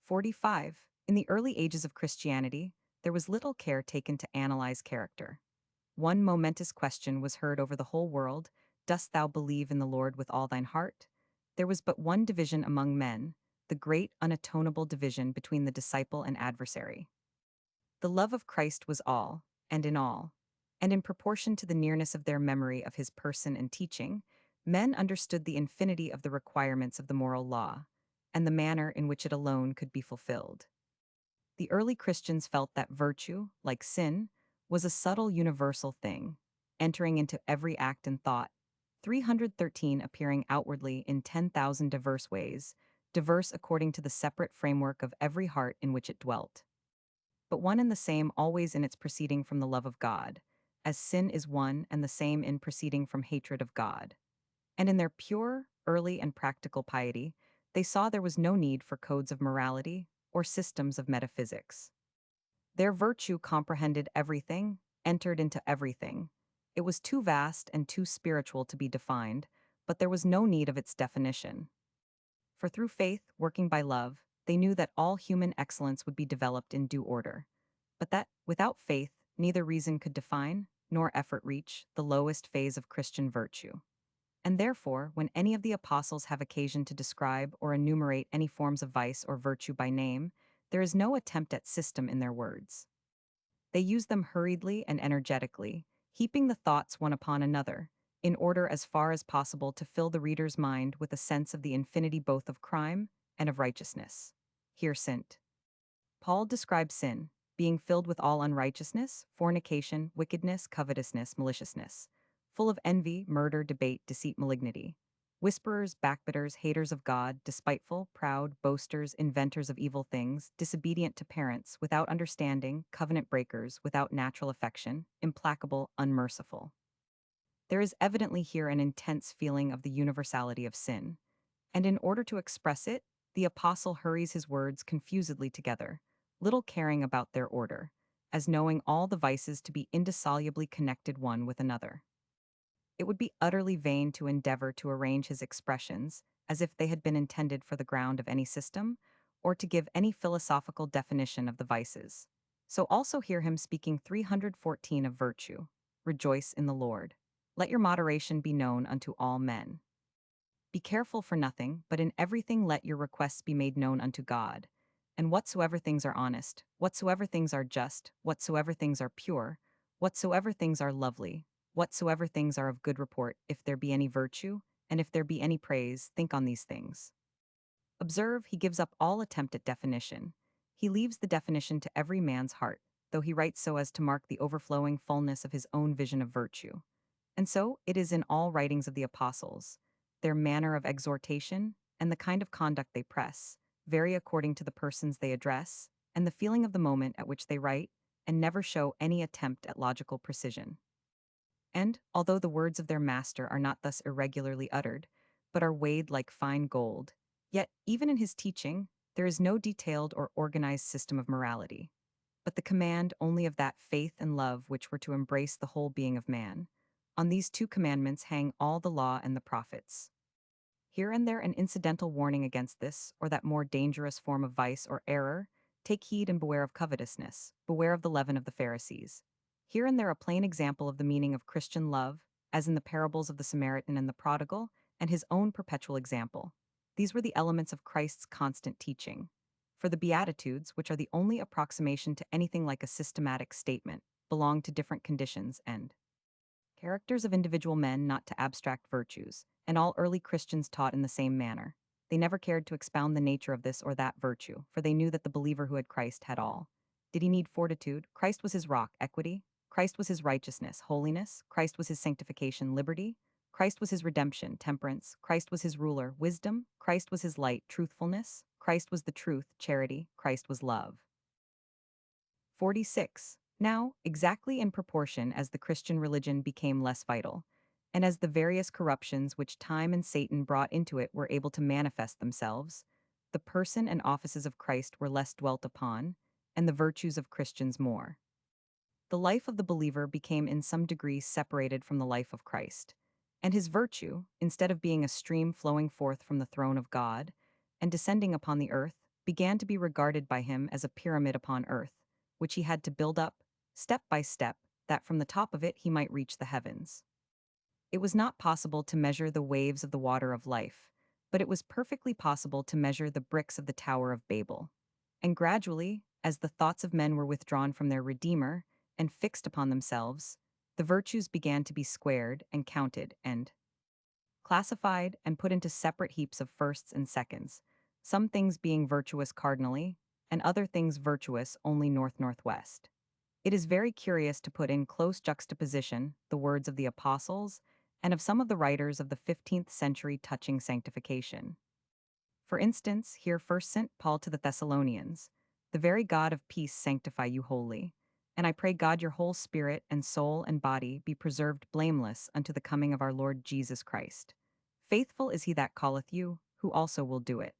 45. In the early ages of Christianity, there was little care taken to analyze character. One momentous question was heard over the whole world: Dost thou believe in the Lord with all thine heart? There was but one division among men, the great unatonable division between the disciple and adversary. The love of Christ was all, and in all. And in proportion to the nearness of their memory of his person and teaching, men understood the infinity of the requirements of the moral law, and the manner in which it alone could be fulfilled. The early Christians felt that virtue, like sin, was a subtle universal thing, entering into every act and thought, 313 appearing outwardly in 10,000 diverse ways, diverse according to the separate framework of every heart in which it dwelt, but one and the same always in its proceeding from the love of God, as sin is one and the same in proceeding from hatred of God. And in their pure, early, and practical piety, they saw there was no need for codes of morality or systems of metaphysics. Their virtue comprehended everything, entered into everything. It was too vast and too spiritual to be defined, but there was no need of its definition. For through faith, working by love, they knew that all human excellence would be developed in due order, but that, without faith, neither reason could define, nor effort reach, the lowest phase of Christian virtue. And therefore, when any of the apostles have occasion to describe or enumerate any forms of vice or virtue by name, there is no attempt at system in their words. They use them hurriedly and energetically, heaping the thoughts one upon another, in order as far as possible to fill the reader's mind with a sense of the infinity both of crime and of righteousness. Here St. Paul describes sin, being filled with all unrighteousness, fornication, wickedness, covetousness, maliciousness, full of envy, murder, debate, deceit, malignity, whisperers, backbiters, haters of God, despiteful, proud, boasters, inventors of evil things, disobedient to parents, without understanding, covenant breakers, without natural affection, implacable, unmerciful. There is evidently here an intense feeling of the universality of sin, and in order to express it, the apostle hurries his words confusedly together, little caring about their order, as knowing all the vices to be indissolubly connected one with another. It would be utterly vain to endeavor to arrange his expressions as if they had been intended for the ground of any system, or to give any philosophical definition of the vices. So also hear him speaking 314 of virtue. Rejoice in the Lord. Let your moderation be known unto all men. Be careful for nothing, but in everything let your requests be made known unto God. And whatsoever things are honest, whatsoever things are just, whatsoever things are pure, whatsoever things are lovely, whatsoever things are of good report, if there be any virtue, and if there be any praise, think on these things. Observe, he gives up all attempt at definition. He leaves the definition to every man's heart, though he writes so as to mark the overflowing fullness of his own vision of virtue. And so it is in all writings of the apostles. Their manner of exhortation, and the kind of conduct they press, vary according to the persons they address, and the feeling of the moment at which they write, and never show any attempt at logical precision. And, although the words of their master are not thus irregularly uttered, but are weighed like fine gold, yet, even in his teaching, there is no detailed or organized system of morality, but the command only of that faith and love which were to embrace the whole being of man. On these two commandments hang all the law and the prophets. Here and there an incidental warning against this or that more dangerous form of vice or error: take heed and beware of covetousness, beware of the leaven of the Pharisees. Here and there a plain example of the meaning of Christian love, as in the parables of the Samaritan and the prodigal, and his own perpetual example. These were the elements of Christ's constant teaching. For the Beatitudes, which are the only approximation to anything like a systematic statement, belong to different conditions and characters of individual men, not to abstract virtues, and all early Christians taught in the same manner. They never cared to expound the nature of this or that virtue, for they knew that the believer who had Christ had all. Did he need fortitude? Christ was his rock, equity. Christ was his righteousness, holiness. Christ was his sanctification, liberty. Christ was his redemption, temperance. Christ was his ruler, wisdom. Christ was his light, truthfulness. Christ was the truth, charity. Christ was love. 46. Now, exactly in proportion as the Christian religion became less vital, and as the various corruptions which time and Satan brought into it were able to manifest themselves, the person and offices of Christ were less dwelt upon, and the virtues of Christians more. The life of the believer became in some degree separated from the life of Christ, and his virtue, instead of being a stream flowing forth from the throne of God and descending upon the earth, began to be regarded by him as a pyramid upon earth, which he had to build up, step by step, that from the top of it he might reach the heavens. It was not possible to measure the waves of the water of life, but it was perfectly possible to measure the bricks of the Tower of Babel. And gradually, as the thoughts of men were withdrawn from their Redeemer and fixed upon themselves, the virtues began to be squared and counted and classified and put into separate heaps of firsts and seconds, some things being virtuous cardinally, and other things virtuous only north-northwest. It is very curious to put in close juxtaposition the words of the apostles and of some of the writers of the 15th century touching sanctification. For instance, hear first St. Paul to the Thessalonians, "The very God of peace sanctify you wholly, and I pray God your whole spirit and soul and body be preserved blameless unto the coming of our Lord Jesus Christ. Faithful is he that calleth you, who also will do it."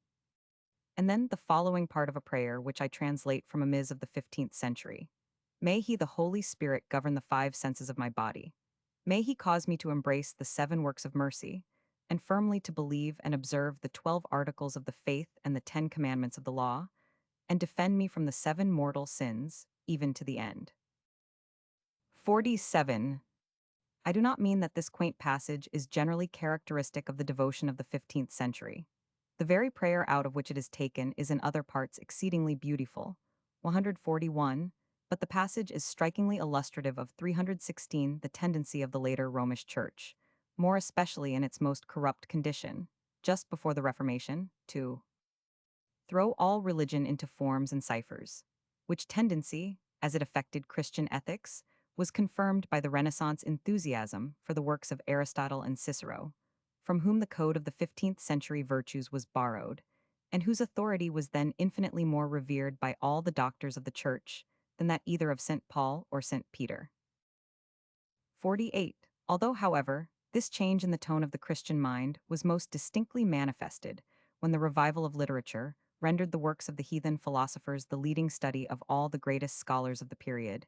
And then the following part of a prayer which I translate from a Ms. of the 15th century. "May he the Holy Spirit govern the five senses of my body. May he cause me to embrace the seven works of mercy, and firmly to believe and observe the 12 articles of the faith and the 10 commandments of the law, and defend me from the 7 mortal sins, even to the end." 47. I do not mean that this quaint passage is generally characteristic of the devotion of the 15th century. The very prayer out of which it is taken is in other parts exceedingly beautiful. 141, but the passage is strikingly illustrative of 316, the tendency of the later Romish Church, more especially in its most corrupt condition, just before the Reformation, to throw all religion into forms and ciphers, which tendency, as it affected Christian ethics, was confirmed by the Renaissance enthusiasm for the works of Aristotle and Cicero, from whom the code of the 15th century virtues was borrowed, and whose authority was then infinitely more revered by all the doctors of the Church than that either of St. Paul or St. Peter. 48. Although, however, this change in the tone of the Christian mind was most distinctly manifested when the revival of literature rendered the works of the heathen philosophers the leading study of all the greatest scholars of the period,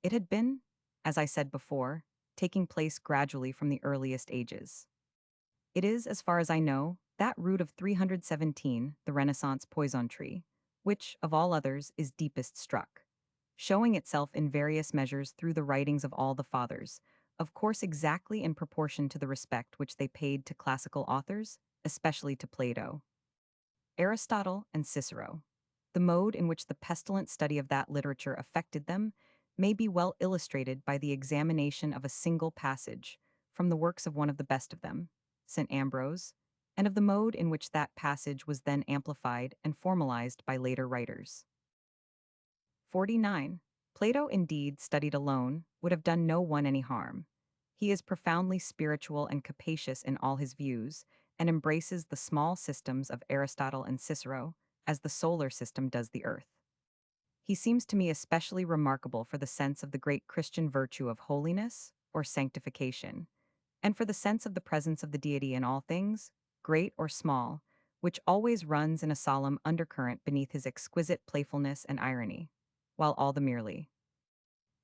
it had been, as I said before, taking place gradually from the earliest ages. It is, as far as I know, that root of 317, the Renaissance poison tree, which, of all others, is deepest struck, showing itself in various measures through the writings of all the fathers, of course exactly in proportion to the respect which they paid to classical authors, especially to Plato, Aristotle, and Cicero. The mode in which the pestilent study of that literature affected them may be well illustrated by the examination of a single passage from the works of one of the best of them, St. Ambrose, and of the mode in which that passage was then amplified and formalized by later writers. 49. Plato, indeed, studied alone, would have done no one any harm. He is profoundly spiritual and capacious in all his views, and embraces the small systems of Aristotle and Cicero, as the solar system does the earth. He seems to me especially remarkable for the sense of the great Christian virtue of holiness, or sanctification, and for the sense of the presence of the deity in all things, great or small, which always runs in a solemn undercurrent beneath his exquisite playfulness and irony, while all the merely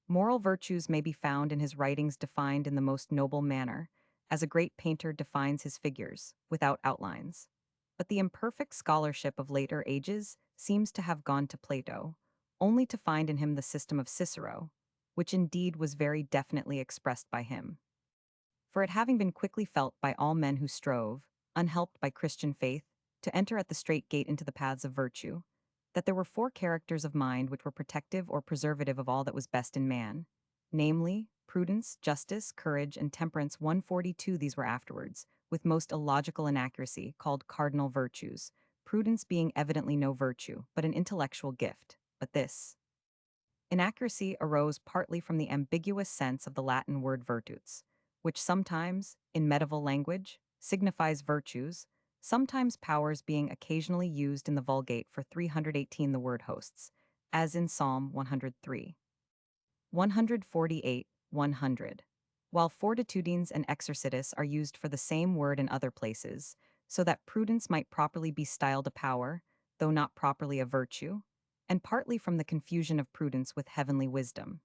moral virtues may be found in his writings defined in the most noble manner, as a great painter defines his figures, without outlines. But the imperfect scholarship of later ages seems to have gone to Plato, only to find in him the system of Cicero, which indeed was very definitely expressed by him. For it having been quickly felt by all men who strove, unhelped by Christian faith, to enter at the straight gate into the paths of virtue, that there were 4 characters of mind which were protective or preservative of all that was best in man, namely, prudence, justice, courage, and temperance. 142 these were afterwards, with most illogical inaccuracy, called cardinal virtues, prudence being evidently no virtue, but an intellectual gift. But this inaccuracy arose partly from the ambiguous sense of the Latin word virtues, which sometimes, in medieval language, signifies virtues, sometimes powers, being occasionally used in the Vulgate for 318 the word hosts, as in Psalm 103. 148, 100. While fortitudines and exercitus are used for the same word in other places, so that prudence might properly be styled a power, though not properly a virtue, and partly from the confusion of prudence with heavenly wisdom.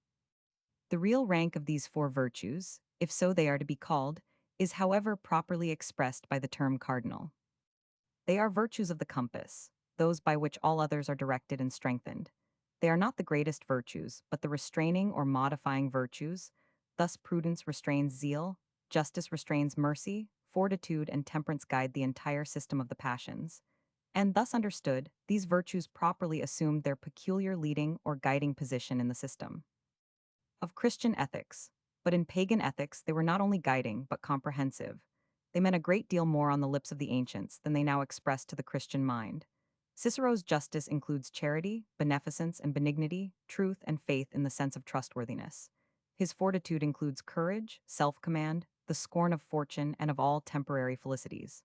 The real rank of these 4 virtues, if so they are to be called, is however properly expressed by the term cardinal. They are virtues of the compass. those by which all others are directed and strengthened. They are not the greatest virtues, but the restraining or modifying virtues. Thus, prudence restrains zeal, justice restrains mercy, fortitude and temperance guide the entire system of the passions. And thus understood, these virtues properly assumed their peculiar leading or guiding position in the system of Christian ethics. But in pagan ethics, they were not only guiding, but comprehensive. They meant a great deal more on the lips of the ancients than they now express to the Christian mind. Cicero's justice includes charity, beneficence and benignity, truth and faith in the sense of trustworthiness. His fortitude includes courage, self-command, the scorn of fortune and of all temporary felicities.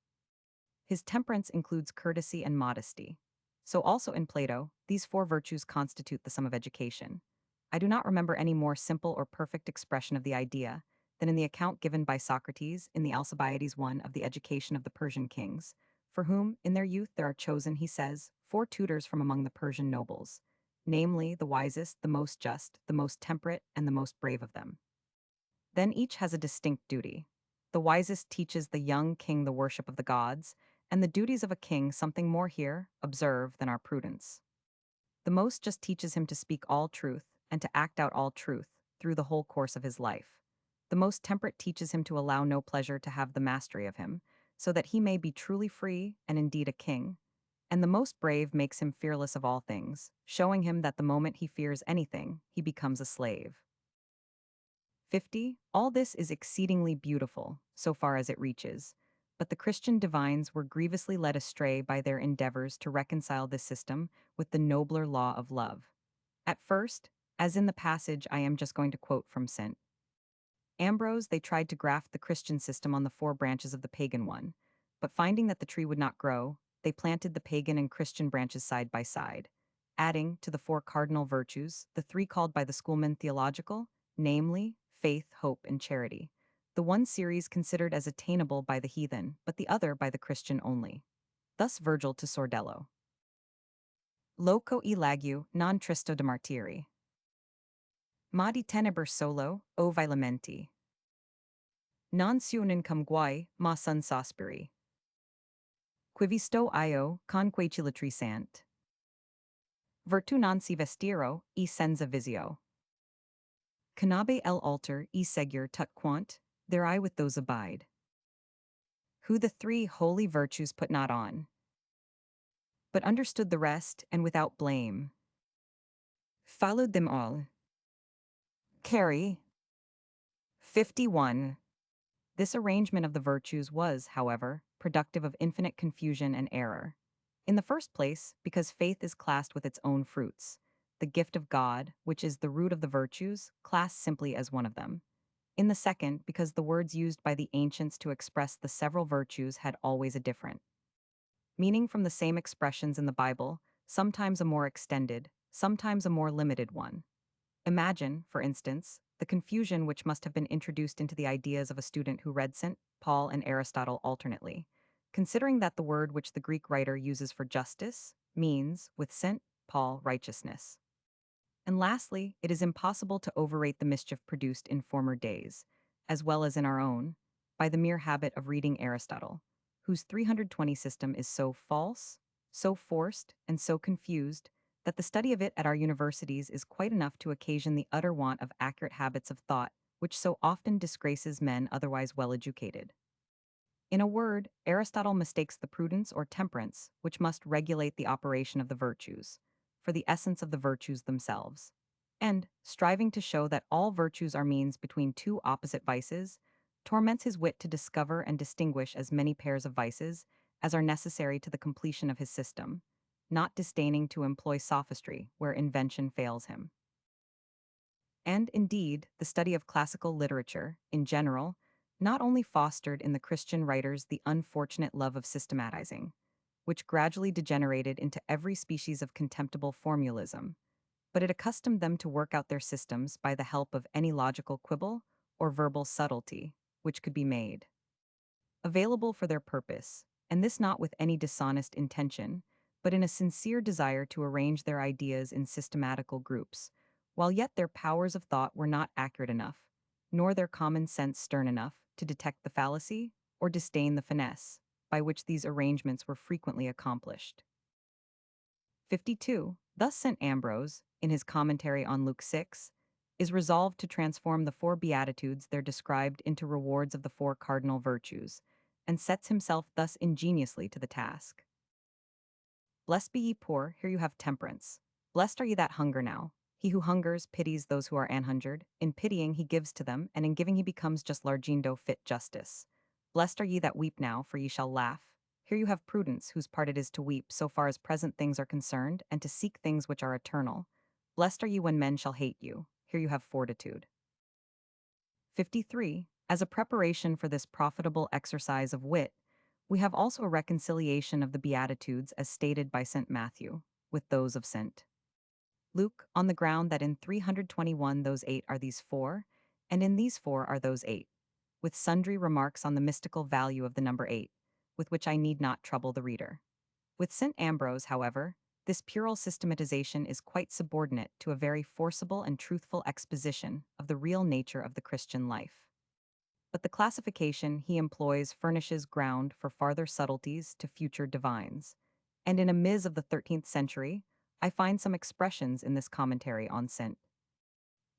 His temperance includes courtesy and modesty. So also in Plato, these four virtues constitute the sum of education. I do not remember any more simple or perfect expression of the idea than in the account given by Socrates in the Alcibiades I of the education of the Persian kings, for whom, in their youth, there are chosen, he says, four tutors from among the Persian nobles, namely the wisest, the most just, the most temperate, and the most brave of them. Then each has a distinct duty. The wisest teaches the young king the worship of the gods, and the duties of a king something more here, observe, than our prudence. The most just teaches him to speak all truth, and to act out all truth, through the whole course of his life. The most temperate teaches him to allow no pleasure to have the mastery of him, so that he may be truly free, and indeed a king. And the most brave makes him fearless of all things, showing him that the moment he fears anything, he becomes a slave. 50. All this is exceedingly beautiful, so far as it reaches. But the Christian divines were grievously led astray by their endeavors to reconcile this system with the nobler law of love. At first, as in the passage I am just going to quote from St. Ambrose, they tried to graft the Christian system on the four branches of the pagan one, but finding that the tree would not grow, they planted the pagan and Christian branches side by side, adding, to the four cardinal virtues, the three called by the schoolmen theological, namely, faith, hope, and charity. The one series considered as attainable by the heathen, but the other by the Christian only. Thus Virgil to Sordello. Loco e lagu, non tristo de martiri. Ma di teneber solo, o vi lamenti. Non suonen cum guai, ma sun sospiri. Quivisto io, conque cilatrisant. Virtu non si vestiro, e senza visio. Canabe el altar, e segur tut quant, their I with those abide. Who the three holy virtues put not on, but understood the rest, and without blame followed them all. Carry. 51. This arrangement of the virtues was, however, productive of infinite confusion and error. In the first place, because faith is classed with its own fruits, the gift of God, which is the root of the virtues, classed simply as one of them. In the second, because the words used by the ancients to express the several virtues had always a different meaning from the same expressions in the Bible, sometimes a more extended, sometimes a more limited one. Imagine, for instance, the confusion which must have been introduced into the ideas of a student who read St. Paul and Aristotle alternately, considering that the word which the Greek writer uses for justice means, with St. Paul, righteousness. And lastly, it is impossible to overrate the mischief produced in former days, as well as in our own, by the mere habit of reading Aristotle, whose 320 system is so false, so forced, and so confused that the study of it at our universities is quite enough to occasion the utter want of accurate habits of thought which so often disgraces men otherwise well educated. In a word, Aristotle mistakes the prudence or temperance which must regulate the operation of the virtues, for the essence of the virtues themselves, and, striving to show that all virtues are means between two opposite vices, torments his wit to discover and distinguish as many pairs of vices as are necessary to the completion of his system, not disdaining to employ sophistry where invention fails him. And, indeed, the study of classical literature, in general, not only fostered in the Christian writers the unfortunate love of systematizing, which gradually degenerated into every species of contemptible formalism, but it accustomed them to work out their systems by the help of any logical quibble or verbal subtlety which could be made available for their purpose, and this not with any dishonest intention, but in a sincere desire to arrange their ideas in systematical groups, while yet their powers of thought were not accurate enough, nor their common sense stern enough, to detect the fallacy or disdain the finesse by which these arrangements were frequently accomplished. 52. Thus St. Ambrose, in his commentary on Luke 6, is resolved to transform the four Beatitudes there described into rewards of the four cardinal virtues, and sets himself thus ingeniously to the task. Blessed be ye poor, here you have temperance. Blessed are ye that hunger now. He who hungers pities those who are anhungered. In pitying he gives to them, and in giving he becomes just largindo fit justice. Blessed are ye that weep now, for ye shall laugh. Here you have prudence, whose part it is to weep so far as present things are concerned, and to seek things which are eternal. Blessed are ye when men shall hate you. Here you have fortitude. 53. As a preparation for this profitable exercise of wit, we have also a reconciliation of the Beatitudes as stated by St. Matthew, with those of St. Luke, on the ground that in 321 those 8 are these 4, and in these 4 are those 8, with sundry remarks on the mystical value of the number 8, with which I need not trouble the reader. With St. Ambrose, however, this puerile systematization is quite subordinate to a very forcible and truthful exposition of the real nature of the Christian life. But the classification he employs furnishes ground for farther subtleties to future divines, and in a Ms. of the 13th century, I find some expressions in this commentary on St.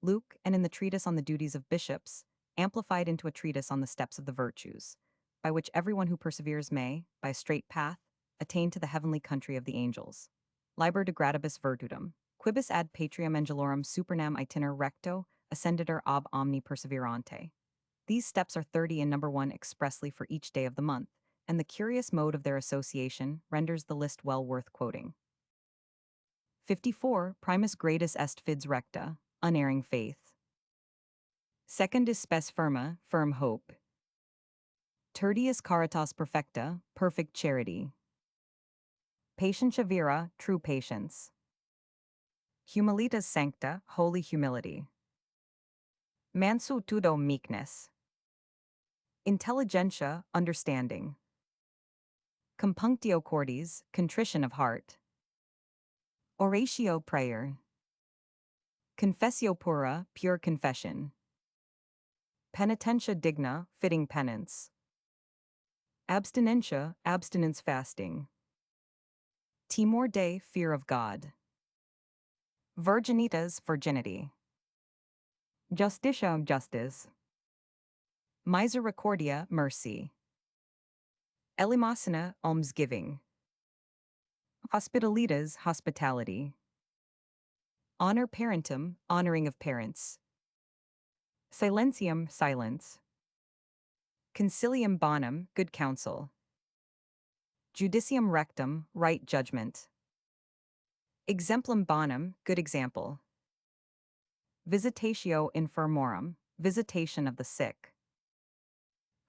Luke and in the treatise on the duties of bishops, amplified into a treatise on the steps of the virtues, by which everyone who perseveres may, by a straight path, attain to the heavenly country of the angels. Liber de gradibus virtutum, quibus ad patriam angelorum supernam itiner recto, ascenditur ab omni perseverante. These steps are 30 in number 1 expressly for each day of the month, and the curious mode of their association renders the list well worth quoting. 54. Primus gradus est fides recta, unerring faith. Second is spes firma, firm hope. Tertius caritas perfecta, perfect charity. Patientia vera, true patience. Humilitas sancta, holy humility. Mansuetudo, meekness. Intelligentia, understanding. Compunctio cordis, contrition of heart. Oratio, prayer. Confessio pura, pure confession. Penitentia digna, fitting penance. Abstinentia, abstinence fasting. Timor Dei, fear of God. Virginitas, virginity. Justitia, justice. Misericordia, mercy. Eleemosina, almsgiving. Hospitalitas, hospitality. Honor parentum, honoring of parents. Silentium, silence. Concilium bonum, good counsel. Judicium rectum, right judgment. Exemplum bonum, good example. Visitatio infirmorum, visitation of the sick.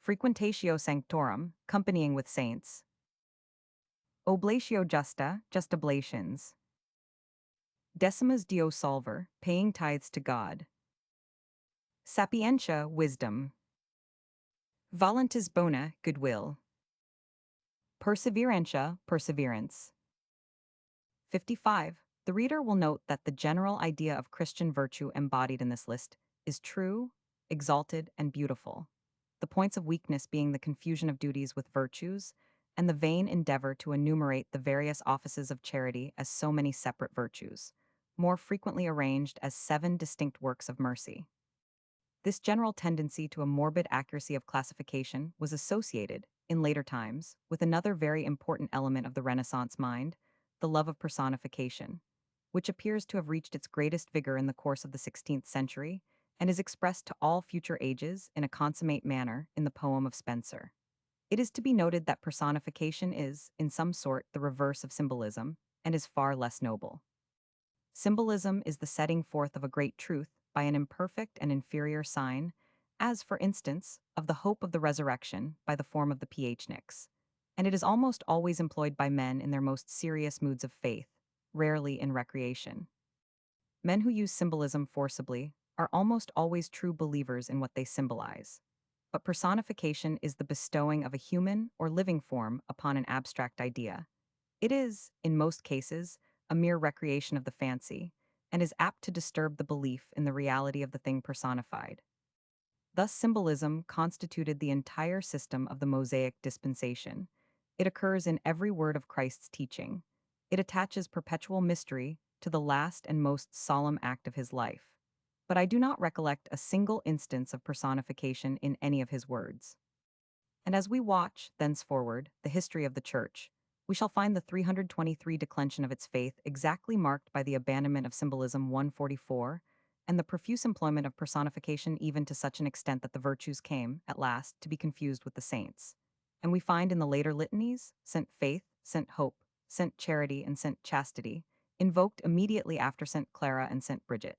Frequentatio sanctorum, companying with saints. Oblatio justa, just oblations. Decimas Deo solver, paying tithes to God. Sapientia, wisdom. Voluntas bona, goodwill. Perseverantia, perseverance. 55. The reader will note that the general idea of Christian virtue embodied in this list is true, exalted, and beautiful, the points of weakness being the confusion of duties with virtues, and the vain endeavor to enumerate the various offices of charity as so many separate virtues, more frequently arranged as 7 distinct works of mercy. This general tendency to a morbid accuracy of classification was associated, in later times, with another very important element of the Renaissance mind, the love of personification, which appears to have reached its greatest vigor in the course of the 16th century and is expressed to all future ages in a consummate manner in the poem of Spenser. It is to be noted that personification is, in some sort, the reverse of symbolism and is far less noble. Symbolism is the setting forth of a great truth by an imperfect and inferior sign, as, for instance, of the hope of the resurrection by the form of the piachnix, and it is almost always employed by men in their most serious moods of faith, rarely in recreation. Men who use symbolism forcibly are almost always true believers in what they symbolize, but personification is the bestowing of a human or living form upon an abstract idea. It is, in most cases, a mere recreation of the fancy, and is apt to disturb the belief in the reality of the thing personified. Thus, symbolism constituted the entire system of the Mosaic dispensation. It occurs in every word of Christ's teaching. It attaches perpetual mystery to the last and most solemn act of his life. But I do not recollect a single instance of personification in any of his words. And as we watch, thenceforward, the history of the Church, we shall find the 323 declension of its faith exactly marked by the abandonment of symbolism 144, and the profuse employment of personification even to such an extent that the virtues came, at last, to be confused with the saints. And we find in the later litanies, Saint Faith, Saint Hope, Saint Charity, and Saint Chastity, invoked immediately after Saint Clara and Saint Bridget.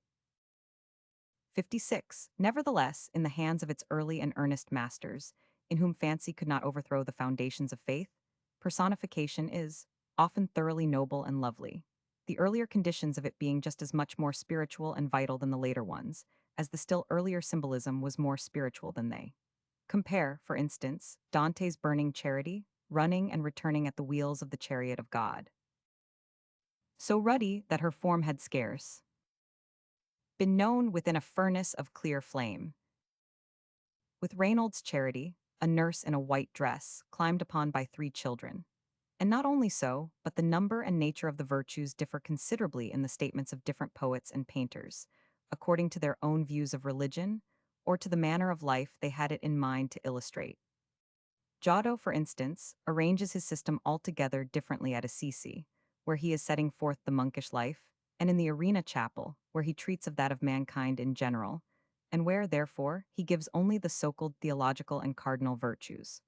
56. Nevertheless, in the hands of its early and earnest masters, in whom fancy could not overthrow the foundations of faith, personification is often thoroughly noble and lovely, the earlier conditions of it being just as much more spiritual and vital than the later ones, as the still earlier symbolism was more spiritual than they. Compare, for instance, Dante's burning charity, running and returning at the wheels of the chariot of God. So ruddy that her form had scarce been known within a furnace of clear flame. With Reynold's charity, a nurse in a white dress, climbed upon by three children. And not only so, but the number and nature of the virtues differ considerably in the statements of different poets and painters, according to their own views of religion, or to the manner of life they had it in mind to illustrate. Giotto, for instance, arranges his system altogether differently at Assisi, where he is setting forth the monkish life, and in the Arena Chapel, where he treats of that of mankind in general, and where, therefore, he gives only the so-called theological and cardinal virtues.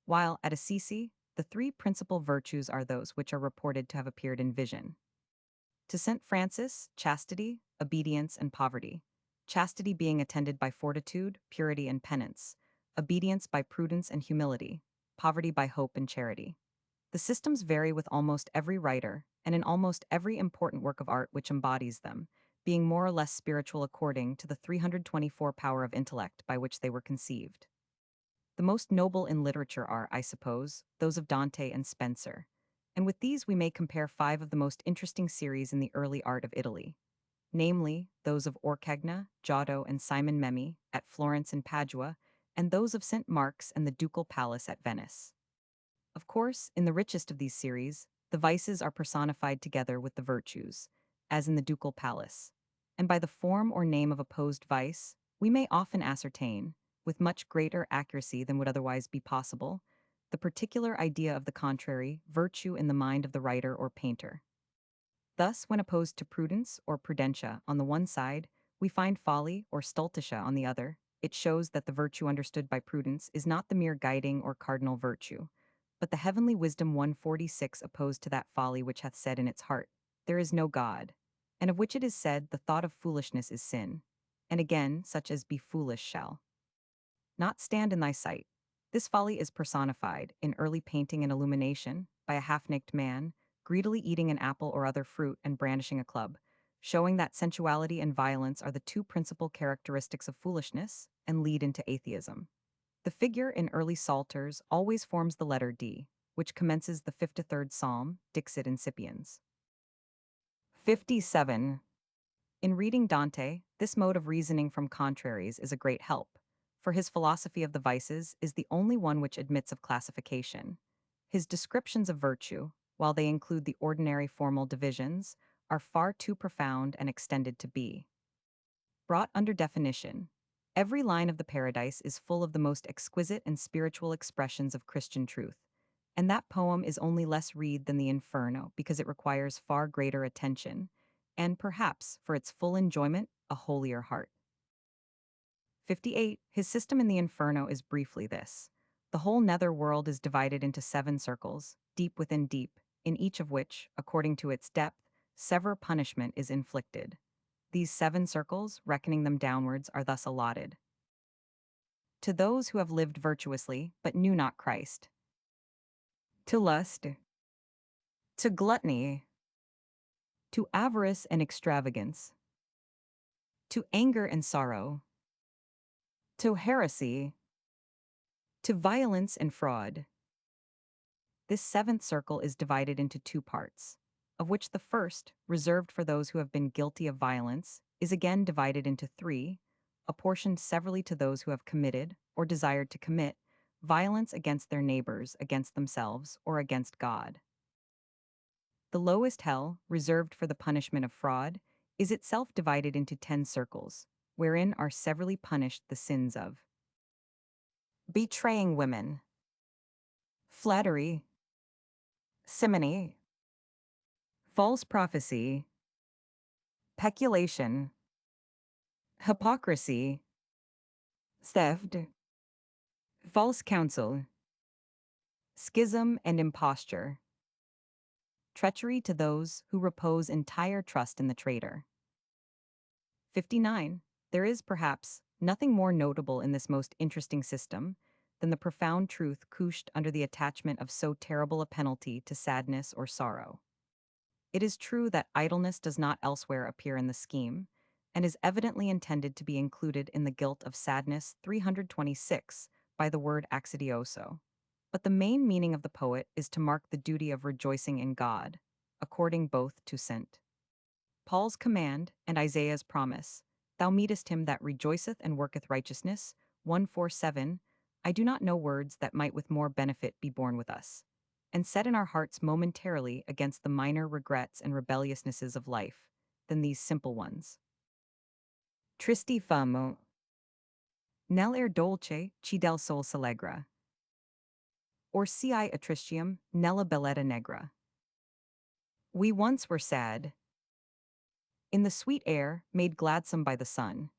While, at Assisi, the three principal virtues are those which are reported to have appeared in vision. To St. Francis, chastity, obedience, and poverty. Chastity being attended by fortitude, purity, and penance, obedience by prudence and humility, poverty by hope and charity. The systems vary with almost every writer, and in almost every important work of art which embodies them, being more or less spiritual according to the 324 power of intellect by which they were conceived. The most noble in literature are, I suppose, those of Dante and Spenser, and with these we may compare five of the most interesting series in the early art of Italy, namely those of Orcagna, Giotto, and Simon Memmi at Florence and Padua, and those of St. Mark's and the Ducal Palace at Venice. Of course, in the richest of these series, the vices are personified together with the virtues, as in the Ducal Palace, and by the form or name of opposed vice, we may often ascertain, with much greater accuracy than would otherwise be possible, the particular idea of the contrary virtue in the mind of the writer or painter. Thus, when opposed to prudence or prudentia on the one side, we find folly or stultitia on the other. It shows that the virtue understood by prudence is not the mere guiding or cardinal virtue, but the heavenly wisdom 146 opposed to that folly which hath said in its heart, there is no God, and of which it is said, the thought of foolishness is sin, and again, such as be foolish shall not stand in thy sight. This folly is personified, in early painting and illumination, by a half-naked man, greedily eating an apple or other fruit and brandishing a club, showing that sensuality and violence are the two principal characteristics of foolishness and lead into atheism. The figure in early psalters always forms the letter D, which commences the 53rd Psalm, Dixit incipiens. 57. In reading Dante, this mode of reasoning from contraries is a great help, for his philosophy of the vices is the only one which admits of classification. His descriptions of virtue, while they include the ordinary formal divisions, are far too profound and extended to be brought under definition. Every line of the Paradise is full of the most exquisite and spiritual expressions of Christian truth, and that poem is only less read than the Inferno because it requires far greater attention, and perhaps, for its full enjoyment, a holier heart. 58. His system in the Inferno is briefly this. The whole nether world is divided into 7 circles, deep within deep, in each of which, according to its depth, severe punishment is inflicted. These 7 circles, reckoning them downwards, are thus allotted to those who have lived virtuously but knew not Christ, to lust, to gluttony, to avarice and extravagance, to anger and sorrow, to heresy, to violence and fraud. This 7th circle is divided into 2 parts, of which the first, reserved for those who have been guilty of violence, is again divided into 3, apportioned severally to those who have committed, or desired to commit, violence against their neighbors, against themselves, or against God. The lowest hell, reserved for the punishment of fraud, is itself divided into 10 circles, wherein are severally punished the sins of betraying women, flattery, simony, false prophecy, peculation, hypocrisy, theft, false counsel, schism and imposture, treachery to those who repose entire trust in the traitor. 59. There is, perhaps, nothing more notable in this most interesting system than the profound truth couched under the attachment of so terrible a penalty to sadness or sorrow. It is true that idleness does not elsewhere appear in the scheme, and is evidently intended to be included in the guilt of sadness 326 by the word accidioso. But the main meaning of the poet is to mark the duty of rejoicing in God, according both to St. Paul's command and Isaiah's promise, Thou meetest him that rejoiceth and worketh righteousness, 147, I do not know words that might with more benefit be borne with us, and set in our hearts momentarily against the minor regrets and rebelliousnesses of life, than these simple ones. Tristi famo, nel air dolce ci del sol s'allegra, or ci attristium nella belletta negra. We once were sad, in the sweet air made gladsome by the sun.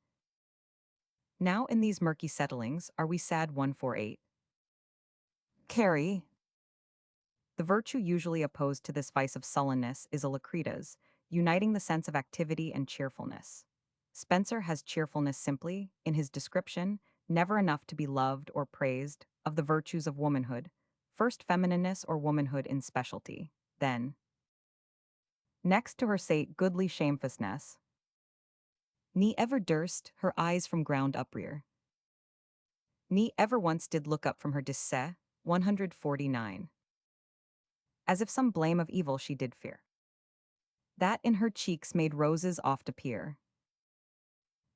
Now in these murky settlings are we sad 148. Carry. The virtue usually opposed to this vice of sullenness is alacritas, uniting the sense of activity and cheerfulness. Spencer has cheerfulness simply, in his description, never enough to be loved or praised, of the virtues of womanhood, first feminineness or womanhood in specialty, then, next to her sate goodly shamefastness, ne ever durst her eyes from ground uprear. Ne ever once did look up from her disse, 149. As if some blame of evil she did fear. That in her cheeks made roses oft appear.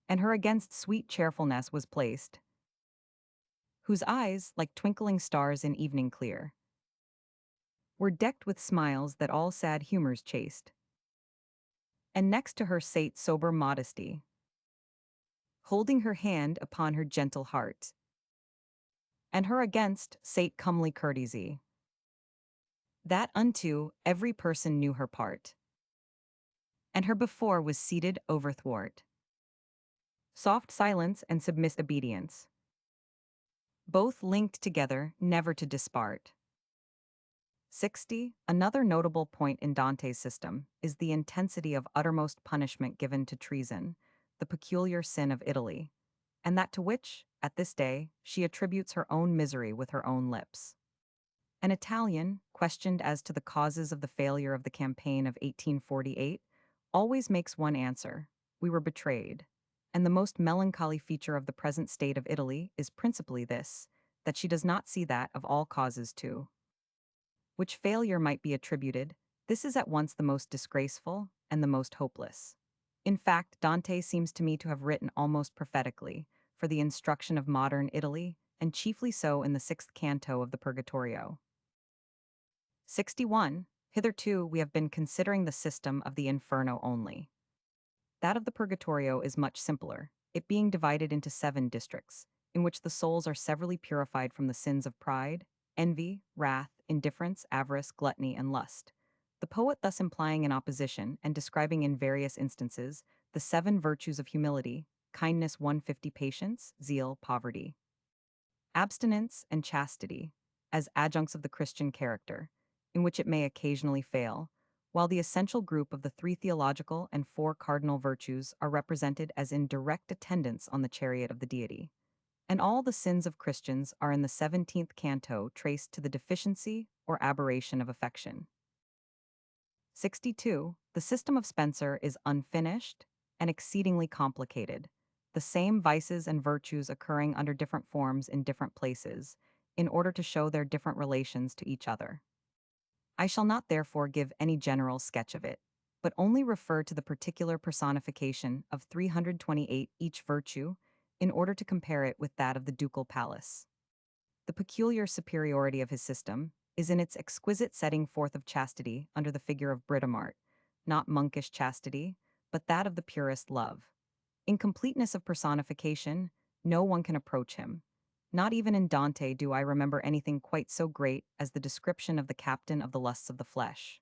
And her against sweet cheerfulness was placed, whose eyes, like twinkling stars in evening clear, were decked with smiles that all sad humors chased. And next to her sate sober modesty, holding her hand upon her gentle heart, and her against sate comely courtesy, that unto every person knew her part, and her before was seated overthwart. Soft silence and submiss obedience, both linked together, never to dispart. 60. Another notable point in Dante's system is the intensity of uttermost punishment given to treason, the peculiar sin of Italy, and that to which, at this day, she attributes her own misery with her own lips. An Italian, questioned as to the causes of the failure of the campaign of 1848, always makes one answer: we were betrayed. And the most melancholy feature of the present state of Italy is principally this, that she does not see that of all causes to which failure might be attributed. This is at once the most disgraceful and the most hopeless. In fact, Dante seems to me to have written almost prophetically for the instruction of modern Italy, and chiefly so in the 6th canto of the Purgatorio. 61. Hitherto we have been considering the system of the Inferno only. That of the Purgatorio is much simpler, it being divided into 7 districts, in which the souls are severally purified from the sins of pride, envy, wrath, indifference, avarice, gluttony, and lust. The poet thus implying an opposition and describing in various instances the 7 virtues of humility, kindness 150, patience, zeal, poverty, abstinence, and chastity, as adjuncts of the Christian character, in which it may occasionally fail, while the essential group of the 3 theological and 4 cardinal virtues are represented as in direct attendance on the chariot of the deity. And all the sins of Christians are in the 17th canto traced to the deficiency or aberration of affection. 62. The system of Spencer is unfinished and exceedingly complicated, the same vices and virtues occurring under different forms in different places, in order to show their different relations to each other. I shall not therefore give any general sketch of it, but only refer to the particular personification of 328 each virtue, in order to compare it with that of the ducal palace. The peculiar superiority of his system is in its exquisite setting forth of chastity under the figure of Britomart, not monkish chastity, but that of the purest love. In completeness of personification, no one can approach him. Not even in Dante do I remember anything quite so great as the description of the captain of the lusts of the flesh.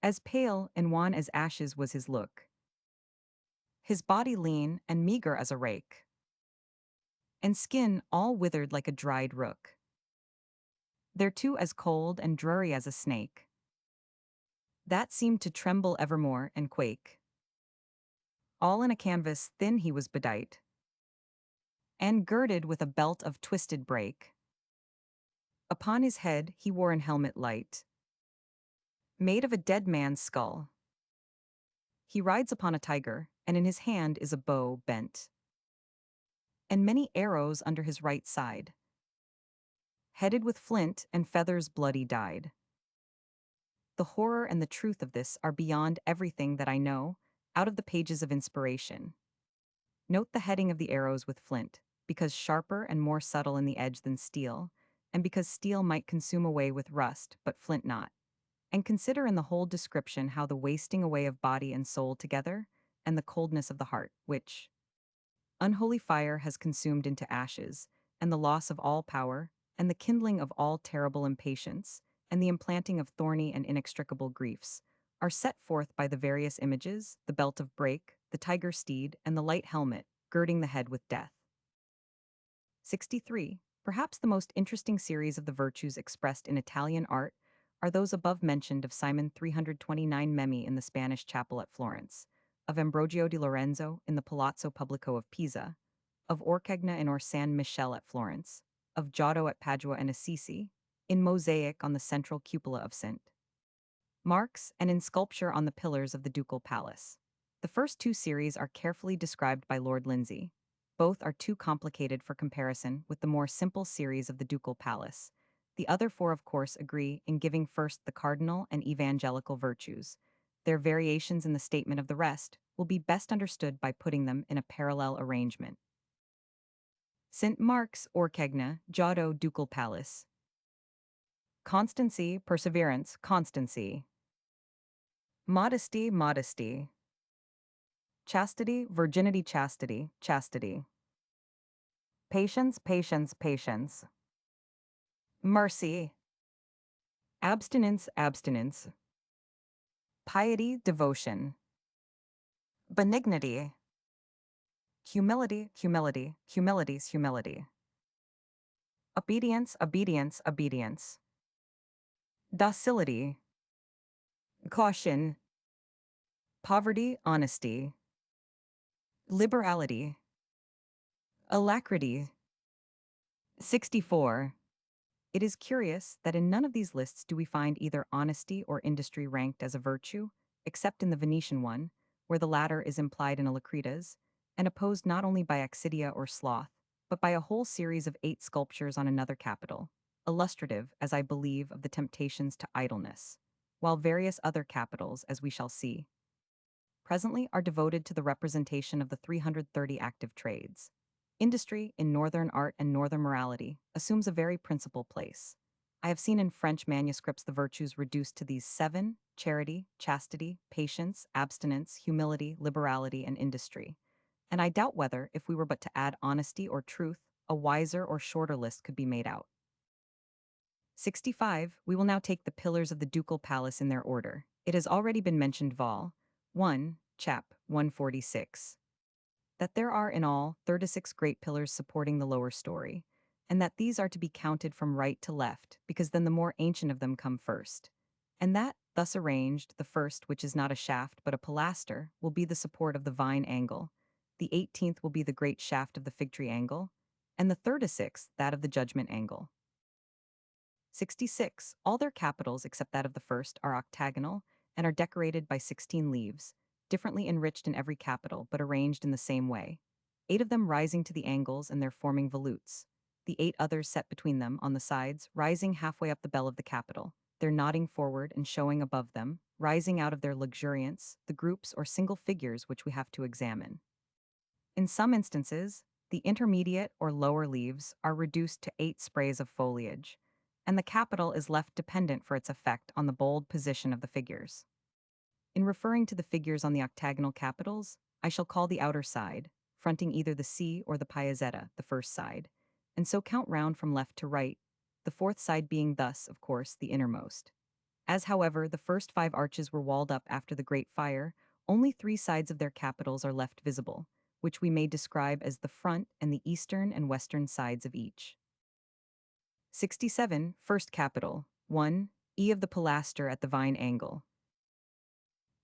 As pale and wan as ashes was his look, his body lean and meager as a rake, and skin all withered like a dried rook. Thereto as cold and dreary as a snake, that seemed to tremble evermore and quake. All in a canvas thin he was bedight, and girded with a belt of twisted brake. Upon his head he wore an helmet light, made of a dead man's skull. He rides upon a tiger, and in his hand is a bow bent, and many arrows under his right side. Headed with flint and feathers bloody dyed. The horror and the truth of this are beyond everything that I know, out of the pages of inspiration. Note the heading of the arrows with flint, because sharper and more subtle in the edge than steel, and because steel might consume away with rust, but flint not. And consider in the whole description how the wasting away of body and soul together, and the coldness of the heart, which unholy fire has consumed into ashes, and the loss of all power, and the kindling of all terrible impatience, and the implanting of thorny and inextricable griefs, are set forth by the various images, the belt of brake, the tiger steed, and the light helmet, girding the head with death. 63. Perhaps the most interesting series of the virtues expressed in Italian art are those above mentioned of Simon 329 Memmi in the Spanish chapel at Florence, of Ambrogio di Lorenzo in the Palazzo Pubblico of Pisa, of Orcagna in Orsan Michele at Florence, of Giotto at Padua and Assisi, in mosaic on the central cupola of St. Mark's, and in sculpture on the pillars of the Ducal Palace. The first two series are carefully described by Lord Lindsay. Both are too complicated for comparison with the more simple series of the Ducal Palace. The other four, of course, agree in giving first the cardinal and evangelical virtues. Their variations in the statement of the rest will be best understood by putting them in a parallel arrangement. St. Mark's, Orcagna, Giotto, Ducal Palace. Constancy, perseverance, constancy. Modesty, modesty. Chastity, virginity, chastity, chastity. Patience, patience, patience. Mercy. Abstinence, abstinence. Piety, devotion. Benignity. Humility, humility, humility's humility. Obedience, obedience, obedience. Docility. Caution. Poverty, honesty. Liberality. Alacrity. 64. It is curious that in none of these lists do we find either honesty or industry ranked as a virtue, except in the Venetian one, where the latter is implied in Alacritas, and opposed not only by Accidia or sloth, but by a whole series of 8 sculptures on another capital, illustrative, as I believe, of the temptations to idleness, while various other capitals, as we shall see, presently are devoted to the representation of the 330 active trades. Industry, in northern art and northern morality, assumes a very principal place. I have seen in French manuscripts the virtues reduced to these 7: charity, chastity, patience, abstinence, humility, liberality, and industry. And I doubt whether, if we were but to add honesty or truth, a wiser or shorter list could be made out. 65. We will now take the pillars of the Ducal Palace in their order. It has already been mentioned Vol. 1, Chap. 146. That there are in all 36 great pillars supporting the lower story, and that these are to be counted from right to left, because then the more ancient of them come first. And that, thus arranged, the first, which is not a shaft but a pilaster, will be the support of the vine angle, the 18th will be the great shaft of the fig tree angle, and the 36th that of the judgment angle. 66. All their capitals, except that of the first, are octagonal, and are decorated by 16 leaves, differently enriched in every capital, but arranged in the same way. 8 of them rising to the angles and there forming volutes. The 8 others set between them, on the sides, rising halfway up the bell of the capital, their nodding forward and showing above them, rising out of their luxuriance, the groups or single figures which we have to examine. In some instances, the intermediate or lower leaves are reduced to 8 sprays of foliage, and the capital is left dependent for its effect on the bold position of the figures. In referring to the figures on the octagonal capitals, I shall call the outer side, fronting either the C or the piazzetta, the first side, and so count round from left to right, the fourth side being thus, of course, the innermost. As, however, the first 5 arches were walled up after the Great Fire, only 3 sides of their capitals are left visible, which we may describe as the front and the eastern and western sides of each. 67. First capital. 1. E of the pilaster at the vine angle.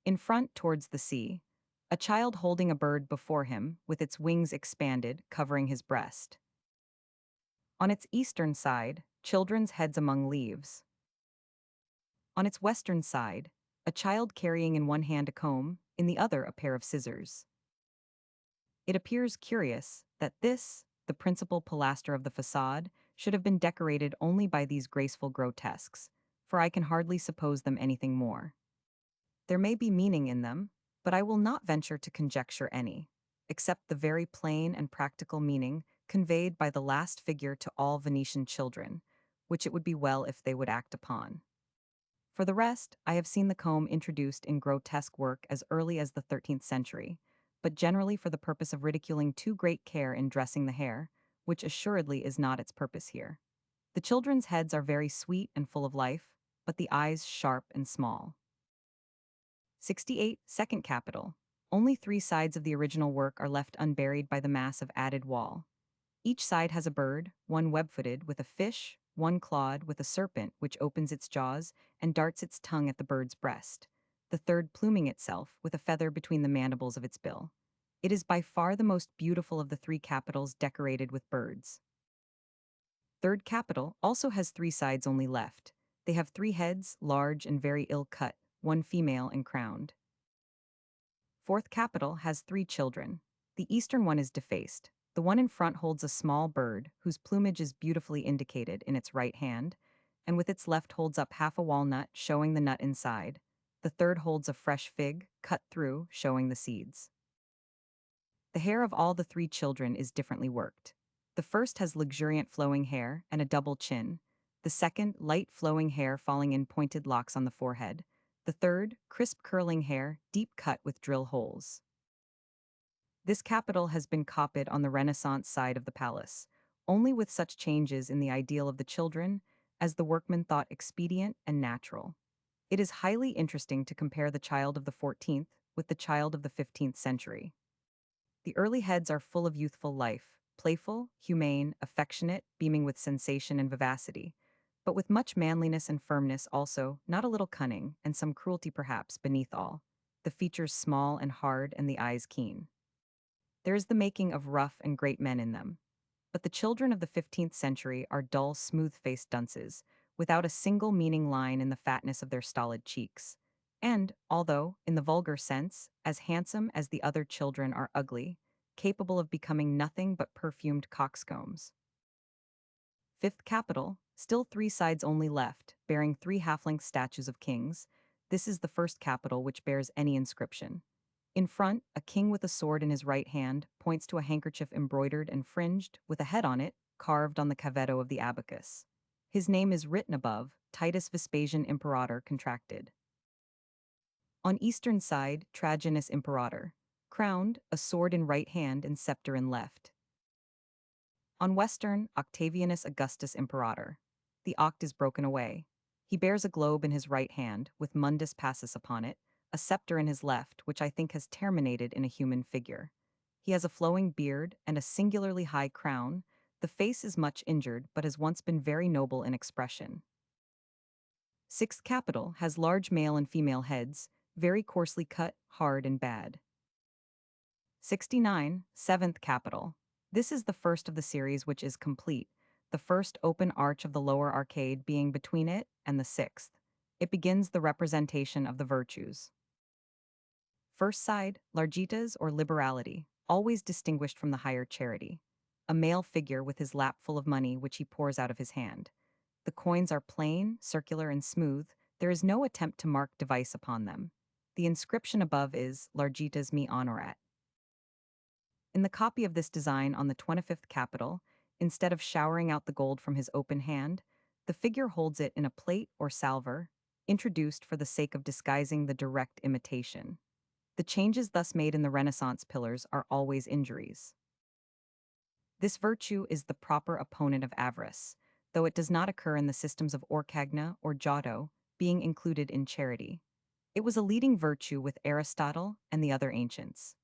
In front towards the sea, a child holding a bird before him, with its wings expanded, covering his breast. On its eastern side, children's heads among leaves. On its western side, a child carrying in one hand a comb, in the other a pair of scissors. It appears curious that this, the principal pilaster of the façade, should have been decorated only by these graceful grotesques, for I can hardly suppose them anything more. There may be meaning in them, but I will not venture to conjecture any, except the very plain and practical meaning conveyed by the last figure to all Venetian children, which it would be well if they would act upon. For the rest, I have seen the comb introduced in grotesque work as early as the 13th century, but generally for the purpose of ridiculing too great care in dressing the hair, which assuredly is not its purpose here. The children's heads are very sweet and full of life, but the eyes sharp and small. 68. Second capital. Only 3 sides of the original work are left unburied by the mass of added wall. Each side has a bird, one web-footed with a fish, one clawed with a serpent which opens its jaws and darts its tongue at the bird's breast, the third pluming itself with a feather between the mandibles of its bill. It is by far the most beautiful of the 3 capitals decorated with birds. Third capital also has 3 sides only left. They have 3 heads, large and very ill cut, one female and crowned. Fourth capital has 3 children. The eastern one is defaced. The one in front holds a small bird, whose plumage is beautifully indicated in its right hand, and with its left holds up half a walnut, showing the nut inside. The third holds a fresh fig, cut through, showing the seeds. The hair of all the 3 children is differently worked. The first has luxuriant flowing hair and a double chin. The second, light flowing hair falling in pointed locks on the forehead. The third, crisp curling hair, deep cut with drill holes. This capital has been copied on the Renaissance side of the palace, only with such changes in the ideal of the children as the workman thought expedient and natural. It is highly interesting to compare the child of the 14th with the child of the 15th century. The early heads are full of youthful life, playful, humane, affectionate, beaming with sensation and vivacity, but with much manliness and firmness also, not a little cunning, and some cruelty perhaps beneath all, the features small and hard and the eyes keen. There is the making of rough and great men in them. But the children of the 15th century are dull, smooth-faced dunces, without a single meaning line in the fatness of their stolid cheeks. And, although, in the vulgar sense, as handsome as the other children are ugly, capable of becoming nothing but perfumed coxcombs. Fifth capital, still 3 sides only left, bearing 3 half-length statues of kings. This is the first capital which bears any inscription. In front, a king with a sword in his right hand points to a handkerchief embroidered and fringed, with a head on it, carved on the cavetto of the abacus. His name is written above, Titus Vespasian Imperator contracted. On eastern side, Trajanus Imperator. Crowned, a sword in right hand and scepter in left. On western, Octavianus Augustus Imperator. The oct is broken away. He bears a globe in his right hand, with mundus passus upon it, a scepter in his left, which I think has terminated in a human figure. He has a flowing beard and a singularly high crown. The face is much injured, but has once been very noble in expression. Sixth capital has large male and female heads, very coarsely cut, hard and bad. 69. Seventh capital. This is the first of the series which is complete, the first open arch of the lower arcade being between it and the sixth. It begins the representation of the virtues. First side, largitas or liberality, always distinguished from the higher charity. A male figure with his lap full of money which he pours out of his hand. The coins are plain, circular, and smooth. There is no attempt to mark device upon them. The inscription above is Largitas me honorat. In the copy of this design on the 25th capital, instead of showering out the gold from his open hand, The figure holds it in a plate or salver, introduced for the sake of disguising the direct imitation. The changes thus made in the Renaissance pillars are always injuries. This virtue is the proper opponent of avarice, though it does not occur in the systems of Orcagna or Giotto, being included in charity. It was a leading virtue with Aristotle and the other ancients.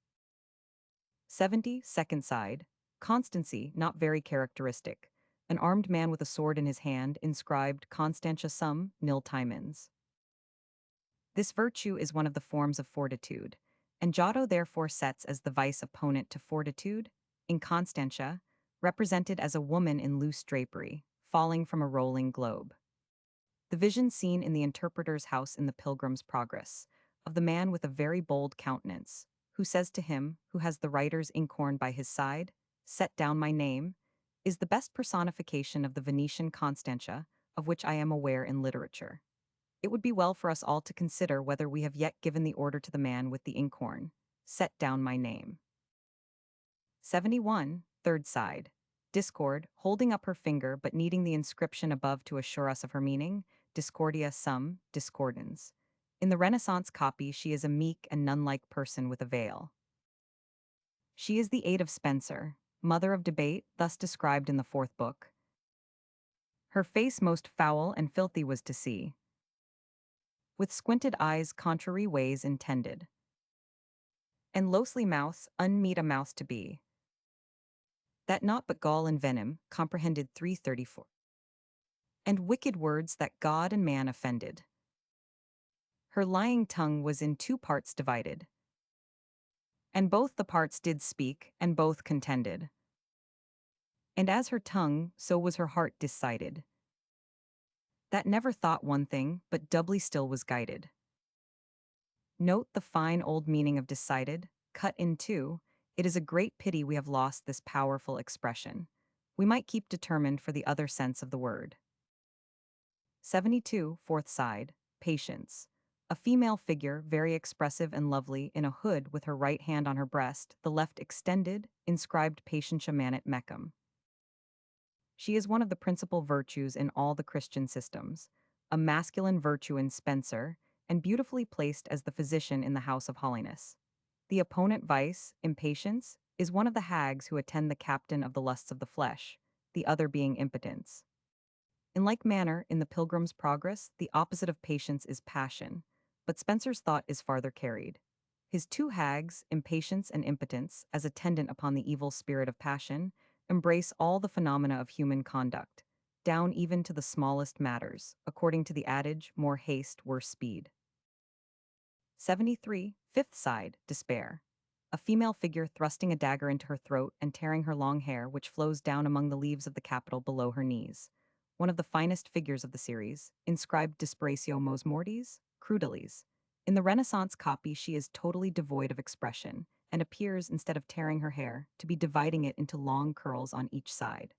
70, second side. Constancy, not very characteristic. An armed man with a sword in his hand, inscribed Constantia sum, nil timens. This virtue is one of the forms of fortitude, and Giotto therefore sets as the vice opponent to fortitude, in Constantia, represented as a woman in loose drapery, falling from a rolling globe. The vision seen in the interpreter's house in the Pilgrim's Progress, of the man with a very bold countenance, who says to him who has the writer's inkhorn by his side, "Set down my name," is the best personification of the Venetian Constantia of which I am aware in literature. It would be well for us all to consider whether we have yet given the order to the man with the inkhorn, "Set down my name." 71, third side. Discord, holding up her finger but needing the inscription above to assure us of her meaning, Discordia sum, discordans. In the Renaissance copy, she is a meek and nun-like person with a veil. She is the aid of Spenser, mother of debate, thus described in the fourth book. Her face most foul and filthy was to see, with squinted eyes contrary ways intended, and losely mouths unmeet a mouth to be, that naught but gall and venom comprehended 334, and wicked words that God and man offended. Her lying tongue was in two parts divided, and both the parts did speak, and both contended. And as her tongue, so was her heart decided, that never thought one thing, but doubly still was guided. Note the fine old meaning of decided, cut in two. It is a great pity we have lost this powerful expression. We might keep determined for the other sense of the word. 72, fourth side, patience. A female figure, very expressive and lovely, in a hood with her right hand on her breast, the left extended, inscribed Patientia manet mecum. She is one of the principal virtues in all the Christian systems, a masculine virtue in Spenser, and beautifully placed as the physician in the house of holiness. The opponent vice, impatience, is one of the hags who attend the captain of the lusts of the flesh, the other being impotence. In like manner, in the Pilgrim's Progress, the opposite of patience is passion, but Spenser's thought is farther carried. His two hags, impatience and impotence, as attendant upon the evil spirit of passion, embrace all the phenomena of human conduct, down even to the smallest matters, according to the adage, more haste, worse speed. 73, fifth side, despair. A female figure thrusting a dagger into her throat and tearing her long hair, which flows down among the leaves of the capital below her knees. One of the finest figures of the series, inscribed Disperatio mos mortis, crudilis. In the Renaissance copy, she is totally devoid of expression, and appears, instead of tearing her hair, to be dividing it into long curls on each side.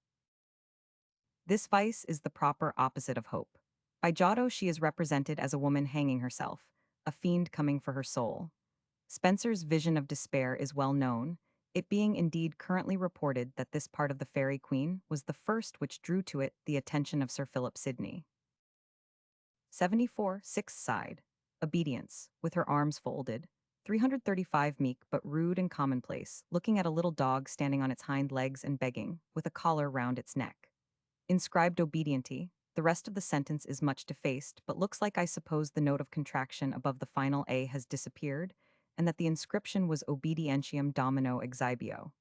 This vice is the proper opposite of hope. By Giotto, she is represented as a woman hanging herself, a fiend coming for her soul. Spenser's vision of despair is well known, it being indeed currently reported that this part of the Fairy Queen was the first which drew to it the attention of Sir Philip Sidney. 74, sixth side. Obedience, with her arms folded. 335 meek but rude and commonplace, looking at a little dog standing on its hind legs and begging, with a collar round its neck. Inscribed obedienti, the rest of the sentence is much defaced, but looks like I suppose the note of contraction above the final A has disappeared, and that the inscription was obedientium domino exhibio.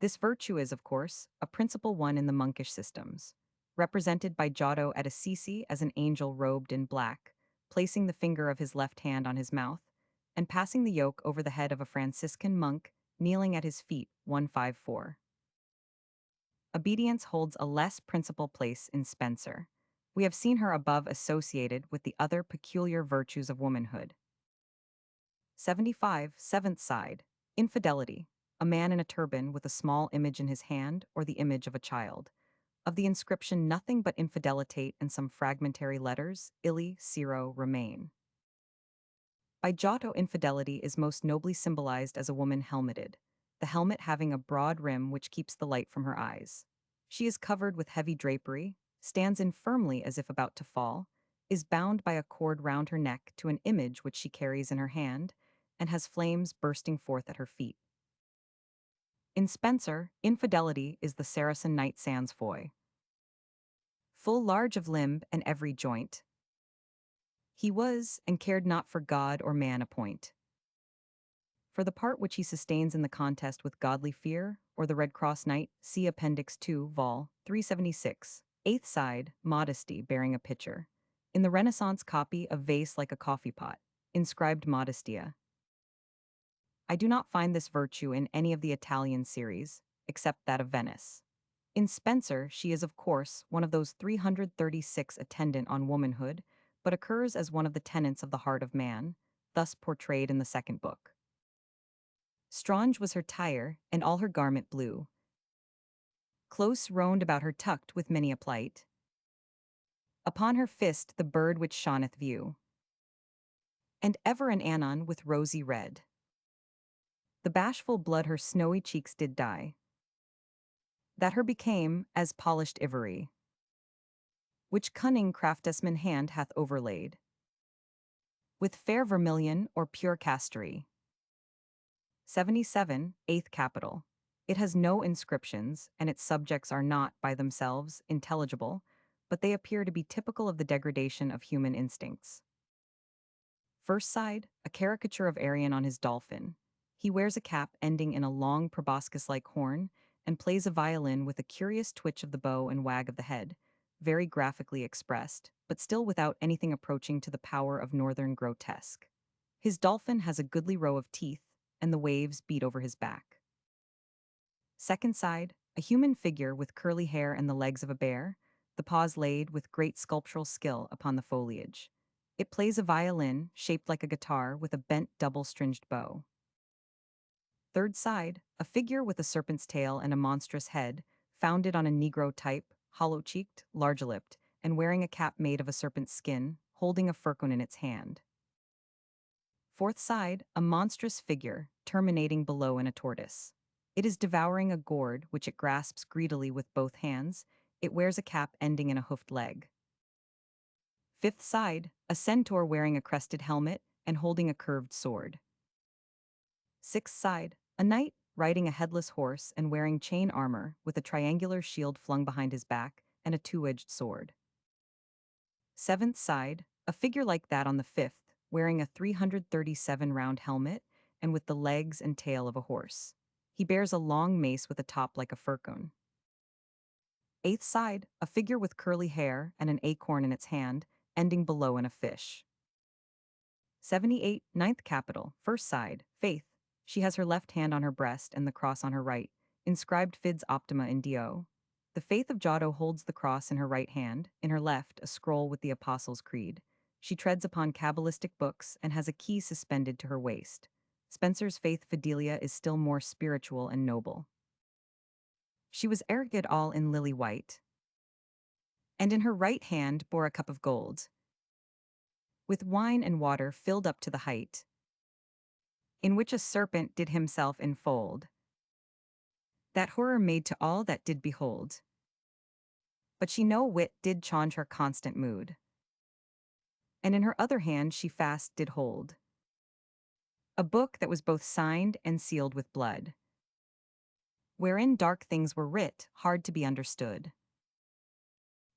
This virtue is, of course, a principal one in the monkish systems, represented by Giotto at Assisi as an angel robed in black, placing the finger of his left hand on his mouth, and passing the yoke over the head of a Franciscan monk kneeling at his feet, 154. Obedience holds a less principal place in Spenser. We have seen her above associated with the other peculiar virtues of womanhood. 75, seventh side. Infidelity. A man in a turban with a small image in his hand or the image of a child. Of the inscription nothing but infidelitate and some fragmentary letters, illi, ciro, remain. By Giotto, infidelity is most nobly symbolized as a woman helmeted, the helmet having a broad rim which keeps the light from her eyes. She is covered with heavy drapery, stands infirmly as if about to fall, is bound by a cord round her neck to an image which she carries in her hand, and has flames bursting forth at her feet. In Spenser, infidelity is the Saracen knight sans foy. Full large of limb and every joint. He was, and cared not for God or man a point. For the part which he sustains in the contest with godly fear, or the Red Cross Knight, see Appendix 2, Vol. 376. Eighth side, modesty bearing a pitcher. In the Renaissance copy, a vase like a coffee pot, inscribed Modestia. I do not find this virtue in any of the Italian series, except that of Venice. In Spenser, she is, of course, one of those 336 attendant on womanhood, but occurs as one of the tenets of the heart of man, thus portrayed in the second book. Strange was her tire, and all her garment blue. Close round about her tucked with many a plight. Upon her fist the bird which shoneth view. And ever and anon with rosy red. The bashful blood her snowy cheeks did dye. That her became as polished ivory, which cunning craftsman hand hath overlaid. With fair vermilion or pure castory. 77, 8th capital. It has no inscriptions, and its subjects are not, by themselves, intelligible, but they appear to be typical of the degradation of human instincts. First side, a caricature of Arion on his dolphin. He wears a cap ending in a long proboscis-like horn, and plays a violin with a curious twitch of the bow and wag of the head, very graphically expressed, but still without anything approaching to the power of northern grotesque. His dolphin has a goodly row of teeth, and the waves beat over his back. Second side, a human figure with curly hair and the legs of a bear, the paws laid with great sculptural skill upon the foliage. It plays a violin, shaped like a guitar, with a bent double-stringed bow. Third side, a figure with a serpent's tail and a monstrous head, founded on a Negro type, hollow-cheeked, large-lipped, and wearing a cap made of a serpent's skin, holding a fircone in its hand. Fourth side, a monstrous figure, terminating below in a tortoise. It is devouring a gourd, which it grasps greedily with both hands. It wears a cap ending in a hoofed leg. Fifth side, a centaur wearing a crested helmet and holding a curved sword. Sixth side, a knight riding a headless horse and wearing chain armor with a triangular shield flung behind his back and a two-edged sword. Seventh side, a figure like that on the fifth, wearing a 337 round helmet and with the legs and tail of a horse. He bears a long mace with a top like a fircone. Eighth side, a figure with curly hair and an acorn in its hand, ending below in a fish. 78, ninth capital, first side, Faith. She has her left hand on her breast and the cross on her right, inscribed Fides Optima in Dio. The Faith of Giotto holds the cross in her right hand, in her left a scroll with the Apostles' Creed. She treads upon Kabbalistic books and has a key suspended to her waist. Spenser's Faith Fidelia is still more spiritual and noble. She was arrayed all in lily white, and in her right hand bore a cup of gold, with wine and water filled up to the height, in which a serpent did himself enfold. That horror made to all that did behold. But she no whit did change her constant mood. And in her other hand she fast did hold a book that was both signed and sealed with blood, wherein dark things were writ, hard to be understood.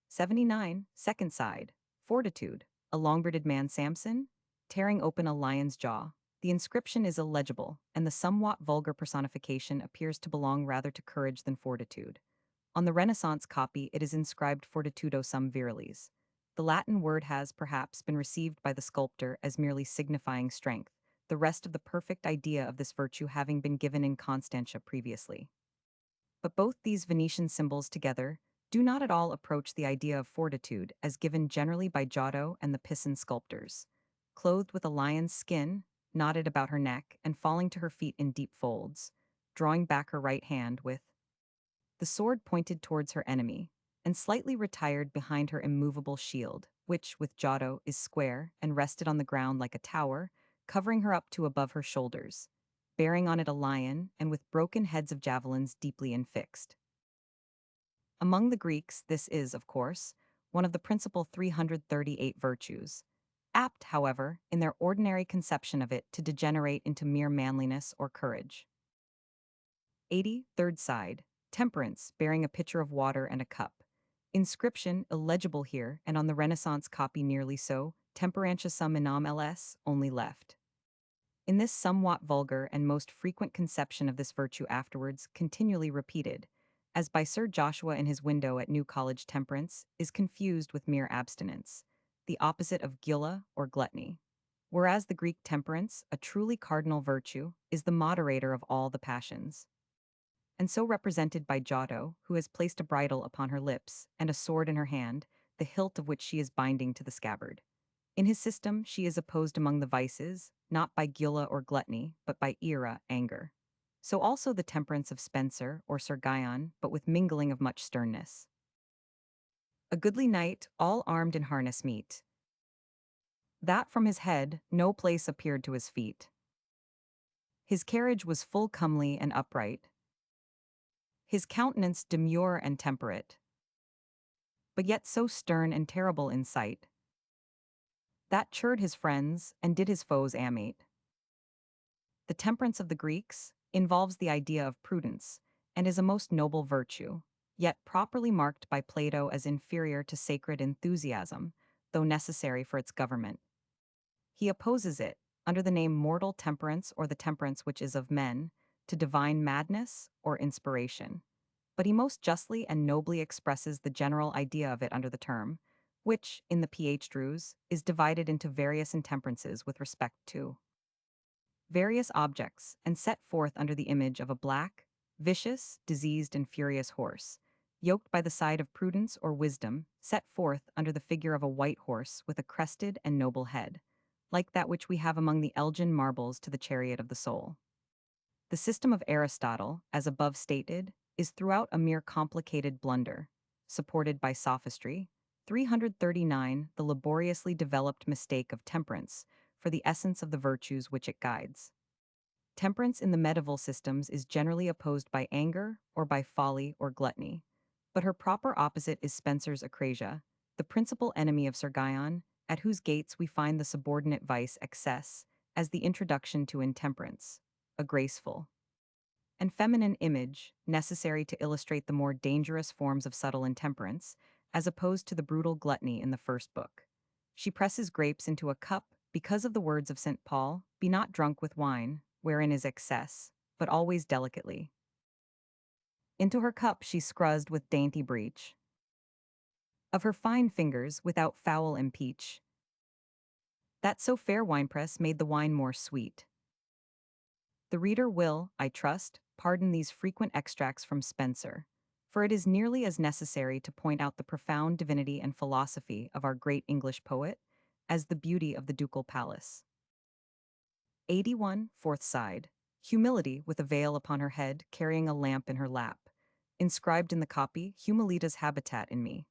79, second side, Fortitude, a long-bearded man Samson, tearing open a lion's jaw. The inscription is illegible, and the somewhat vulgar personification appears to belong rather to courage than fortitude. On the Renaissance copy it is inscribed Fortitudo sum virilis. The Latin word has, perhaps, been received by the sculptor as merely signifying strength, the rest of the perfect idea of this virtue having been given in Constantia previously. But both these Venetian symbols together do not at all approach the idea of fortitude as given generally by Giotto and the Pisan sculptors. Clothed with a lion's skin, knotted about her neck and falling to her feet in deep folds, drawing back her right hand with the sword pointed towards her enemy, and slightly retired behind her immovable shield, which, with Giotto, is square and rested on the ground like a tower, covering her up to above her shoulders, bearing on it a lion and with broken heads of javelins deeply infixed. Among the Greeks, this is, of course, one of the principal 338 virtues, apt, however, in their ordinary conception of it to degenerate into mere manliness or courage. 80, third side, temperance, bearing a pitcher of water and a cup. Inscription, illegible here, and on the Renaissance copy nearly so, temperantia sum inam ls, only left. In this somewhat vulgar and most frequent conception of this virtue afterwards continually repeated, as by Sir Joshua in his window at New College temperance, is confused with mere abstinence, the opposite of gula or gluttony. Whereas the Greek temperance, a truly cardinal virtue, is the moderator of all the passions. And so represented by Giotto, who has placed a bridle upon her lips and a sword in her hand, the hilt of which she is binding to the scabbard. In his system, she is opposed among the vices, not by gula or gluttony, but by ira, anger. So also the temperance of Spenser or Sir Guyon, but with mingling of much sternness. A goodly knight, all armed in harness meet. That from his head no place appeared to his feet. His carriage was full comely and upright, his countenance demure and temperate, but yet so stern and terrible in sight, that churred his friends and did his foes amate. The temperance of the Greeks involves the idea of prudence, and is a most noble virtue, yet properly marked by Plato as inferior to sacred enthusiasm, though necessary for its government. He opposes it, under the name mortal temperance or the temperance which is of men, to divine madness or inspiration. But he most justly and nobly expresses the general idea of it under the term, which, in the Ph. Drews, is divided into various intemperances with respect to various objects, and set forth under the image of a black, vicious, diseased, and furious horse, yoked by the side of prudence or wisdom, set forth under the figure of a white horse with a crested and noble head, like that which we have among the Elgin marbles to the chariot of the soul. The system of Aristotle, as above stated, is throughout a mere complicated blunder, supported by sophistry. 339, the laboriously developed mistake of temperance, for the essence of the virtues which it guides. Temperance in the medieval systems is generally opposed by anger or by folly or gluttony, but her proper opposite is Spenser's acrasia, the principal enemy of Sir Guyon, at whose gates we find the subordinate vice excess as the introduction to intemperance, a graceful and feminine image necessary to illustrate the more dangerous forms of subtle intemperance, as opposed to the brutal gluttony in the first book. She presses grapes into a cup because of the words of St. Paul, "Be not drunk with wine, wherein is excess, but always delicately." Into her cup she scruzzed with dainty breach. Of her fine fingers, without foul impeach, that so fair winepress made the wine more sweet. The reader will, I trust, pardon these frequent extracts from Spenser, for it is nearly as necessary to point out the profound divinity and philosophy of our great English poet as the beauty of the ducal palace. 81, fourth side. Humility with a veil upon her head, carrying a lamp in her lap. Inscribed in the copy, Humilita's habitat in me.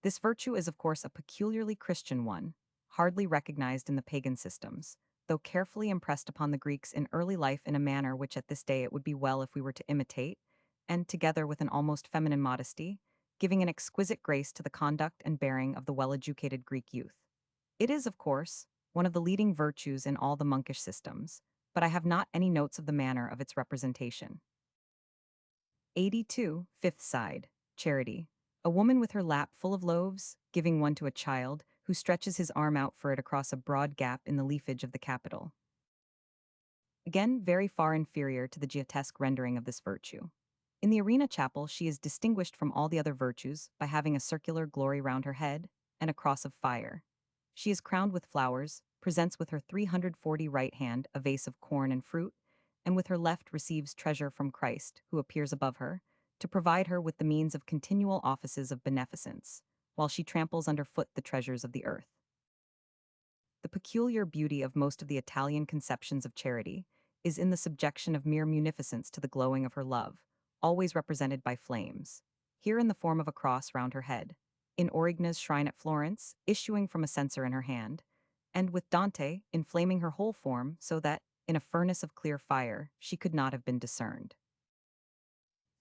This virtue is, of course, a peculiarly Christian one, hardly recognized in the pagan systems, though carefully impressed upon the Greeks in early life in a manner which at this day it would be well if we were to imitate, and together with an almost feminine modesty, giving an exquisite grace to the conduct and bearing of the well-educated Greek youth. It is, of course, one of the leading virtues in all the monkish systems, but I have not any notes of the manner of its representation. 82, fifth side. Charity. A woman with her lap full of loaves, giving one to a child, who stretches his arm out for it across a broad gap in the leafage of the Capitol. Again, very far inferior to the Giotesque rendering of this virtue. In the Arena Chapel, she is distinguished from all the other virtues by having a circular glory round her head and a cross of fire. She is crowned with flowers, presents with her 340 right hand a vase of corn and fruit, and with her left receives treasure from Christ, who appears above her, to provide her with the means of continual offices of beneficence, while she tramples underfoot the treasures of the earth. The peculiar beauty of most of the Italian conceptions of charity is in the subjection of mere munificence to the glowing of her love, always represented by flames, here in the form of a cross round her head, in Origna's shrine at Florence, issuing from a censer in her hand, and with Dante inflaming her whole form so that, in a furnace of clear fire, she could not have been discerned.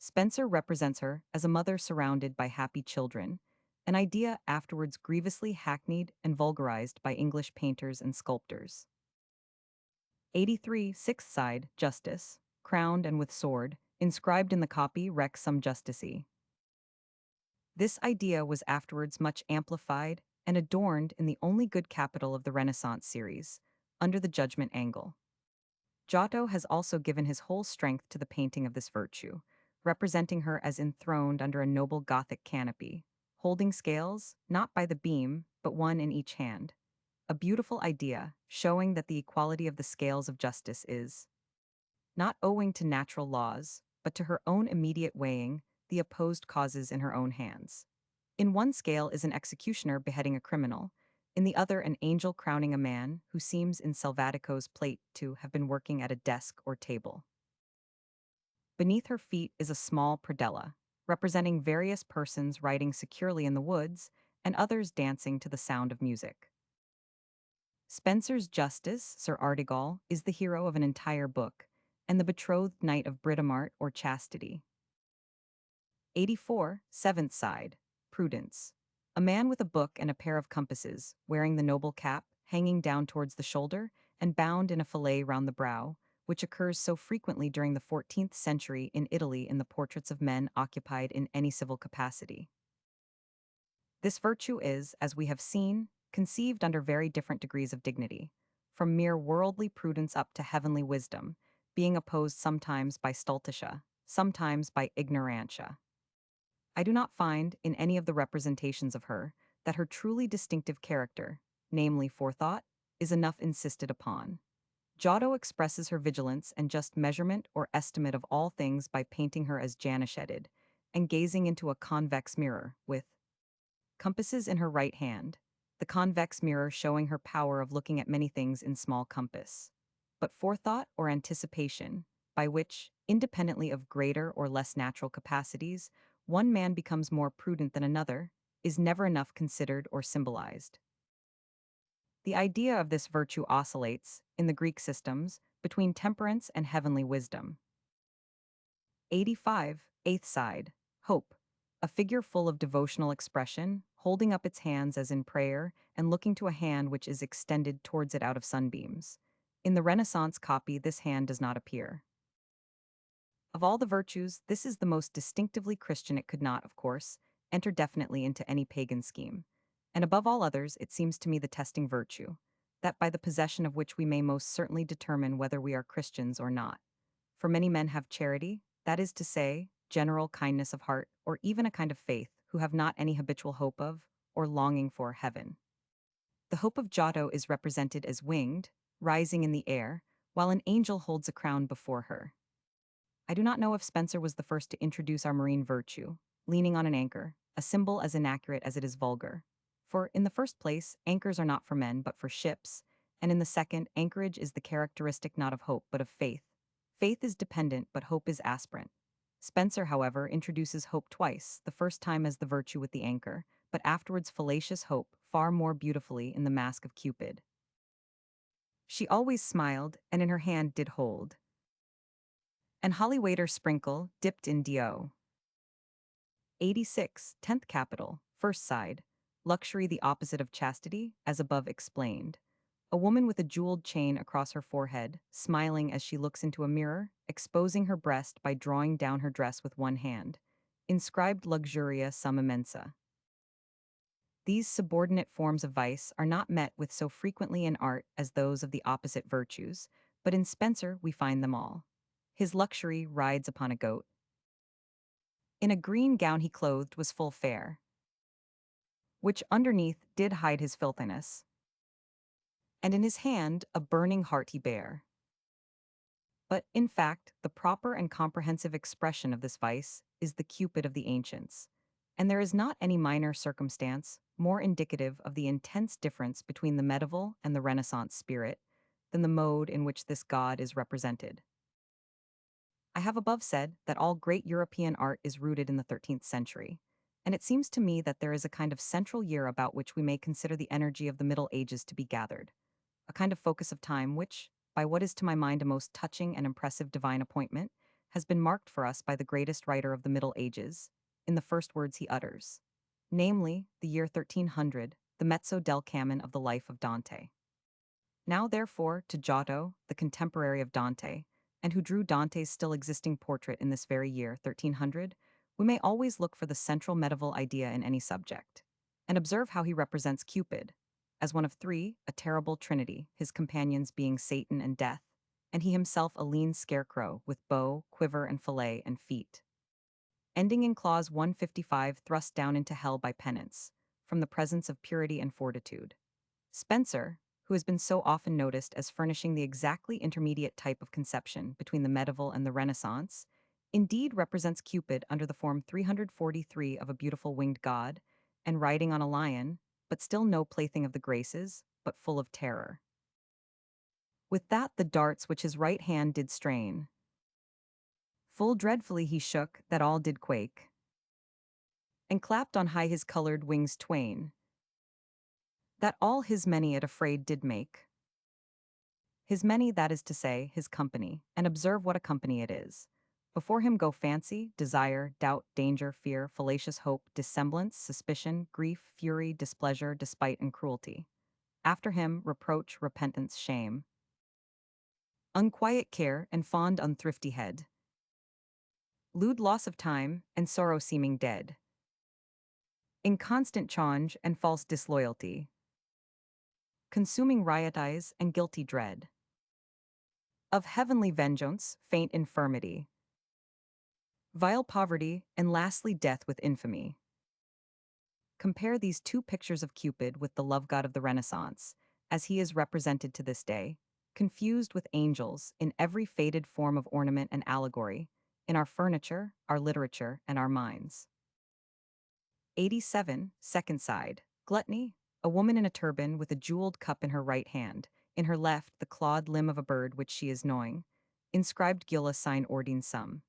Spencer represents her as a mother surrounded by happy children, an idea afterwards grievously hackneyed and vulgarized by English painters and sculptors. 83, sixth side, Justice, crowned and with sword, inscribed in the copy Rex sum justici. This idea was afterwards much amplified and adorned in the only good capital of the Renaissance series, under the judgment angle. Giotto has also given his whole strength to the painting of this virtue, representing her as enthroned under a noble Gothic canopy, holding scales, not by the beam, but one in each hand. A beautiful idea, showing that the equality of the scales of justice is not owing to natural laws, but to her own immediate weighing the opposed causes in her own hands. In one scale is an executioner beheading a criminal, in the other an angel crowning a man who seems in Salvatico's plate to have been working at a desk or table. Beneath her feet is a small predella, representing various persons riding securely in the woods and others dancing to the sound of music. Spenser's Justice, Sir Artegall, is the hero of an entire book, and the betrothed knight of Britomart or Chastity. 84, seventh side, Prudence. A man with a book and a pair of compasses, wearing the noble cap, hanging down towards the shoulder, and bound in a fillet round the brow, which occurs so frequently during the 14th century in Italy in the portraits of men occupied in any civil capacity. This virtue is, as we have seen, conceived under very different degrees of dignity, from mere worldly prudence up to heavenly wisdom, being opposed sometimes by stultitia, sometimes by ignorantia. I do not find, in any of the representations of her, that her truly distinctive character, namely forethought, is enough insisted upon. Giotto expresses her vigilance and just measurement or estimate of all things by painting her as Janisheded, and gazing into a convex mirror, with compasses in her right hand, the convex mirror showing her power of looking at many things in small compass. But forethought or anticipation, by which, independently of greater or less natural capacities, one man becomes more prudent than another, is never enough considered or symbolized. The idea of this virtue oscillates, in the Greek systems, between temperance and heavenly wisdom. 85, eighth side, Hope. A figure full of devotional expression, holding up its hands as in prayer, and looking to a hand which is extended towards it out of sunbeams. In the Renaissance copy, this hand does not appear. Of all the virtues, this is the most distinctively Christian. It could not, of course, enter definitely into any pagan scheme. And above all others, it seems to me the testing virtue, that by the possession of which we may most certainly determine whether we are Christians or not. For many men have charity, that is to say, general kindness of heart, or even a kind of faith, who have not any habitual hope of, or longing for, heaven. The hope of Giotto is represented as winged, rising in the air, while an angel holds a crown before her. I do not know if Spenser was the first to introduce our marine virtue, leaning on an anchor, a symbol as inaccurate as it is vulgar. For, in the first place, anchors are not for men but for ships, and in the second, anchorage is the characteristic not of hope but of faith. Faith is dependent, but hope is aspirant. Spenser, however, introduces hope twice, the first time as the virtue with the anchor, but afterwards fallacious hope far more beautifully in the Mask of Cupid. She always smiled, and in her hand did hold an holly water sprinkle dipped in dio. 86, 10th capital, first side, Luxury the opposite of chastity, as above explained. A woman with a jeweled chain across her forehead, smiling as she looks into a mirror, exposing her breast by drawing down her dress with one hand. Inscribed Luxuria sum immensa. These subordinate forms of vice are not met with so frequently in art as those of the opposite virtues, but in Spenser we find them all. His luxury rides upon a goat. In a green gown he clothed was full fair, which underneath did hide his filthiness. And in his hand a burning heart he bare. But, in fact, the proper and comprehensive expression of this vice is the Cupid of the ancients, and there is not any minor circumstance more indicative of the intense difference between the medieval and the Renaissance spirit than the mode in which this god is represented. I have above said that all great European art is rooted in the 13th century, and it seems to me that there is a kind of central year about which we may consider the energy of the Middle Ages to be gathered, a kind of focus of time which, by what is to my mind a most touching and impressive divine appointment, has been marked for us by the greatest writer of the Middle Ages, in the first words he utters, namely, the year 1300, the mezzo del canon of the life of Dante. Now, therefore, to Giotto, the contemporary of Dante, and who drew Dante's still existing portrait in this very year, 1300, we may always look for the central medieval idea in any subject, and observe how he represents Cupid, as one of three, a terrible trinity, his companions being Satan and Death, and he himself a lean scarecrow with bow, quiver, and fillet and feet. Ending in clause 155, thrust down into hell by penance, from the presence of purity and fortitude. Spencer, who has been so often noticed as furnishing the exactly intermediate type of conception between the medieval and the Renaissance, indeed represents Cupid under the form 343 of a beautiful winged god, and riding on a lion, but still no plaything of the graces, but full of terror. With that the darts which his right hand did strain, full dreadfully he shook, that all did quake, and clapped on high his colored wings twain, that all his many it afraid did make. His many, that is to say, his company, and observe what a company it is. Before him go fancy, desire, doubt, danger, fear, fallacious hope, dissemblance, suspicion, grief, fury, displeasure, despite, and cruelty. After him, reproach, repentance, shame, unquiet care, and fond unthrifty head, lewd loss of time, and sorrow seeming dead, inconstant change, and false disloyalty, consuming riot eyes, and guilty dread, of heavenly vengeance, faint infirmity, vile poverty, and lastly death with infamy. Compare these two pictures of Cupid with the love god of the Renaissance, as he is represented to this day, confused with angels in every faded form of ornament and allegory, in our furniture, our literature, and our minds. 87, second side, gluttony, a woman in a turban with a jeweled cup in her right hand, in her left the clawed limb of a bird which she is gnawing, inscribed Gula sign ordine sum.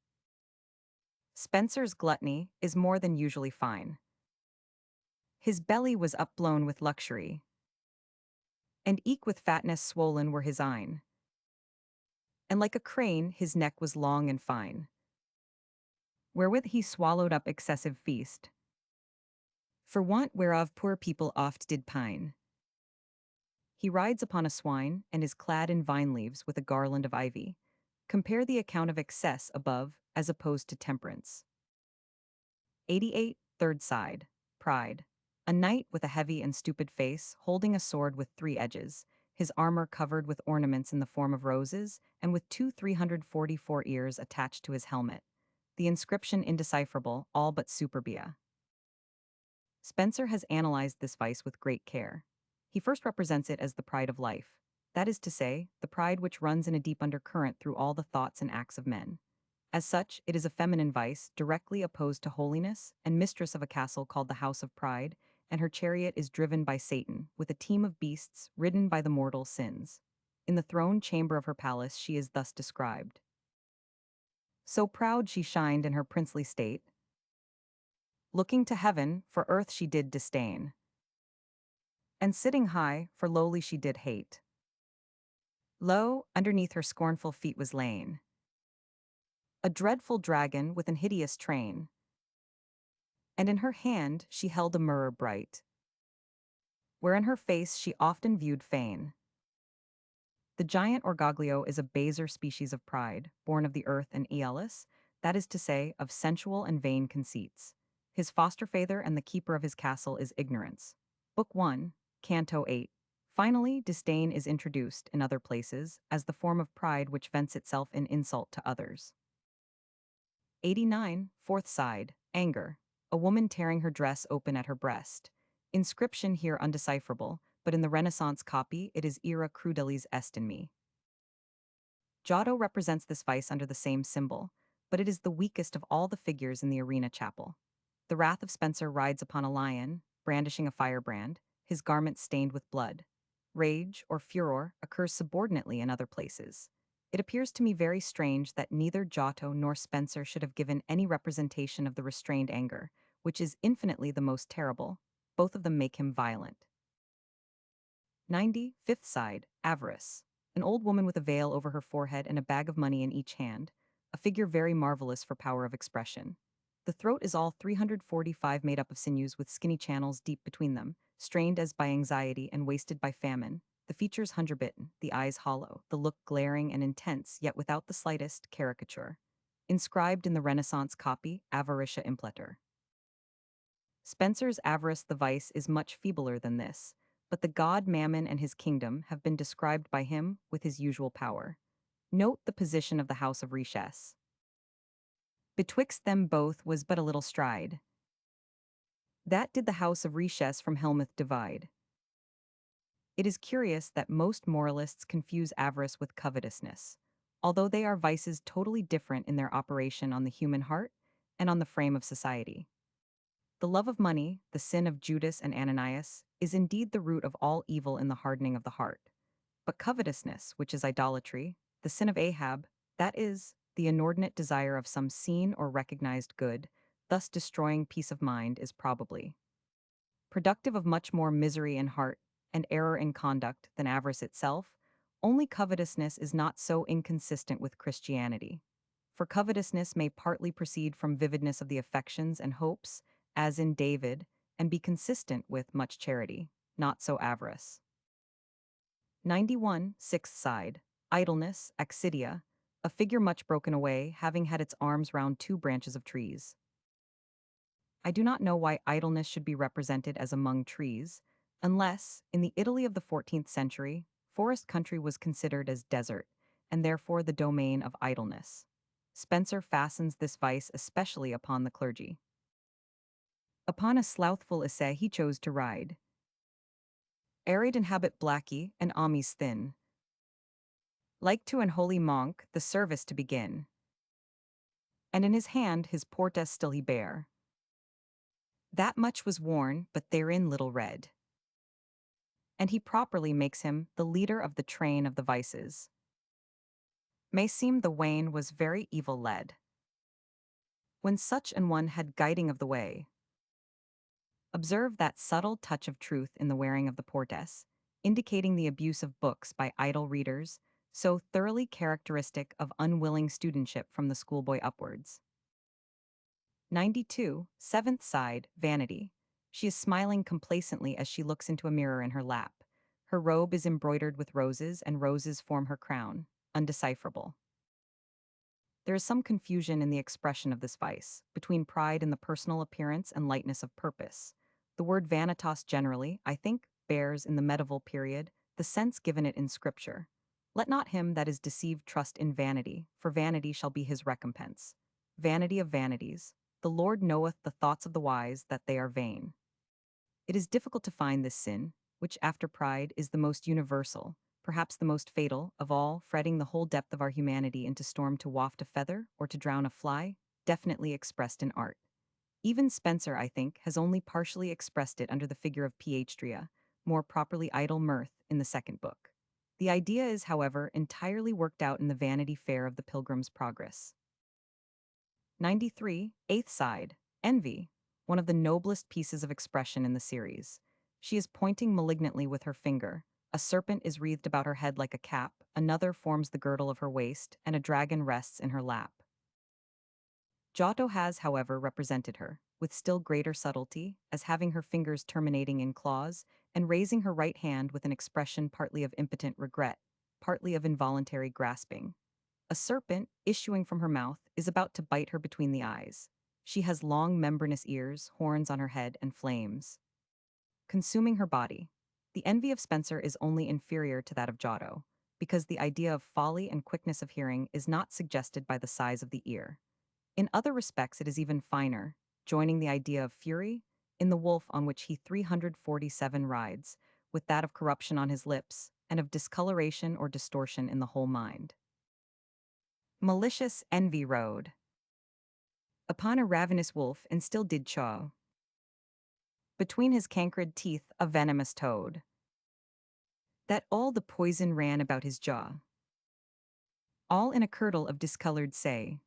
Spencer's gluttony is more than usually fine. His belly was upblown with luxury, and eke with fatness swollen were his eyne. And like a crane his neck was long and fine, wherewith he swallowed up excessive feast, for want whereof poor people oft did pine. He rides upon a swine, and is clad in vine leaves with a garland of ivy. Compare the account of excess above, as opposed to temperance. 88, third side, pride. A knight with a heavy and stupid face, holding a sword with three edges, his armor covered with ornaments in the form of roses, and with 344 ears attached to his helmet. The inscription indecipherable, all but superbia. Spencer has analyzed this vice with great care. He first represents it as the pride of life, that is to say, the pride which runs in a deep undercurrent through all the thoughts and acts of men. As such, it is a feminine vice, directly opposed to holiness, and mistress of a castle called the House of Pride, and her chariot is driven by Satan, with a team of beasts, ridden by the mortal sins. In the throne chamber of her palace she is thus described. So proud she shined in her princely state, looking to heaven, for earth she did disdain, and sitting high, for lowly she did hate. Lo, underneath her scornful feet was lain a dreadful dragon with an hideous train, and in her hand she held a mirror bright, where in her face she often viewed fame. The giant Orgoglio is a baser species of pride, born of the earth and Aeolus, that is to say, of sensual and vain conceits. His foster father and the keeper of his castle is ignorance. Book 1, Canto 8. Finally, disdain is introduced, in other places, as the form of pride which vents itself in insult to others. 89, fourth side, anger. A woman tearing her dress open at her breast. Inscription here undecipherable, but in the Renaissance copy it is ira crudelis est in me. Giotto represents this vice under the same symbol, but it is the weakest of all the figures in the Arena Chapel. The wrath of Spencer rides upon a lion, brandishing a firebrand, his garments stained with blood. Rage, or furor, occurs subordinately in other places. It appears to me very strange that neither Giotto nor Spencer should have given any representation of the restrained anger, which is infinitely the most terrible. Both of them make him violent. 90, fifth side, avarice. An old woman with a veil over her forehead and a bag of money in each hand, a figure very marvelous for power of expression. The throat is all 345 made up of sinews with skinny channels deep between them, strained as by anxiety and wasted by famine. The features hungerbitten, the eyes hollow, the look glaring and intense, yet without the slightest caricature. Inscribed in the Renaissance copy, Avaritia impletur. Spencer's Avarice the Vice is much feebler than this, but the god Mammon and his kingdom have been described by him with his usual power. Note the position of the house of Richesse. Betwixt them both was but a little stride. That did the house of Richesse from Helmeth divide. It is curious that most moralists confuse avarice with covetousness, although they are vices totally different in their operation on the human heart and on the frame of society. The love of money, the sin of Judas and Ananias, is indeed the root of all evil in the hardening of the heart. But covetousness, which is idolatry, the sin of Ahab, that is, the inordinate desire of some seen or recognized good, thus destroying peace of mind, is probably productive of much more misery in heart and error in conduct than avarice itself. Only covetousness is not so inconsistent with Christianity. For covetousness may partly proceed from vividness of the affections and hopes, as in David, and be consistent with much charity, not so avarice. 91, sixth side. Idleness, Accidia, a figure much broken away, having had its arms round two branches of trees. I do not know why idleness should be represented as among trees, unless, in the Italy of the 14th century, forest country was considered as desert, and therefore the domain of idleness. Spencer fastens this vice especially upon the clergy. Upon a slothful essay he chose to ride. Arid in habit blacky, and amies thin. Like to an holy monk, the service to begin. And in his hand his portes still he bare. That much was worn, but therein little read. And he properly makes him the leader of the train of the vices. May seem the wain was very evil led. When such an one had guiding of the way. Observe that subtle touch of truth in the wearing of the portes, indicating the abuse of books by idle readers, so thoroughly characteristic of unwilling studentship from the schoolboy upwards. 92, seventh side, vanity. She is smiling complacently as she looks into a mirror in her lap. Her robe is embroidered with roses, and roses form her crown, undecipherable. There is some confusion in the expression of this vice, between pride in the personal appearance and lightness of purpose. The word vanitas generally, I think, bears, in the medieval period, the sense given it in Scripture. Let not him that is deceived trust in vanity, for vanity shall be his recompense. Vanity of vanities. The Lord knoweth the thoughts of the wise, that they are vain. It is difficult to find this sin, which after pride is the most universal, perhaps the most fatal, of all, fretting the whole depth of our humanity into storm to waft a feather or to drown a fly, definitely expressed in art. Even Spencer, I think, has only partially expressed it under the figure of Pietria, more properly idle mirth, in the second book. The idea is, however, entirely worked out in the Vanity Fair of the Pilgrim's Progress. 93, eighth side, envy, one of the noblest pieces of expression in the series. She is pointing malignantly with her finger. A serpent is wreathed about her head like a cap, another forms the girdle of her waist, and a dragon rests in her lap. Giotto has, however, represented her, with still greater subtlety, as having her fingers terminating in claws, and raising her right hand with an expression partly of impotent regret, partly of involuntary grasping. A serpent, issuing from her mouth, is about to bite her between the eyes. She has long membranous ears, horns on her head, and flames consuming her body. The envy of Spencer is only inferior to that of Giotto, because the idea of folly and quickness of hearing is not suggested by the size of the ear. In other respects it is even finer, joining the idea of fury, in the wolf on which he 347 rides, with that of corruption on his lips, and of discoloration or distortion in the whole mind. Malicious envy rode upon a ravenous wolf, and still did chaw between his cankred teeth a venomous toad, that all the poison ran about his jaw, all in a curdle of discolored say.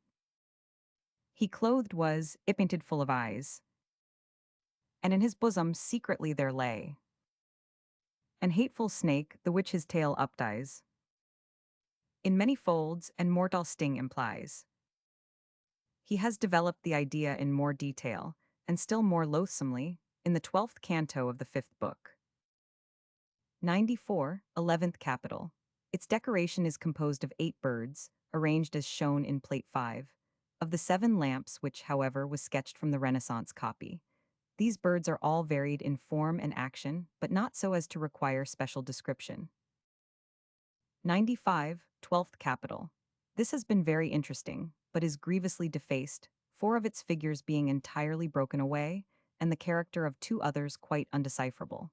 He clothed was, painted full of eyes, and in his bosom secretly there lay an hateful snake, the which his tail updies, in many folds, and mortal sting implies. He has developed the idea in more detail, and still more loathsomely, in the 12th canto of the 5th book. 94, 11th capital. Its decoration is composed of 8 birds, arranged as shown in Plate 5, of the 7 lamps which, however, was sketched from the Renaissance copy. These birds are all varied in form and action, but not so as to require special description. 95, 12th capital. This has been very interesting, but is grievously defaced, 4 of its figures being entirely broken away, and the character of 2 others quite undecipherable.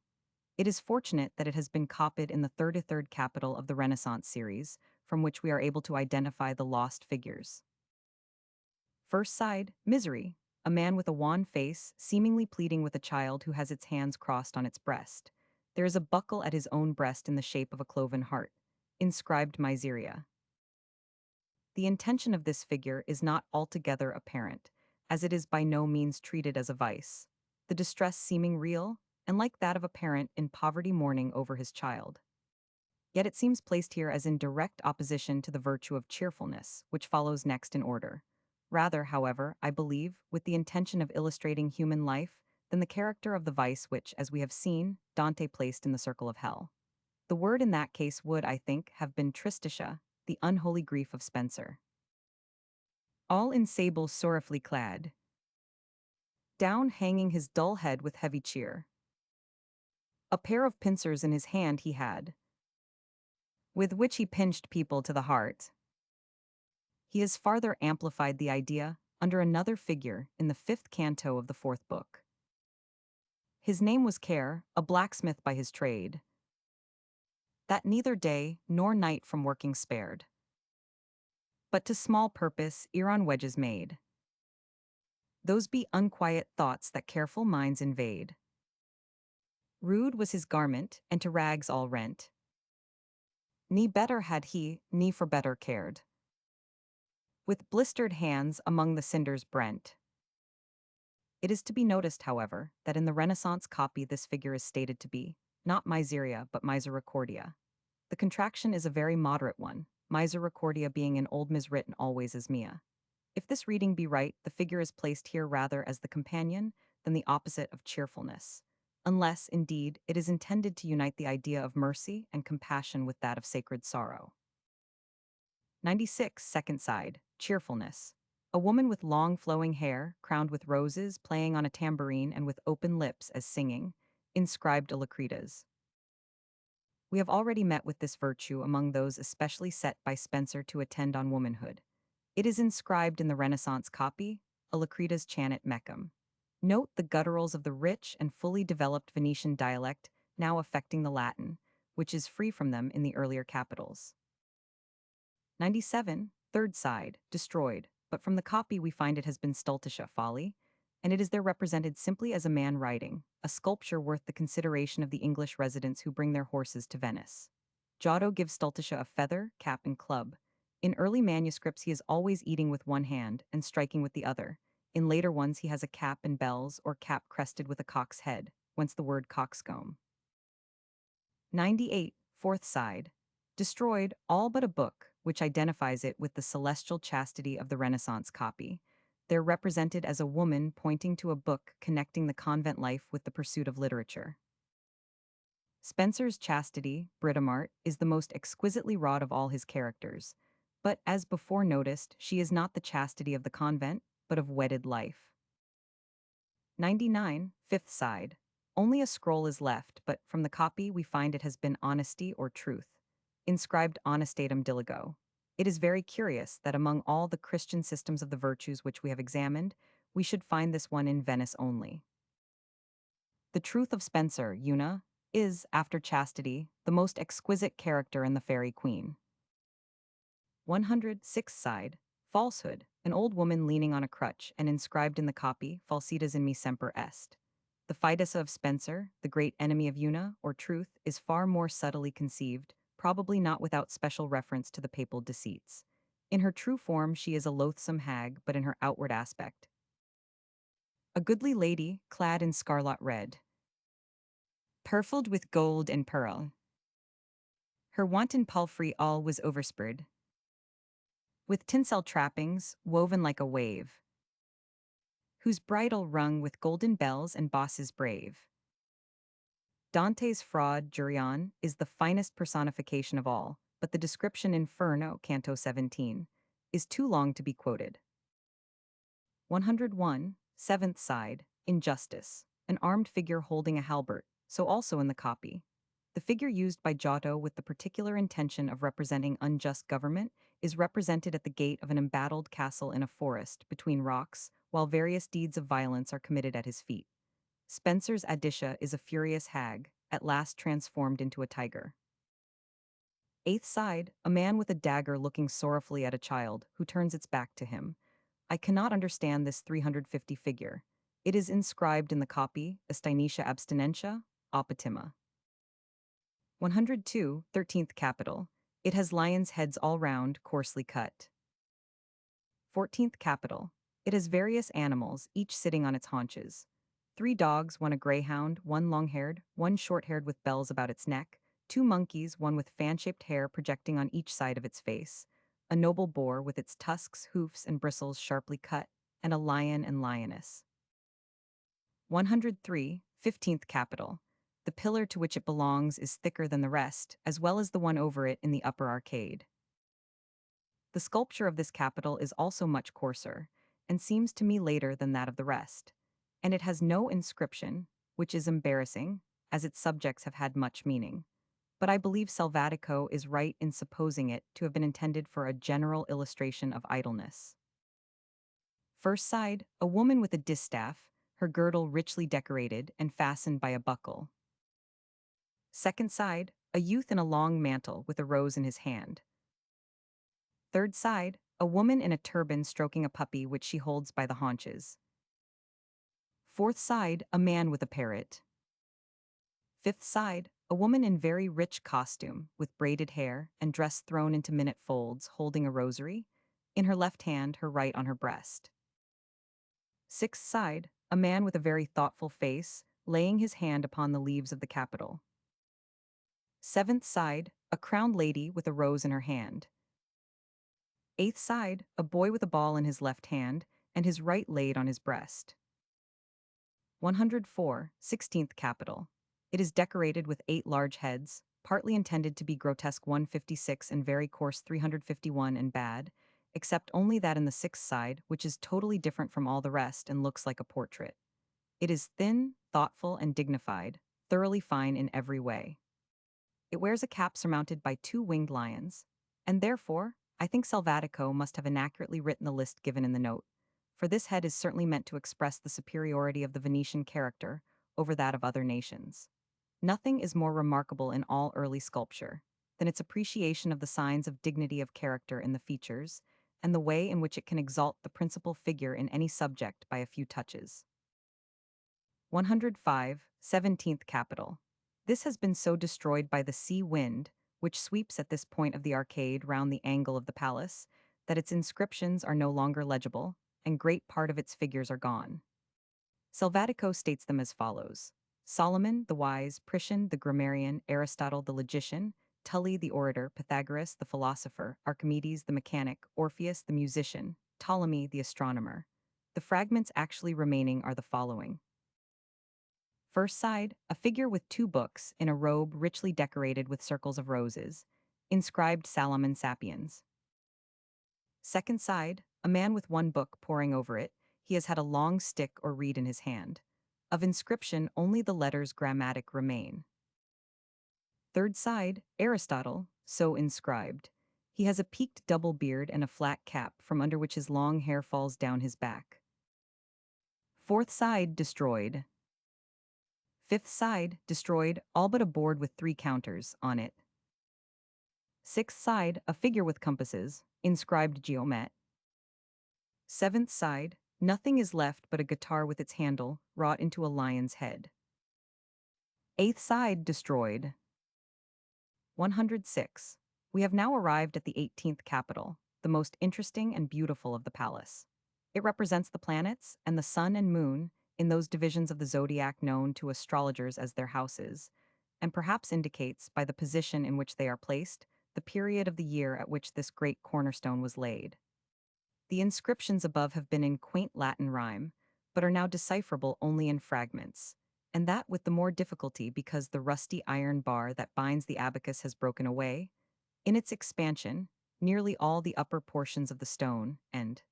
It is fortunate that it has been copied in the 33rd capital of the Renaissance series, from which we are able to identify the lost figures. First side, Misery, a man with a wan face, seemingly pleading with a child who has its hands crossed on its breast. There is a buckle at his own breast in the shape of a cloven heart, inscribed Miseria. The intention of this figure is not altogether apparent, as it is by no means treated as a vice, the distress seeming real, and like that of a parent in poverty mourning over his child. Yet it seems placed here as in direct opposition to the virtue of cheerfulness, which follows next in order. Rather, however, I believe, with the intention of illustrating human life, than the character of the vice which, as we have seen, Dante placed in the circle of hell. The word in that case would, I think, have been tristitia, the unholy grief of Spenser. All in sable sorrowfully clad, down hanging his dull head with heavy cheer. A pair of pincers in his hand he had, with which he pinched people to the heart. He has farther amplified the idea under another figure in the 5th canto of the 4th book. His name was Care, a blacksmith by his trade, that neither day nor night from working spared, but to small purpose iron wedges made. Those be unquiet thoughts that careful minds invade. Rude was his garment, and to rags all rent. Ne better had he, ne for better cared. With blistered hands among the cinders brent. It is to be noticed, however, that in the Renaissance copy this figure is stated to be, not miseria but misericordia. The contraction is a very moderate one, misericordia being in Old Mis written always as mia. If this reading be right, the figure is placed here rather as the companion than the opposite of cheerfulness, unless, indeed, it is intended to unite the idea of mercy and compassion with that of sacred sorrow. 96, second side, cheerfulness. A woman with long flowing hair, crowned with roses, playing on a tambourine and with open lips as singing, inscribed Alacritas. We have already met with this virtue among those especially set by Spenser to attend on womanhood. It is inscribed in the Renaissance copy, Alacritas chanit mecum. Note the gutturals of the rich and fully developed Venetian dialect now affecting the Latin, which is free from them in the earlier capitals. 97, third side, destroyed, but from the copy we find it has been stultitia folly, and it is there represented simply as a man riding, a sculpture worth the consideration of the English residents who bring their horses to Venice. Giotto gives Stultitia a feather, cap, and club. In early manuscripts he is always eating with one hand and striking with the other. In later ones he has a cap and bells or cap crested with a cock's head, whence the word coxcomb. 98, fourth side. Destroyed all but a book, which identifies it with the celestial chastity of the Renaissance copy. They're represented as a woman pointing to a book connecting the convent life with the pursuit of literature. Spenser's chastity, Britomart, is the most exquisitely wrought of all his characters, but as before noticed, she is not the chastity of the convent, but of wedded life. 99, fifth side. Only a scroll is left, but from the copy we find it has been honesty or truth, inscribed honestatum diligo. It is very curious that among all the Christian systems of the virtues which we have examined, we should find this one in Venice only. The truth of Spenser, Una, is, after chastity, the most exquisite character in the Fairy Queen. 106th side, falsehood, an old woman leaning on a crutch, and inscribed in the copy, falsitas in me semper est. The fidessa of Spenser, the great enemy of Una, or truth, is far more subtly conceived, probably not without special reference to the papal deceits. In her true form she is a loathsome hag, but in her outward aspect, a goodly lady, clad in scarlet red, purfled with gold and pearl. Her wanton palfrey all was overspread with tinsel trappings, woven like a wave. whose bridle rung with golden bells and bosses brave. Dante's fraud, Jurion, is the finest personification of all, but the description Inferno, Canto 17, is too long to be quoted. 101, seventh side, Injustice, an armed figure holding a halberd, so also in the copy. The figure used by Giotto with the particular intention of representing unjust government is represented at the gate of an embattled castle in a forest between rocks, while various deeds of violence are committed at his feet. Spenser's Adicia is a furious hag, at last transformed into a tiger. Eighth side, a man with a dagger looking sorrowfully at a child, who turns its back to him. I cannot understand this 350 figure. It is inscribed in the copy, Astynetia abstinentia, optima. 102, 13th capital. It has lions' heads all round, coarsely cut. 14th capital. It has various animals, each sitting on its haunches. 3 dogs, one a greyhound, one long-haired, one short-haired with bells about its neck, 2 monkeys, one with fan-shaped hair projecting on each side of its face, a noble boar with its tusks, hoofs, and bristles sharply cut, and a lion and lioness. 103, 15th capital. The pillar to which it belongs is thicker than the rest, as well as the one over it in the upper arcade. The sculpture of this capital is also much coarser, and seems to me later than that of the rest, and it has no inscription, which is embarrassing, as its subjects have had much meaning. But I believe Salvatico is right in supposing it to have been intended for a general illustration of idleness. First side, a woman with a distaff, her girdle richly decorated and fastened by a buckle. Second side, a youth in a long mantle with a rose in his hand. Third side, a woman in a turban stroking a puppy which she holds by the haunches. Fourth side, a man with a parrot. Fifth side, a woman in very rich costume, with braided hair and dress thrown into minute folds, holding a rosary, in her left hand, her right on her breast. Sixth side, a man with a very thoughtful face, laying his hand upon the leaves of the capital. Seventh side, a crowned lady with a rose in her hand. Eighth side, a boy with a ball in his left hand, and his right laid on his breast. 104, 16th capital. It is decorated with 8 large heads, partly intended to be grotesque 156 and very coarse 351 and bad, except only that in the sixth side, which is totally different from all the rest and looks like a portrait. It is thin, thoughtful, and dignified, thoroughly fine in every way. It wears a cap surmounted by 2 winged lions, and therefore, I think Salvatico must have inaccurately written the list given in the note, for this head is certainly meant to express the superiority of the Venetian character over that of other nations. Nothing is more remarkable in all early sculpture than its appreciation of the signs of dignity of character in the features, and the way in which it can exalt the principal figure in any subject by a few touches. 105, 17th capital. This has been so destroyed by the sea wind, which sweeps at this point of the arcade round the angle of the palace, that its inscriptions are no longer legible, and great part of its figures are gone. Salvatico states them as follows: Solomon the wise, Priscian the grammarian, Aristotle the logician, Tully the orator, Pythagoras the philosopher, Archimedes the mechanic, Orpheus the musician, Ptolemy the astronomer. The fragments actually remaining are the following. First side, a figure with 2 books in a robe richly decorated with circles of roses, inscribed Salomon Sapiens. Second side, a man with 1 book poring over it, he has had a long stick or reed in his hand. Of inscription, only the letters grammatic remain. Third side, Aristotle, so inscribed. He has a peaked double beard and a flat cap from under which his long hair falls down his back. Fourth side, destroyed. Fifth side, destroyed, all but a board with 3 counters on it. Sixth side, a figure with compasses, inscribed geomet. Seventh side, nothing is left but a guitar with its handle, wrought into a lion's head. Eighth side, destroyed. 106. We have now arrived at the 18th capital, the most interesting and beautiful of the palace. It represents the planets and the sun and moon in those divisions of the zodiac known to astrologers as their houses, and perhaps indicates, by the position in which they are placed, the period of the year at which this great cornerstone was laid. The inscriptions above have been in quaint Latin rhyme, but are now decipherable only in fragments. And that with the more difficulty because the rusty iron bar that binds the abacus has broken away. In its expansion, nearly all the upper portions of the stone, and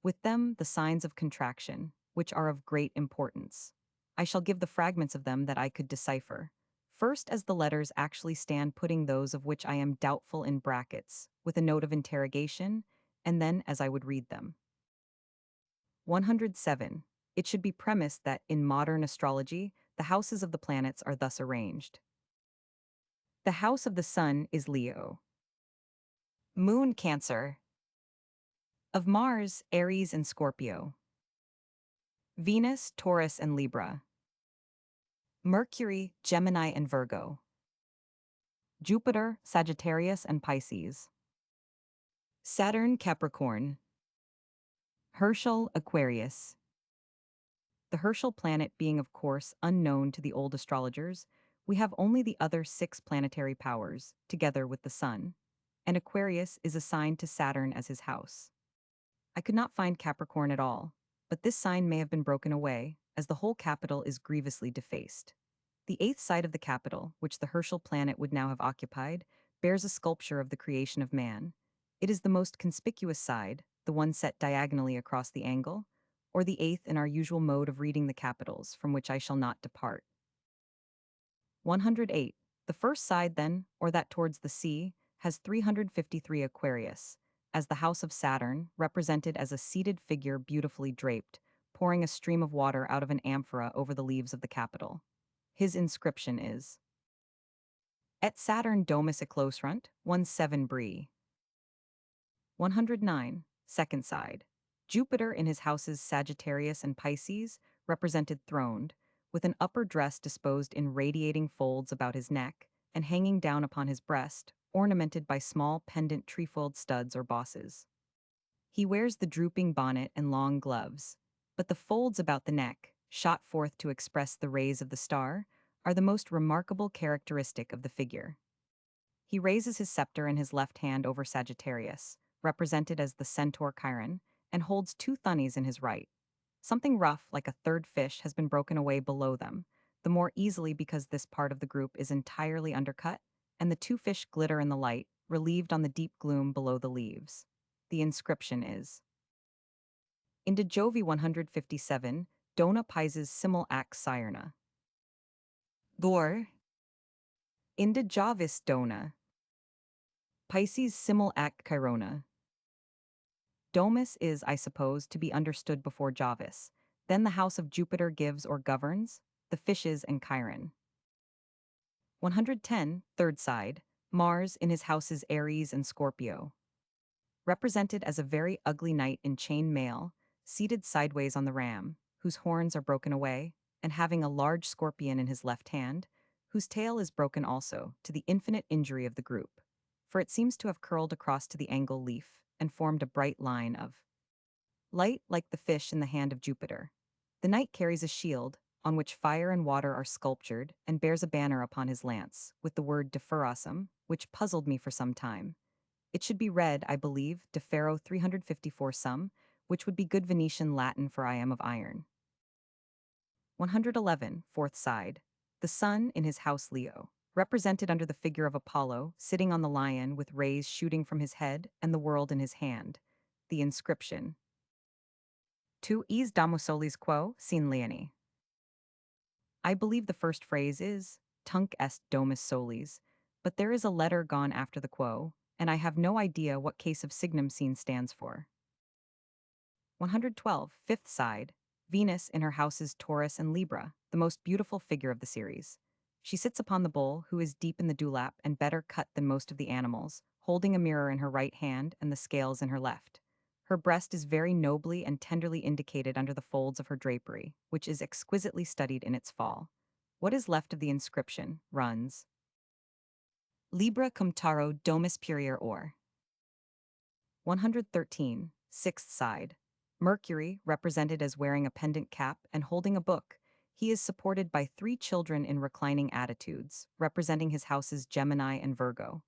with them the signs of contraction, which are of great importance. I shall give the fragments of them that I could decipher. First, as the letters actually stand, putting those of which I am doubtful in brackets, with a note of interrogation, and then as I would read them. 107. It should be premised that, in modern astrology, the houses of the planets are thus arranged. The house of the Sun is Leo. Moon, Cancer. Of Mars, Aries and Scorpio. Venus, Taurus and Libra. Mercury, Gemini and Virgo. Jupiter, Sagittarius and Pisces. Saturn, Capricorn. Herschel, Aquarius. The Herschel planet being, of course, unknown to the old astrologers, we have only the other 6 planetary powers, together with the Sun, and Aquarius is assigned to Saturn as his house. I could not find Capricorn at all, but this sign may have been broken away, as the whole capital is grievously defaced. The 8th side of the capital, which the Herschel planet would now have occupied, bears a sculpture of the creation of man. It is the most conspicuous side, the one set diagonally across the angle, or the 8th in our usual mode of reading the capitals, from which I shall not depart. 108. The first side, then, or that towards the sea, has 353 Aquarius, as the house of Saturn, represented as a seated figure beautifully draped, pouring a stream of water out of an amphora over the leaves of the capital. His inscription is Et Saturn domus eclosunt, 17 Bri. 109. Second side. Jupiter in his houses Sagittarius and Pisces, represented throned, with an upper dress disposed in radiating folds about his neck and hanging down upon his breast, ornamented by small pendant trefoiled studs or bosses. He wears the drooping bonnet and long gloves, but the folds about the neck, shot forth to express the rays of the star, are the most remarkable characteristic of the figure. He raises his scepter in his left hand over Sagittarius, represented as the centaur Chiron, and holds 2 thunnies in his right. Something rough, like a third fish, has been broken away below them, the more easily because this part of the group is entirely undercut, and the 2 fish glitter in the light, relieved on the deep gloom below the leaves. The inscription is Inde Jovi 157, Dona Pises simul ac Sirna. Dor. Inde Jovis Dona. Pisces simul ac Chirona. Domus is, I suppose, to be understood before Jovis. Then the house of Jupiter gives or governs, the fishes and Chiron. 110, third side, Mars in his houses Aries and Scorpio. Represented as a very ugly knight in chain mail, seated sideways on the ram, whose horns are broken away, and having a large scorpion in his left hand, whose tail is broken also, to the infinite injury of the group, for it seems to have curled across to the angle leaf, and formed a bright line of light like the fish in the hand of Jupiter. The knight carries a shield, on which fire and water are sculptured, and bears a banner upon his lance, with the word deferosum, which puzzled me for some time. It should be read, I believe, defero 354 sum, which would be good Venetian Latin for I am of iron. 111, fourth side. The Sun in his house Leo, represented under the figure of Apollo, sitting on the lion with rays shooting from his head and the world in his hand. The inscription Tu is domus solis quo, sin lieni. I believe the first phrase is Tunc est domus solis, but there is a letter gone after the quo, and I have no idea what case of signum sine stands for. 112, fifth side. Venus in her houses Taurus and Libra, the most beautiful figure of the series. She sits upon the bull, who is deep in the dewlap and better cut than most of the animals, holding a mirror in her right hand and the scales in her left. Her breast is very nobly and tenderly indicated under the folds of her drapery, which is exquisitely studied in its fall. What is left of the inscription runs Libra cum taro domus purior or. 113, sixth side. Mercury, represented as wearing a pendant cap and holding a book. He is supported by 3 children in reclining attitudes, representing his houses Gemini and Virgo.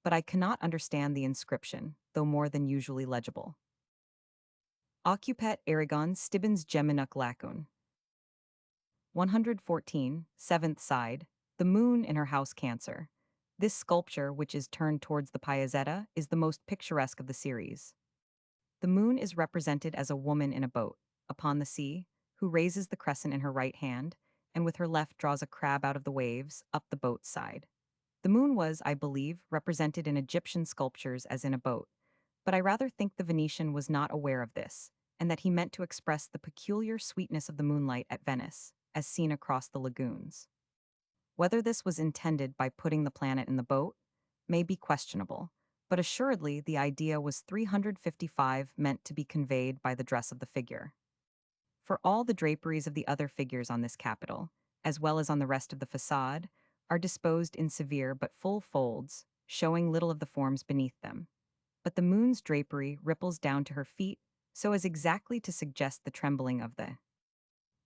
But I cannot understand the inscription, though more than usually legible. Occupet Aragon Stibbons Geminuk Lacun. 114, seventh side, the moon in her house Cancer. This sculpture, which is turned towards the Piazzetta, is the most picturesque of the series. The moon is represented as a woman in a boat, upon the sea, who raises the crescent in her right hand, and with her left draws a crab out of the waves, up the boat's side. The moon was, I believe, represented in Egyptian sculptures as in a boat, but I rather think the Venetian was not aware of this, and that he meant to express the peculiar sweetness of the moonlight at Venice, as seen across the lagoons. Whether this was intended by putting the planet in the boat may be questionable, but assuredly the idea was 355 meant to be conveyed by the dress of the figure. For all the draperies of the other figures on this capital, as well as on the rest of the façade, are disposed in severe but full folds, showing little of the forms beneath them. But the moon's drapery ripples down to her feet so as exactly to suggest the trembling of the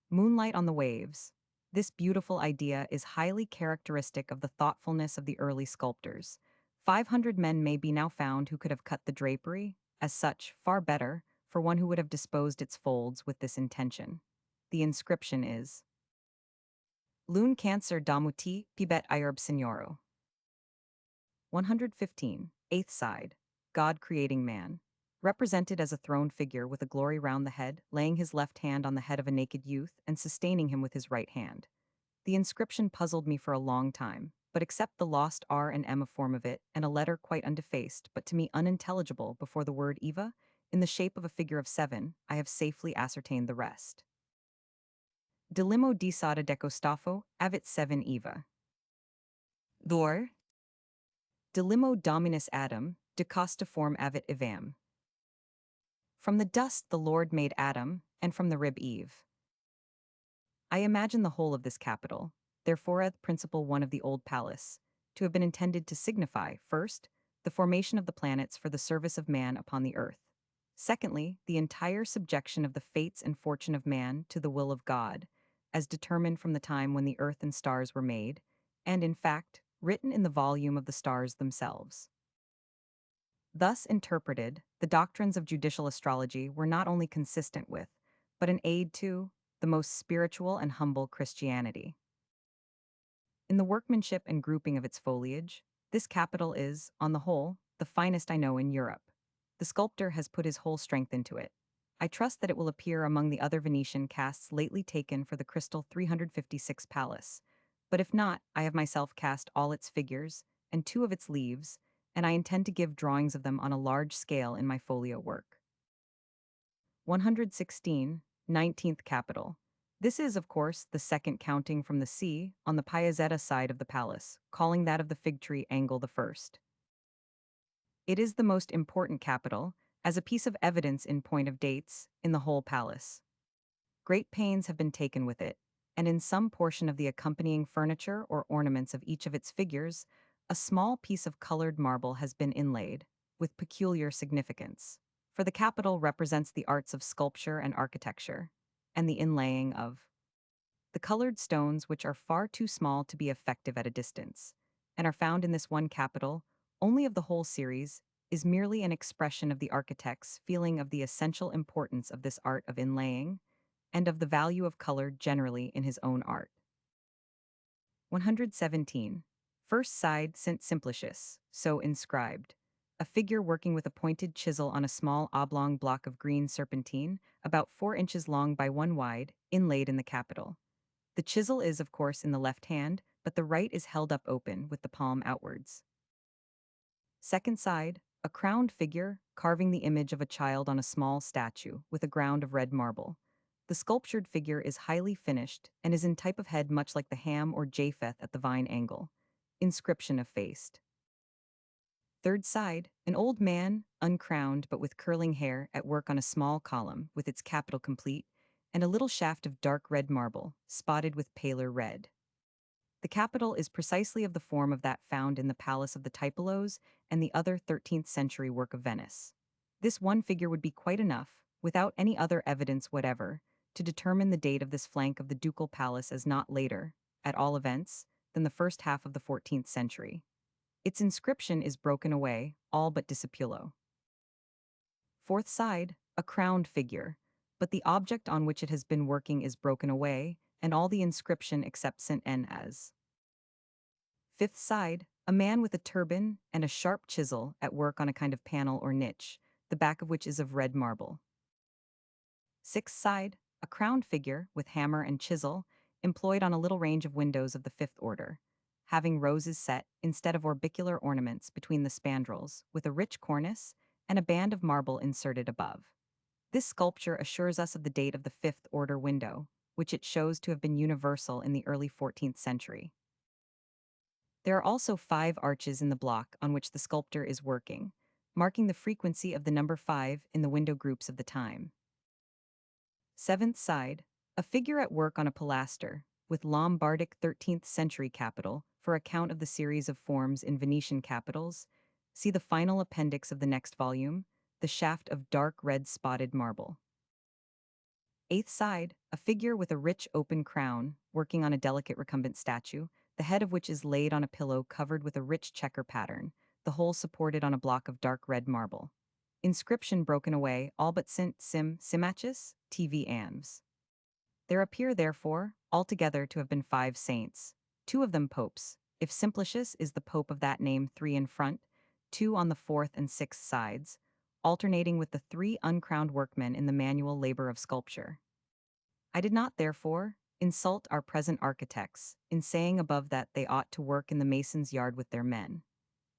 moonlight on the waves. This beautiful idea is highly characteristic of the thoughtfulness of the early sculptors. 500 men may be now found who could have cut the drapery, as such, far better, for one who would have disposed its folds with this intention. The inscription is Lune Cancer Damuti Pibet Ierb Signoro. 115, eighth side, God creating man. Represented as a throned figure with a glory round the head, laying his left hand on the head of a naked youth and sustaining him with his right hand. The inscription puzzled me for a long time, but except the lost R and M form of it and a letter quite undefaced, but to me unintelligible before the word Eva, in the shape of a figure of 7, I have safely ascertained the rest. Delimo di sada decostafo, avit 7 Eva. Dor. Delimo dominus Adam, decostiform avit Evam. From the dust the Lord made Adam, and from the rib Eve. I imagine the whole of this capital, therefore at principle one of the old palace, to have been intended to signify, first, the formation of the planets for the service of man upon the earth. Secondly, the entire subjection of the fates and fortune of man to the will of God, as determined from the time when the earth and stars were made, and in fact, written in the volume of the stars themselves. Thus interpreted, the doctrines of judicial astrology were not only consistent with, but an aid to, the most spiritual and humble Christianity. In the workmanship and grouping of its foliage, this capital is, on the whole, the finest I know in Europe. The sculptor has put his whole strength into it. I trust that it will appear among the other Venetian casts lately taken for the Crystal 356 Palace, but if not, I have myself cast all its figures, and 2 of its leaves, and I intend to give drawings of them on a large scale in my folio work. 116, 19th capital. This is, of course, the second counting from the sea on the Piazzetta side of the palace, calling that of the fig tree angle the first. It is the most important capital, as a piece of evidence in point of dates, in the whole palace. Great pains have been taken with it, and in some portion of the accompanying furniture or ornaments of each of its figures, a small piece of colored marble has been inlaid, with peculiar significance. For the capital represents the arts of sculpture and architecture, and the inlaying of the colored stones, which are far too small to be effective at a distance, and are found in this one capital, only of the whole series, is merely an expression of the architect's feeling of the essential importance of this art of inlaying, and of the value of color generally in his own art. 117. First side St. Simplicius, so inscribed. A figure working with a pointed chisel on a small oblong block of green serpentine, about 4 inches long by 1 wide, inlaid in the capital. The chisel is, of course, in the left hand, but the right is held up open with the palm outwards. Second side, a crowned figure, carving the image of a child on a small statue, with a ground of red marble. The sculptured figure is highly finished, and is in type of head much like the Ham or Japheth at the vine angle. Inscription effaced. Third side, an old man, uncrowned but with curling hair, at work on a small column, with its capital complete, and a little shaft of dark red marble, spotted with paler red. The capital is precisely of the form of that found in the Palace of the Tipalos and the other 13th century work of Venice. This one figure would be quite enough, without any other evidence whatever, to determine the date of this flank of the ducal palace as not later, at all events, than the first half of the 14th century. Its inscription is broken away, all but discipulo. Fourth side, a crowned figure, but the object on which it has been working is broken away, and all the inscription except St. N as. Fifth side, a man with a turban and a sharp chisel at work on a kind of panel or niche, the back of which is of red marble. Sixth side, a crowned figure with hammer and chisel, employed on a little range of windows of the fifth order, having roses set, instead of orbicular ornaments, between the spandrels, with a rich cornice, and a band of marble inserted above. This sculpture assures us of the date of the fifth order window, which it shows to have been universal in the early 14th century. There are also 5 arches in the block on which the sculptor is working, marking the frequency of the number 5 in the window groups of the time. Seventh side, a figure at work on a pilaster, with Lombardic 13th century capital, for account of the series of forms in Venetian capitals. See the final appendix of the next volume, the shaft of dark red spotted marble. Eighth side, a figure with a rich open crown, working on a delicate recumbent statue, the head of which is laid on a pillow covered with a rich checker pattern, the whole supported on a block of dark red marble. Inscription broken away, all but Symmachus, TV Ams. There appear, therefore, altogether to have been 5 saints, 2 of them popes, if Simplicius is the pope of that name, 3 in front, 2 on the 4th and 6th sides, alternating with the 3 uncrowned workmen in the manual labor of sculpture. I did not, therefore, insult our present architects in saying above that they ought to work in the mason's yard with their men.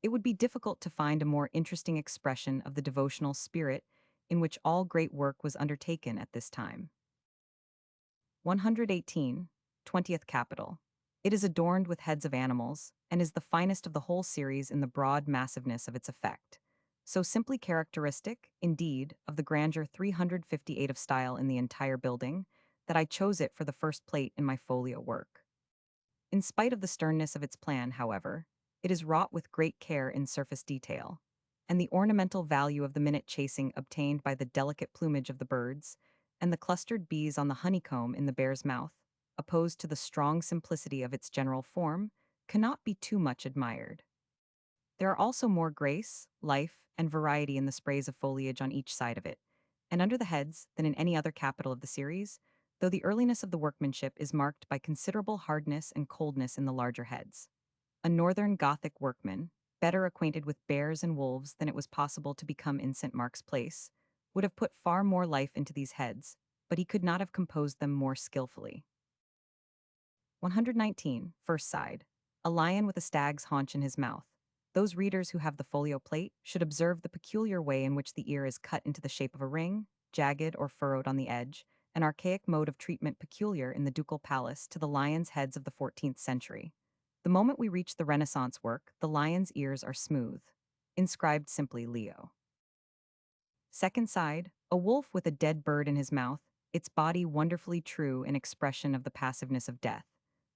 It would be difficult to find a more interesting expression of the devotional spirit in which all great work was undertaken at this time. 118, 20th capital. It is adorned with heads of animals, and is the finest of the whole series in the broad massiveness of its effect. So simply characteristic, indeed, of the grandeur 358 of style in the entire building, that I chose it for the first plate in my folio work. In spite of the sternness of its plan, however, it is wrought with great care in surface detail, and the ornamental value of the minute chasing obtained by the delicate plumage of the birds, and the clustered bees on the honeycomb in the bear's mouth, opposed to the strong simplicity of its general form, cannot be too much admired. There are also more grace, life, and variety in the sprays of foliage on each side of it, and under the heads, than in any other capital of the series, though the earliness of the workmanship is marked by considerable hardness and coldness in the larger heads. A northern Gothic workman, better acquainted with bears and wolves than it was possible to become in St. Mark's Place, would have put far more life into these heads, but he could not have composed them more skillfully. 119, first side. A lion with a stag's haunch in his mouth. Those readers who have the folio plate should observe the peculiar way in which the ear is cut into the shape of a ring, jagged or furrowed on the edge, an archaic mode of treatment peculiar in the ducal palace to the lions' heads of the 14th century. The moment we reach the Renaissance work, the lion's ears are smooth. Inscribed simply Leo. Second side, a wolf with a dead bird in his mouth, its body wonderfully true in expression of the passiveness of death.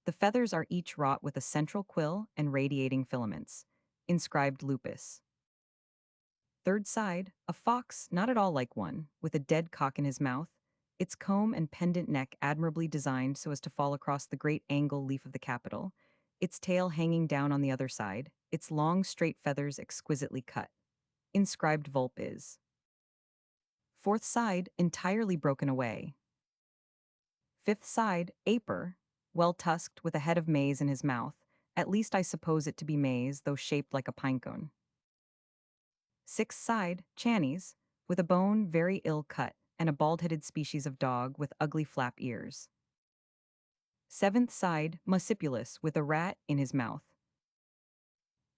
The feathers are each wrought with a central quill and radiating filaments. Inscribed Lupus. Third side, a fox not at all like one, with a dead cock in his mouth, its comb and pendant neck admirably designed so as to fall across the great angle leaf of the capital, its tail hanging down on the other side, its long straight feathers exquisitely cut. Inscribed Vulp is. Fourth side, entirely broken away. Fifth side, Aper, well tusked with a head of maize in his mouth, at least I suppose it to be maize, though shaped like a pinecone. Sixth side, Channies, with a bone very ill cut, and a bald-headed species of dog with ugly flap ears. Seventh side, Muscipulus, with a rat in his mouth.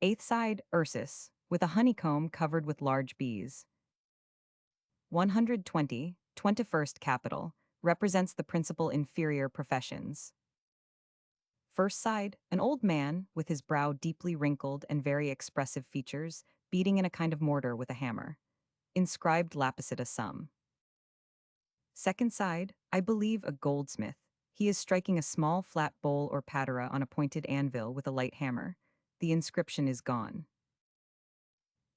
Eighth side, Ursus, with a honeycomb covered with large bees. 120, 21st capital, represents the principal inferior professions. First side, an old man, with his brow deeply wrinkled and very expressive features, beating in a kind of mortar with a hammer. Inscribed Lapicita sum. Second side, I believe a goldsmith. He is striking a small flat bowl or patera on a pointed anvil with a light hammer. The inscription is gone.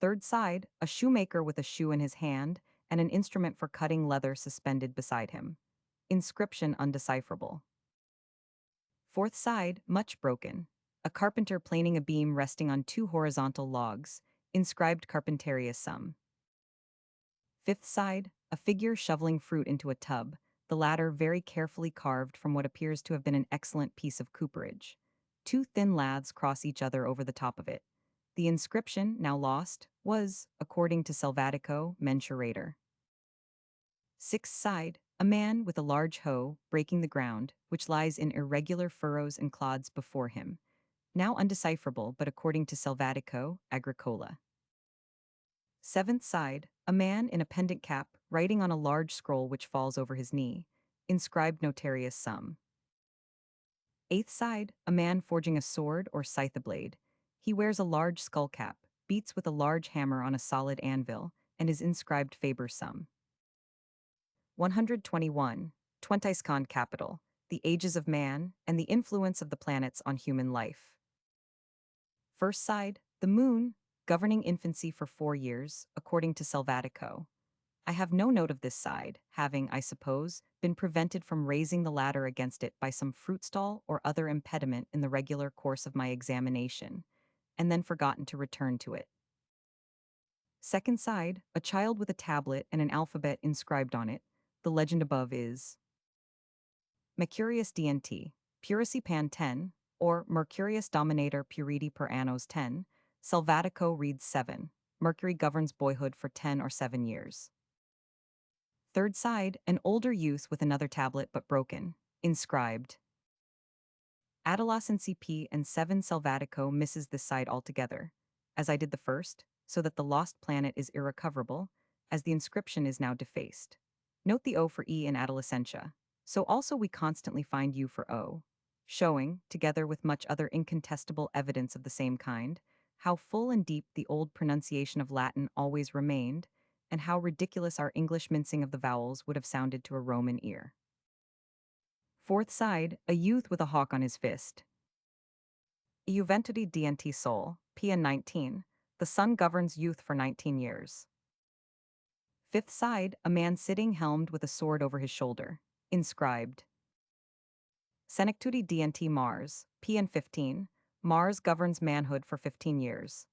Third side, a shoemaker with a shoe in his hand and an instrument for cutting leather suspended beside him. Inscription undecipherable. Fourth side, much broken. A carpenter planing a beam resting on 2 horizontal logs. Inscribed Carpentarius sum. Fifth side, a figure shoveling fruit into a tub, the latter very carefully carved from what appears to have been an excellent piece of cooperage. Two thin laths cross each other over the top of it. The inscription, now lost, was, according to Selvatico, mensurator. Sixth side, a man with a large hoe breaking the ground, which lies in irregular furrows and clods before him. Now undecipherable, but according to Selvatico, agricola. Seventh side, a man in a pendant cap writing on a large scroll which falls over his knee, inscribed notarius sum. Eighth side, a man forging a sword or scythe blade. He wears a large skull cap, beats with a large hammer on a solid anvil, and is inscribed faber sum. 121. Twentiscond capital, the ages of man and the influence of the planets on human life. First side, the moon, governing infancy for 4 years, according to Selvatico. I have no note of this side, having, I suppose, been prevented from raising the ladder against it by some fruit stall or other impediment in the regular course of my examination, and then forgotten to return to it. Second side, a child with a tablet and an alphabet inscribed on it. The legend above is Mercurius DNT, Puracy Pan 10, or Mercurius Dominator Puriti per annos 10, Selvatico reads 7. Mercury governs boyhood for 10 or 7 years. Third side, an older youth with another tablet but broken, inscribed. Adolescency P and 7 Selvatico misses this side altogether, as I did the first, so that the lost planet is irrecoverable, as the inscription is now defaced. Note the O for E in adolescentia, so also we constantly find U for O, showing, together with much other incontestable evidence of the same kind, how full and deep the old pronunciation of Latin always remained, and how ridiculous our English mincing of the vowels would have sounded to a Roman ear. Fourth side, a youth with a hawk on his fist. Juventudi DNT Sol, Pia 19, the sun governs youth for 19 years. Fifth side, a man sitting helmed with a sword over his shoulder, inscribed. Senectudi DNT Mars, Pn 15, Mars governs manhood for 15 years.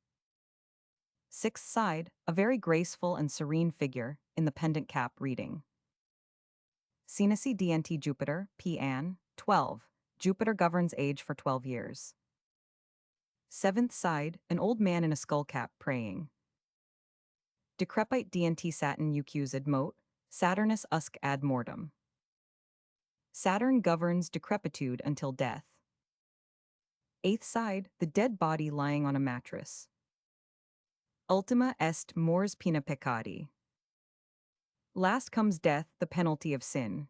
Sixth side, a very graceful and serene figure, in the pendant cap reading. Cenici DNT Jupiter, Pn 12, Jupiter governs age for 12 years. Seventh side, an old man in a skull cap praying. Decrepite DNT Saturn Ucused Mote, Saturnus usque ad mortem. Saturn governs decrepitude until death. Eighth side, the dead body lying on a mattress. Ultima est mors pena peccati. Last comes death, the penalty of sin.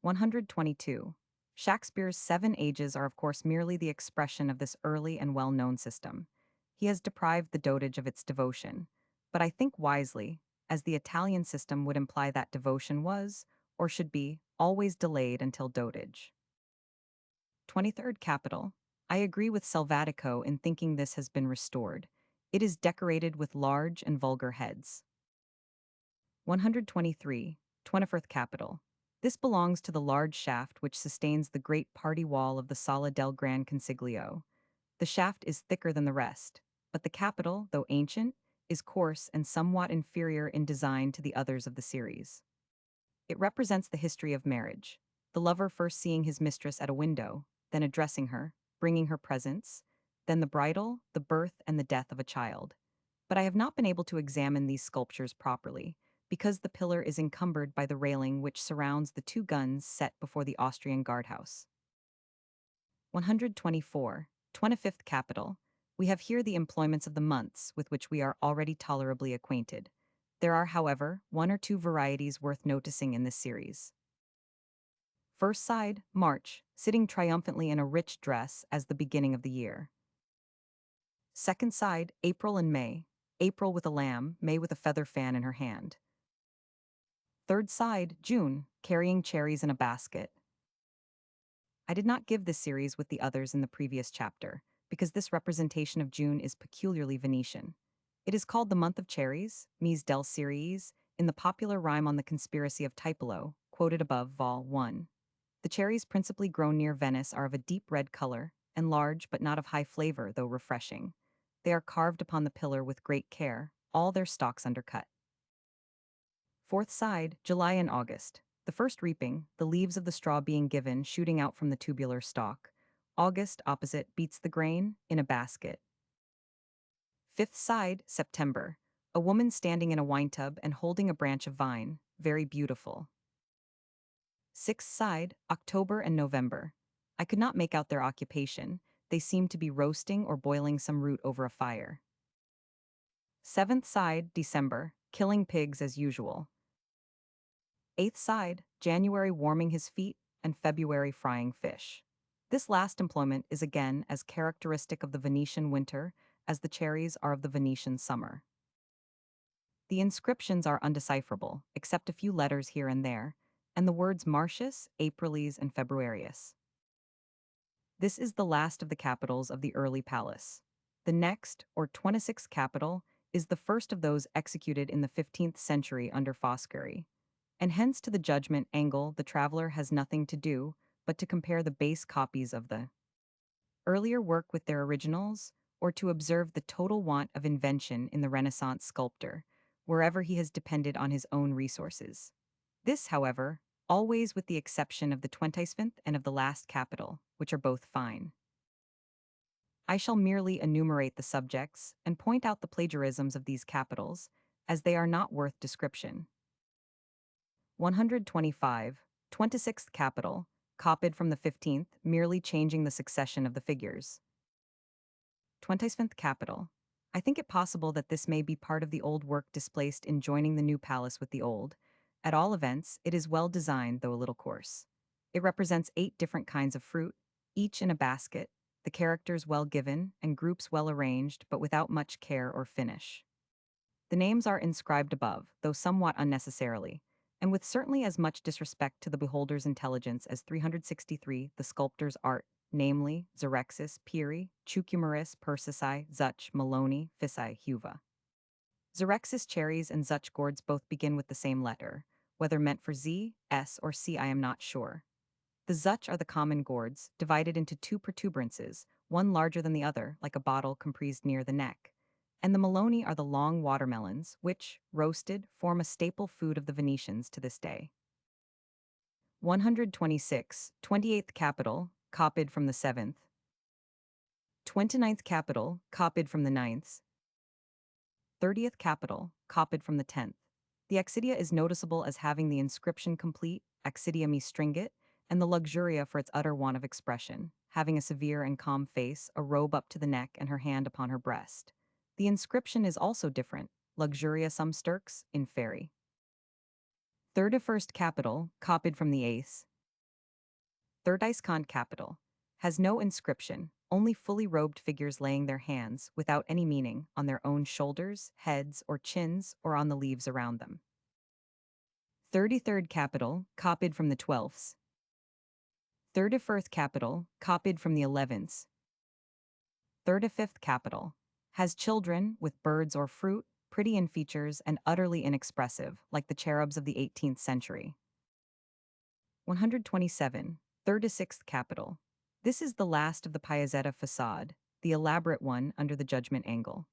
122. Shakespeare's 7 ages are of course merely the expression of this early and well-known system. He has deprived the dotage of its devotion, but I think wisely, as the Italian system would imply that devotion was, or should be, always delayed until dotage. 23rd capital. I agree with Selvatico in thinking this has been restored. It is decorated with large and vulgar heads. 123. 24th capital. This belongs to the large shaft which sustains the great party wall of the Sala del Gran Consiglio. The shaft is thicker than the rest, but the capital, though ancient, is coarse and somewhat inferior in design to the others of the series. It represents the history of marriage, the lover first seeing his mistress at a window, then addressing her, bringing her presents, then the bridal, the birth, and the death of a child. But I have not been able to examine these sculptures properly, because the pillar is encumbered by the railing which surrounds the 2 guns set before the Austrian guardhouse. 124. 25th capital. We have here the employments of the months with which we are already tolerably acquainted. There are, however, 1 or 2 varieties worth noticing in this series. First side, March, sitting triumphantly in a rich dress as the beginning of the year. Second side, April and May. April with a lamb, May with a feather fan in her hand. Third side, June, carrying cherries in a basket. I did not give this series with the others in the previous chapter, because this representation of June is peculiarly Venetian. It is called the month of cherries, Mise del Ceres, in the popular rhyme on the conspiracy of Tiepolo, quoted above Vol. 1. The cherries principally grown near Venice are of a deep red color, and large but not of high flavor, though refreshing. They are carved upon the pillar with great care, all their stalks undercut. Fourth side, July and August. The first reaping, the leaves of the straw being given, shooting out from the tubular stalk. August, opposite, beats the grain, in a basket. Fifth side, September. A woman standing in a wine tub and holding a branch of vine, very beautiful. Sixth side, October and November. I could not make out their occupation. They seemed to be roasting or boiling some root over a fire. Seventh side, December. Killing pigs as usual. Eighth side, January warming his feet and February frying fish. This last employment is again as characteristic of the Venetian winter as the cherries are of the Venetian summer. The inscriptions are undecipherable, except a few letters here and there, and the words Martius, Aprilis, and Februarius. This is the last of the capitals of the early palace. The next, or 26th capital, is the first of those executed in the 15th century under Foscari, and hence to the judgment angle the traveler has nothing to do but to compare the base copies of the earlier work with their originals, or to observe the total want of invention in the Renaissance sculptor, wherever he has depended on his own resources. This, however, always with the exception of the 25th and of the last capital, which are both fine. I shall merely enumerate the subjects and point out the plagiarisms of these capitals, as they are not worth description. 125, 26th capital, copied from the 15th, merely changing the succession of the figures. 25th capital. I think it possible that this may be part of the old work displaced in joining the new palace with the old. At all events, it is well designed, though a little coarse. It represents 8 different kinds of fruit, each in a basket, the characters well given, and groups well arranged, but without much care or finish. The names are inscribed above, though somewhat unnecessarily, and with certainly as much disrespect to the beholder's intelligence as 363, the sculptor's art, namely Xerxes, Piri, Chucumaris, Persisai, Zuch, Maloney, Phisai, Huva. Xerxes cherries and Zuch gourds both begin with the same letter, whether meant for Z, S, or C I am not sure. The Zuch are the common gourds, divided into 2 protuberances, one larger than the other, like a bottle comprised near the neck. And the Maloney are the long watermelons, which, roasted, form a staple food of the Venetians to this day. 126, 28th capital, copied from the 7th. 29th capital, copied from the 9th. 30th capital, copied from the 10th. The Accidia is noticeable as having the inscription complete, Accidia me stringit, and the luxuria for its utter want of expression, having a severe and calm face, a robe up to the neck, and her hand upon her breast. The inscription is also different, luxuria sum sturx, in fairy. 31st capital, copied from the 8th. 3rd capital, has no inscription, only fully robed figures laying their hands, without any meaning, on their own shoulders, heads, or chins, or on the leaves around them. 33rd capital, copied from the 12th. 31st capital, copied from the 11th. 35th capital, has children with birds or fruit, pretty in features and utterly inexpressive, like the cherubs of the 18th century. 127, 36th capital. This is the last of the Piazzetta façade, the elaborate one under the judgment angle.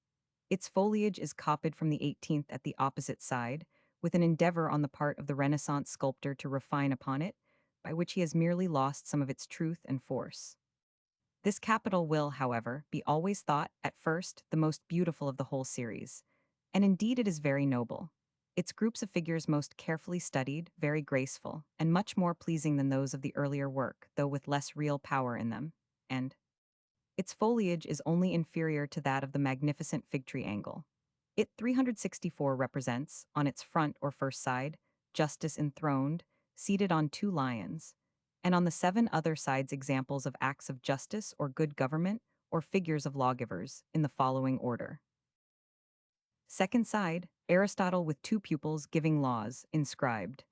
Its foliage is copied from the 18th at the opposite side, with an endeavor on the part of the Renaissance sculptor to refine upon it, by which he has merely lost some of its truth and force. This capital will, however, be always thought, at first, the most beautiful of the whole series. And indeed it is very noble. Its groups of figures most carefully studied, very graceful, and much more pleasing than those of the earlier work, though with less real power in them, and its foliage is only inferior to that of the magnificent fig tree angle. It 364 represents, on its front or first side, justice enthroned, seated on 2 lions, and on the 7 other sides examples of acts of justice or good government or figures of lawgivers, in the following order. Second side, Aristotle with 2 pupils giving laws, inscribed.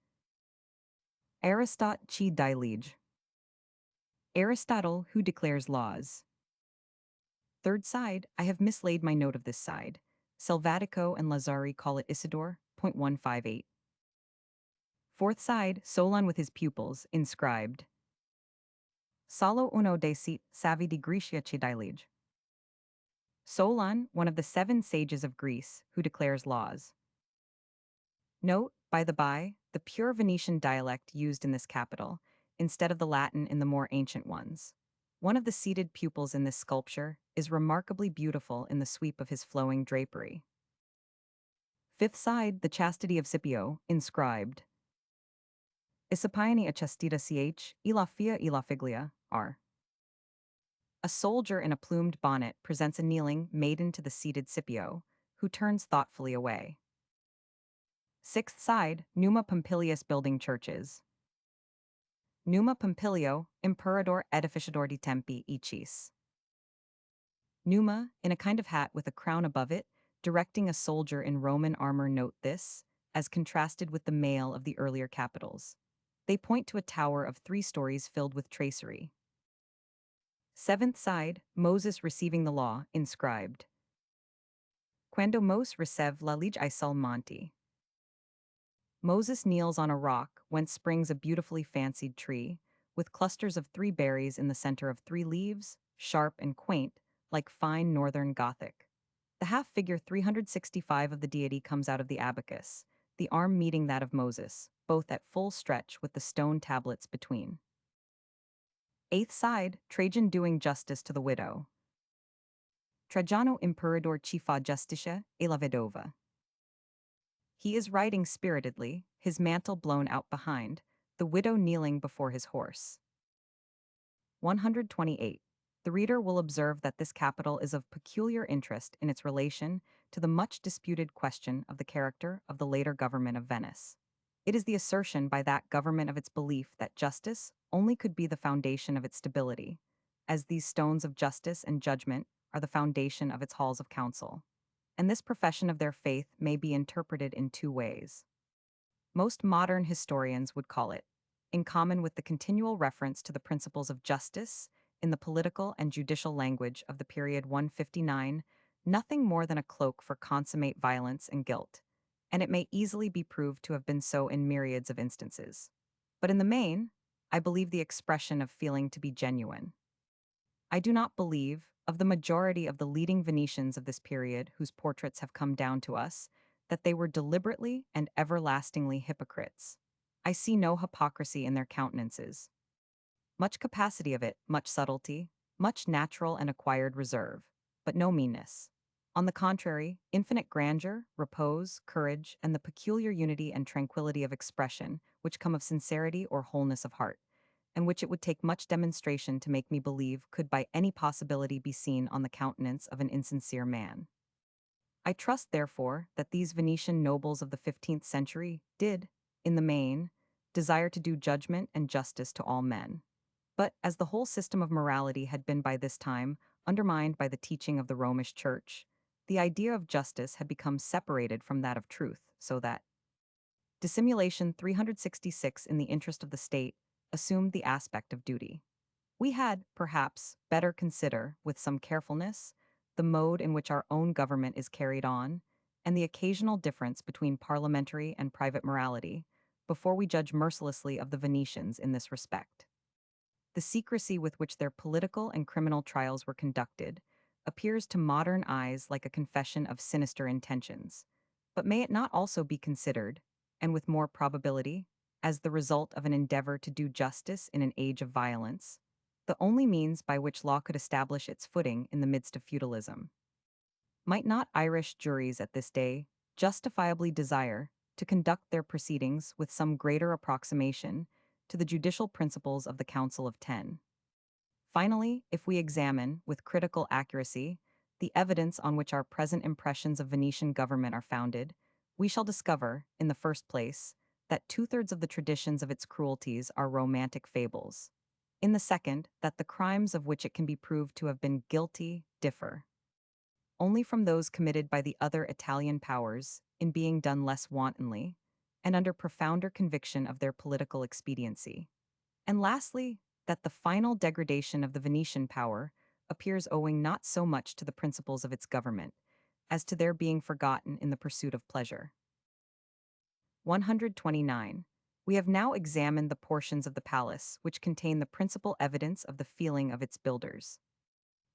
Aristot chi dilige. Aristotle who declares laws. Third side, I have mislaid my note of this side. Selvatico and Lazari call it Isidore, .158. Fourth side, Solon with his pupils, inscribed. Solo uno decit savi di Grecia chi dilige. Solon, one of the 7 sages of Greece, who declares laws. Note, By the by, the pure Venetian dialect used in this capital, instead of the Latin in the more ancient ones. One of the seated pupils in this sculpture is remarkably beautiful in the sweep of his flowing drapery. Fifth side, the chastity of Scipio, inscribed. Isapiani a chastita ch, ila fia ila figlia, r. A soldier in a plumed bonnet presents a kneeling maiden to the seated Scipio, who turns thoughtfully away. Sixth side, Numa Pompilius building churches. Numa Pompilio, imperador edificador di tempi icis. Numa, in a kind of hat with a crown above it, directing a soldier in Roman armor. Note this, as contrasted with the mail of the earlier capitals. They point to a tower of 3 stories filled with tracery. Seventh side, Moses receiving the law, inscribed. Quando Mos receve la lege I sul monte. Moses kneels on a rock whence springs a beautifully fancied tree, with clusters of 3 berries in the center of 3 leaves, sharp and quaint, like fine northern Gothic. The half-figure 365 of the deity comes out of the abacus, the arm meeting that of Moses, both at full stretch with the stone tablets between. Eighth side, Trajan doing justice to the widow. Trajano imperador cifa justicia e la vedova. He is riding spiritedly, his mantle blown out behind, the widow kneeling before his horse. 128. The reader will observe that this capital is of peculiar interest in its relation to the much disputed question of the character of the later government of Venice. It is the assertion by that government of its belief that justice only could be the foundation of its stability, as these stones of justice and judgment are the foundation of its halls of council. And this profession of their faith may be interpreted in 2 ways. Most modern historians would call it, in common with the continual reference to the principles of justice in the political and judicial language of the period 159, nothing more than a cloak for consummate violence and guilt, and it may easily be proved to have been so in myriads of instances. But in the main, I believe the expression of feeling to be genuine. I do not believe, of the majority of the leading Venetians of this period whose portraits have come down to us, that they were deliberately and everlastingly hypocrites. I see no hypocrisy in their countenances. Much capacity of it, much subtlety, much natural and acquired reserve, but no meanness. On the contrary, infinite grandeur, repose, courage, and the peculiar unity and tranquility of expression which come of sincerity or wholeness of heart, and which it would take much demonstration to make me believe could by any possibility be seen on the countenance of an insincere man. I trust, therefore, that these Venetian nobles of the 15th century did, in the main, desire to do judgment and justice to all men. But as the whole system of morality had been by this time undermined by the teaching of the Romish Church, the idea of justice had become separated from that of truth, so that dissimulation 366 in the interest of the state assumed the aspect of duty. We had, perhaps, better consider, with some carefulness, the mode in which our own government is carried on, and the occasional difference between parliamentary and private morality, before we judge mercilessly of the Venetians in this respect. The secrecy with which their political and criminal trials were conducted appears to modern eyes like a confession of sinister intentions, but may it not also be considered, and with more probability, as the result of an endeavor to do justice in an age of violence, the only means by which law could establish its footing in the midst of feudalism? Might not Irish juries at this day justifiably desire to conduct their proceedings with some greater approximation to the judicial principles of the Council of Ten? Finally, if we examine, with critical accuracy, the evidence on which our present impressions of Venetian government are founded, we shall discover, in the first place, that 2/3 of the traditions of its cruelties are romantic fables. In the second, that the crimes of which it can be proved to have been guilty differ only from those committed by the other Italian powers in being done less wantonly, and under profounder conviction of their political expediency. And lastly, that the final degradation of the Venetian power appears owing not so much to the principles of its government, as to their being forgotten in the pursuit of pleasure. 129. We have now examined the portions of the palace which contain the principal evidence of the feeling of its builders.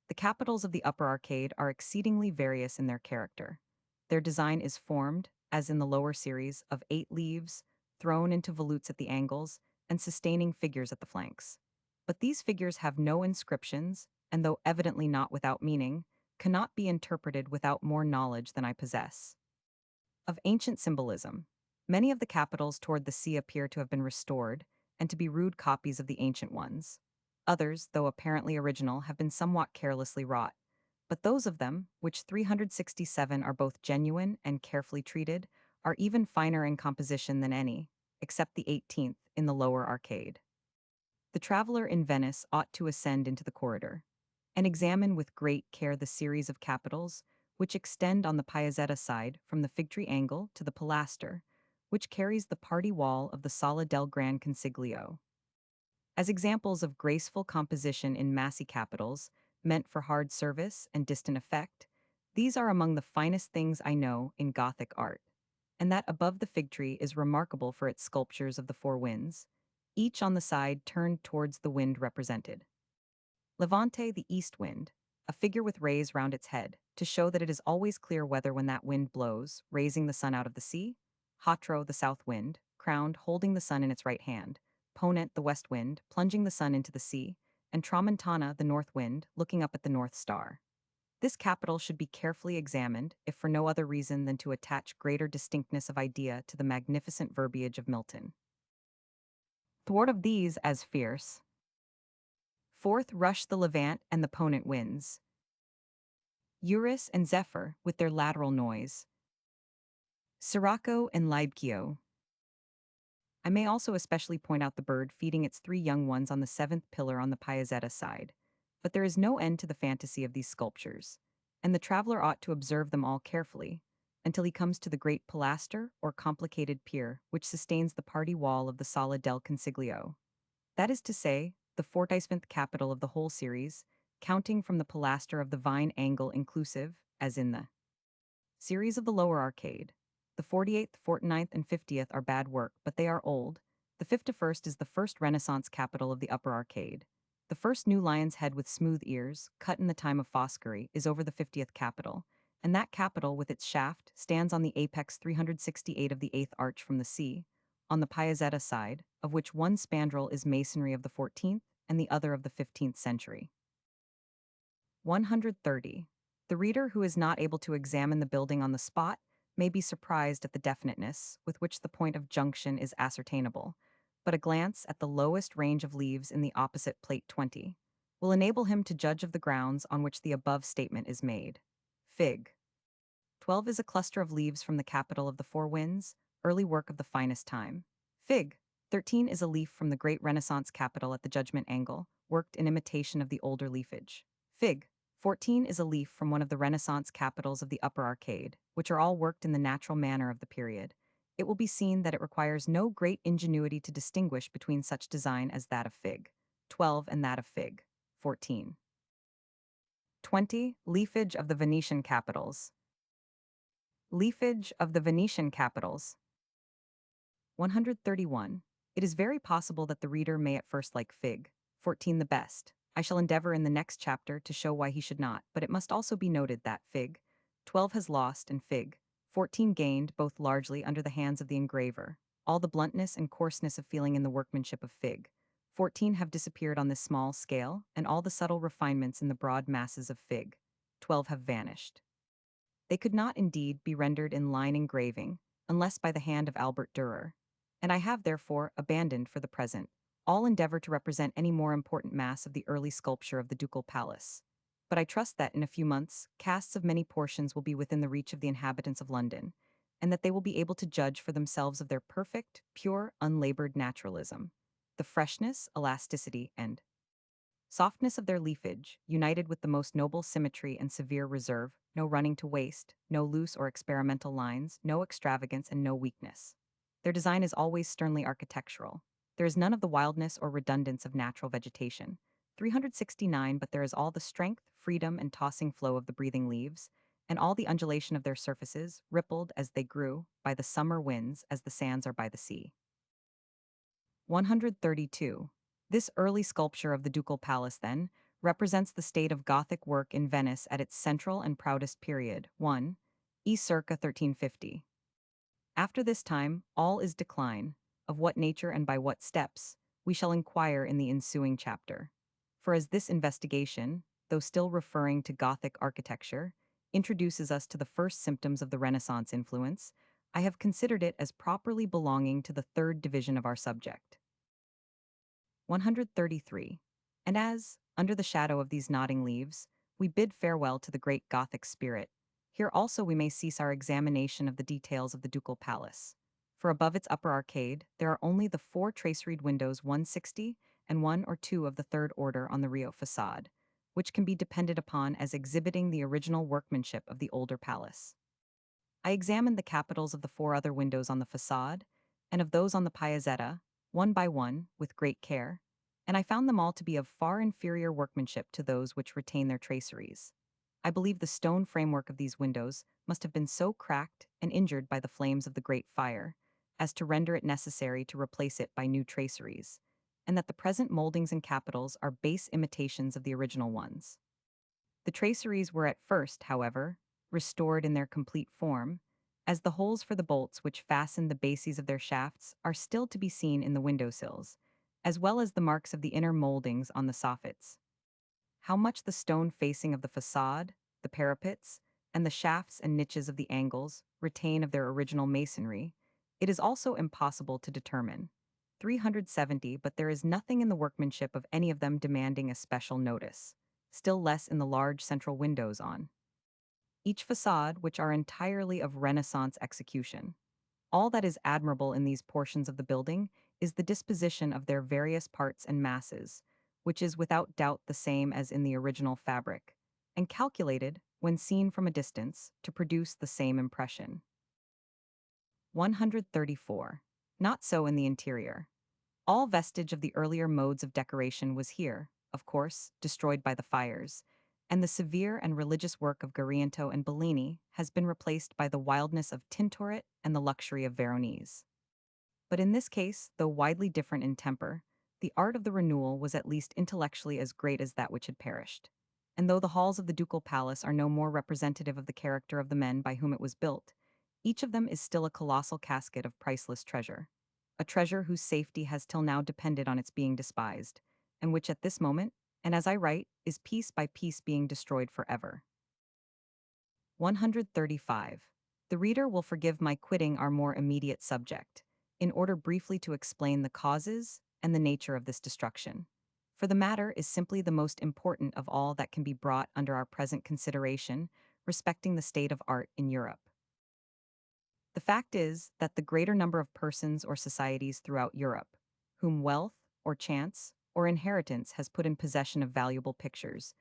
The capitals of the upper arcade are exceedingly various in their character. Their design is formed, as in the lower series, of 8 leaves, thrown into volutes at the angles, and sustaining figures at the flanks. But these figures have no inscriptions, and though evidently not without meaning, cannot be interpreted without more knowledge than I possess. Of ancient symbolism, many of the capitals toward the sea appear to have been restored, and to be rude copies of the ancient ones. Others, though apparently original, have been somewhat carelessly wrought. But those of them, which 367 are both genuine and carefully treated, are even finer in composition than any, except the 18th in the lower arcade. The traveler in Venice ought to ascend into the corridor and examine with great care the series of capitals which extend on the Piazzetta side from the fig tree angle to the pilaster, which carries the party wall of the Sala del Gran Consiglio. As examples of graceful composition in massy capitals, meant for hard service and distant effect, these are among the finest things I know in Gothic art, and that above the fig tree is remarkable for its sculptures of the four winds, each on the side turned towards the wind represented. Levante, the east wind, a figure with rays round its head, to show that it is always clear weather when that wind blows, raising the sun out of the sea. Hatro, the south wind, crowned, holding the sun in its right hand. Ponent, the west wind, plunging the sun into the sea. And Tramontana, the north wind, looking up at the north star. This capital should be carefully examined, if for no other reason than to attach greater distinctness of idea to the magnificent verbiage of Milton. Thwart of these as fierce. Forth rush the Levant and the Ponent winds. Eurus and Zephyr with their lateral noise. Sirocco and Libcio. I may also especially point out the bird feeding its 3 young ones on the 7th pillar on the Piazzetta side. But there is no end to the fantasy of these sculptures, and the traveler ought to observe them all carefully, until he comes to the great pilaster or complicated pier which sustains the party wall of the Sala del Consiglio. That is to say, the 47th capital of the whole series, counting from the pilaster of the Vine angle inclusive, as in the series of the lower arcade. The 48th, 49th, and 50th are bad work, but they are old. The 51st is the first Renaissance capital of the upper arcade. The first new lion's head with smooth ears, cut in the time of Foscari, is over the 50th capital, and that capital with its shaft stands on the apex 368 of the 8th arch from the sea, on the Piazzetta side, of which one spandrel is masonry of the 14th and the other of the 15th century. 130. The reader who is not able to examine the building on the spot may be surprised at the definiteness with which the point of junction is ascertainable, but a glance at the lowest range of leaves in the opposite plate 20 will enable him to judge of the grounds on which the above statement is made. Fig. 12 is a cluster of leaves from the capital of the four winds, early work of the finest time. Fig. 13 is a leaf from the great Renaissance capital at the Judgment angle, worked in imitation of the older leafage. Fig. 14 is a leaf from one of the Renaissance capitals of the upper arcade, which are all worked in the natural manner of the period. It will be seen that it requires no great ingenuity to distinguish between such design as that of Fig. 12 and that of Fig. 14. 20. Leafage of the Venetian capitals. Leafage of the Venetian capitals. 131. It is very possible that the reader may at first like Fig. 14 the best. I shall endeavor in the next chapter to show why he should not, but it must also be noted that Fig. 12 has lost and Fig. 14 gained, both largely under the hands of the engraver. All the bluntness and coarseness of feeling in the workmanship of Fig. 14 have disappeared on this small scale, and all the subtle refinements in the broad masses of Fig. 12 have vanished. They could not indeed be rendered in line engraving, unless by the hand of Albert Dürer, and I have therefore abandoned for the present all endeavor to represent any more important mass of the early sculpture of the Ducal Palace. But I trust that in a few months, casts of many portions will be within the reach of the inhabitants of London, and that they will be able to judge for themselves of their perfect, pure, unlabored naturalism, the freshness, elasticity, and softness of their leafage, united with the most noble symmetry and severe reserve, no running to waste, no loose or experimental lines, no extravagance, and no weakness. Their design is always sternly architectural. There is none of the wildness or redundance of natural vegetation. 369, but there is all the strength, freedom, and tossing flow of the breathing leaves, and all the undulation of their surfaces, rippled, as they grew, by the summer winds as the sands are by the sea. 132. This early sculpture of the Ducal Palace, then, represents the state of Gothic work in Venice at its central and proudest period, 1. E. circa 1350. After this time, all is decline, of what nature and by what steps, we shall inquire in the ensuing chapter. For as this investigation, though still referring to Gothic architecture, introduces us to the first symptoms of the Renaissance influence, I have considered it as properly belonging to the third division of our subject. 133. And as, under the shadow of these nodding leaves, we bid farewell to the great Gothic spirit, here also we may cease our examination of the details of the ducal palace. For above its upper arcade, there are only the four traceried windows 160 and one or two of the third order on the Rio façade, which can be depended upon as exhibiting the original workmanship of the older palace. I examined the capitals of the four other windows on the façade, and of those on the piazzetta, one by one, with great care, and I found them all to be of far inferior workmanship to those which retain their traceries. I believe the stone framework of these windows must have been so cracked and injured by the flames of the great fire, as to render it necessary to replace it by new traceries, and that the present moldings and capitals are base imitations of the original ones. The traceries were at first, however, restored in their complete form, as the holes for the bolts which fasten the bases of their shafts are still to be seen in the window sills, as well as the marks of the inner moldings on the soffits. How much the stone facing of the facade, the parapets, and the shafts and niches of the angles retain of their original masonry, it is also impossible to determine. 370, but there is nothing in the workmanship of any of them demanding a special notice, still less in the large central windows on each facade, which are entirely of Renaissance execution. All that is admirable in these portions of the building is the disposition of their various parts and masses, which is without doubt the same as in the original fabric, and calculated, when seen from a distance, to produce the same impression. 134. Not so in the interior. All vestige of the earlier modes of decoration was here, of course, destroyed by the fires, and the severe and religious work of Gariento and Bellini has been replaced by the wildness of Tintoret and the luxury of Veronese. But in this case, though widely different in temper, the art of the renewal was at least intellectually as great as that which had perished. And though the halls of the ducal palace are no more representative of the character of the men by whom it was built, each of them is still a colossal casket of priceless treasure, a treasure whose safety has till now depended on its being despised, and which at this moment, and as I write, is piece by piece being destroyed forever. 135. The reader will forgive my quitting our more immediate subject, in order briefly to explain the causes and the nature of this destruction. For the matter is simply the most important of all that can be brought under our present consideration respecting the state of art in Europe. The fact is that the greater number of persons or societies throughout Europe, whom wealth, or chance, or inheritance has put in possession of valuable pictures,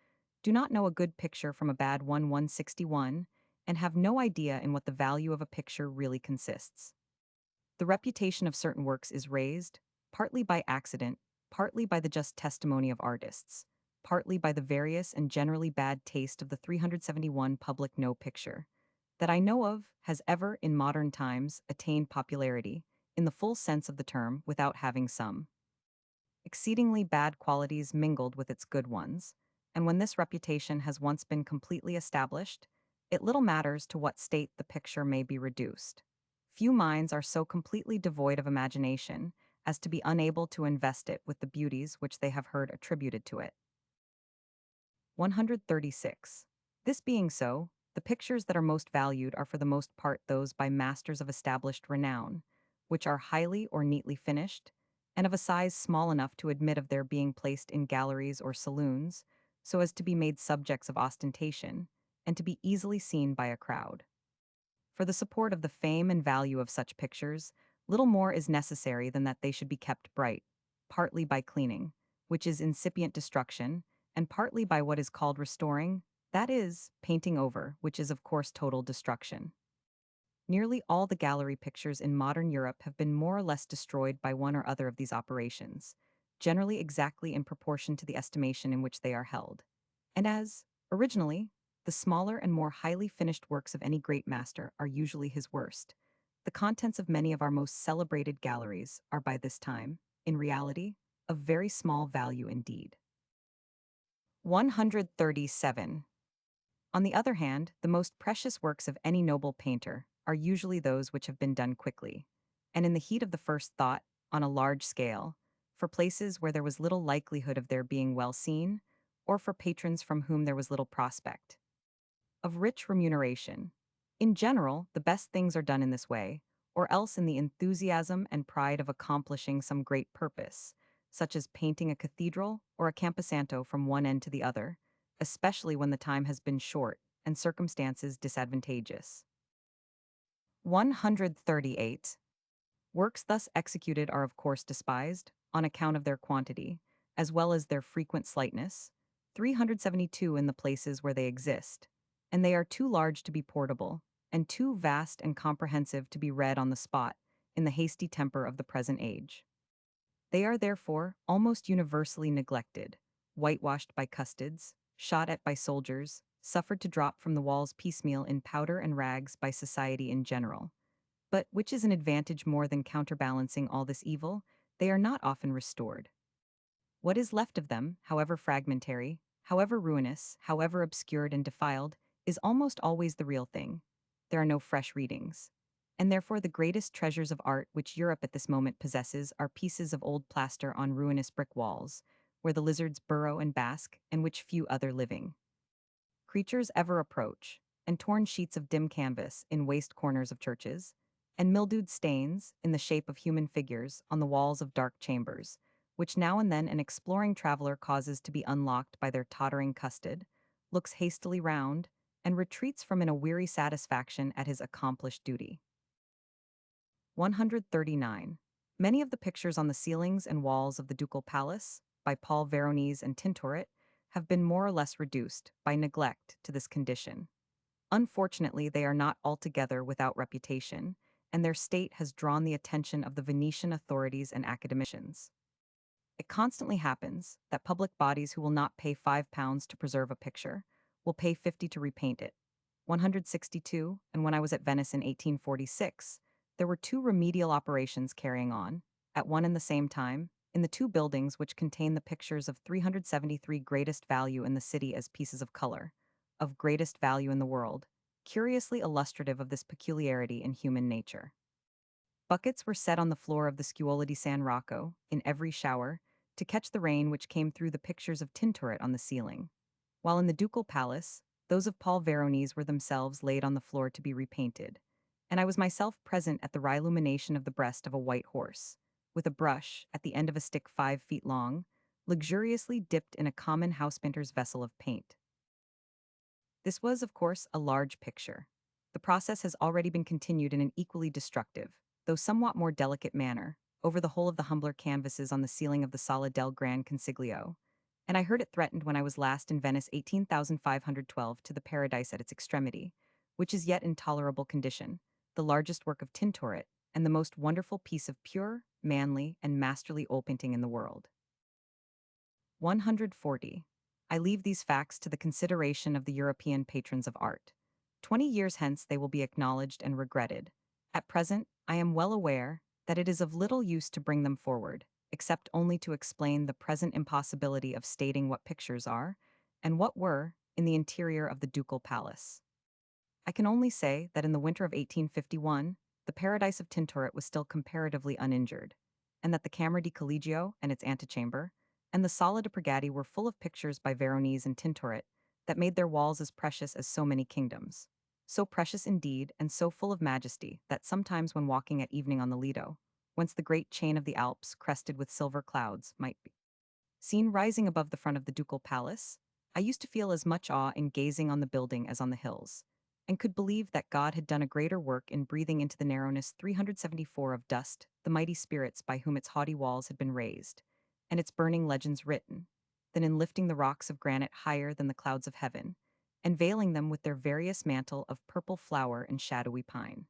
do not know a good picture from a bad one 161, and have no idea in what the value of a picture really consists. The reputation of certain works is raised, partly by accident, partly by the just testimony of artists, partly by the various and generally bad taste of the 371 public no picture that I know of has ever, in modern times, attained popularity, in the full sense of the term, without having some exceedingly bad qualities mingled with its good ones, and when this reputation has once been completely established, it little matters to what state the picture may be reduced. Few minds are so completely devoid of imagination as to be unable to invest it with the beauties which they have heard attributed to it. 136. This being so, the pictures that are most valued are for the most part those by masters of established renown, which are highly or neatly finished, and of a size small enough to admit of their being placed in galleries or saloons, so as to be made subjects of ostentation, and to be easily seen by a crowd. For the support of the fame and value of such pictures, little more is necessary than that they should be kept bright, partly by cleaning, which is incipient destruction, and partly by what is called restoring, that is, painting over, which is of course total destruction. Nearly all the gallery pictures in modern Europe have been more or less destroyed by one or other of these operations, generally exactly in proportion to the estimation in which they are held. And as, originally, the smaller and more highly finished works of any great master are usually his worst, the contents of many of our most celebrated galleries are by this time, in reality, of very small value indeed. 137. On the other hand, the most precious works of any noble painter, are usually those which have been done quickly, and in the heat of the first thought, on a large scale, for places where there was little likelihood of their being well seen, or for patrons from whom there was little prospect of rich remuneration. In general, the best things are done in this way, or else in the enthusiasm and pride of accomplishing some great purpose, such as painting a cathedral or a camposanto from one end to the other, especially when the time has been short and circumstances disadvantageous. 138. Works thus executed are of course despised, on account of their quantity, as well as their frequent slightness, 372 in the places where they exist, and they are too large to be portable, and too vast and comprehensive to be read on the spot, in the hasty temper of the present age. They are therefore almost universally neglected, whitewashed by custodians, shot at by soldiers, suffered to drop from the walls piecemeal in powder and rags by society in general. But which is an advantage more than counterbalancing all this evil, they are not often restored. What is left of them, however fragmentary, however ruinous, however obscured and defiled, is almost always the real thing. There are no fresh readings. And therefore the greatest treasures of art which Europe at this moment possesses are pieces of old plaster on ruinous brick walls, where the lizards burrow and bask, and which few other living creatures ever approach, and torn sheets of dim canvas in waste corners of churches, and mildewed stains, in the shape of human figures, on the walls of dark chambers, which now and then an exploring traveler causes to be unlocked by their tottering custod, looks hastily round, and retreats from in a weary satisfaction at his accomplished duty. 139. Many of the pictures on the ceilings and walls of the Ducal Palace, by Paul Veronese and Tintoret, have been more or less reduced, by neglect, to this condition. Unfortunately, they are not altogether without reputation, and their state has drawn the attention of the Venetian authorities and academicians. It constantly happens that public bodies who will not pay £5 to preserve a picture will pay 50 to repaint it. 162, and when I was at Venice in 1846, there were two remedial operations carrying on, at one and the same time, in the two buildings which contain the pictures of 373 greatest value in the city as pieces of color, of greatest value in the world, curiously illustrative of this peculiarity in human nature. Buckets were set on the floor of the Scuola di San Rocco, in every shower, to catch the rain which came through the pictures of Tintoret on the ceiling, while in the Ducal Palace, those of Paul Veronese were themselves laid on the floor to be repainted, and I was myself present at the reillumination of the breast of a white horse, with a brush, at the end of a stick 5 feet long, luxuriously dipped in a common housepainter's vessel of paint. This was, of course, a large picture. The process has already been continued in an equally destructive, though somewhat more delicate manner, over the whole of the humbler canvases on the ceiling of the Sala del Gran Consiglio, and I heard it threatened when I was last in Venice 18,512 to the Paradise at its extremity, which is yet in tolerable condition, the largest work of Tintoret, and the most wonderful piece of pure, manly, and masterly oil painting in the world. 140. I leave these facts to the consideration of the European patrons of art. 20 years hence they will be acknowledged and regretted. At present, I am well aware that it is of little use to bring them forward, except only to explain the present impossibility of stating what pictures are, and what were, in the interior of the Ducal Palace. I can only say that in the winter of 1851, the Paradise of Tintoret was still comparatively uninjured, and that the Camera di Collegio and its antechamber, and the Sala de Pregati were full of pictures by Veronese and Tintoret that made their walls as precious as so many kingdoms. So precious indeed, and so full of majesty, that sometimes when walking at evening on the Lido, whence the great chain of the Alps, crested with silver clouds, might be seen rising above the front of the Ducal Palace, I used to feel as much awe in gazing on the building as on the hills, and could believe that God had done a greater work in breathing into the narrowness 374 of dust the mighty spirits by whom its haughty walls had been raised, and its burning legends written, than in lifting the rocks of granite higher than the clouds of heaven, and veiling them with their various mantle of purple flower and shadowy pine.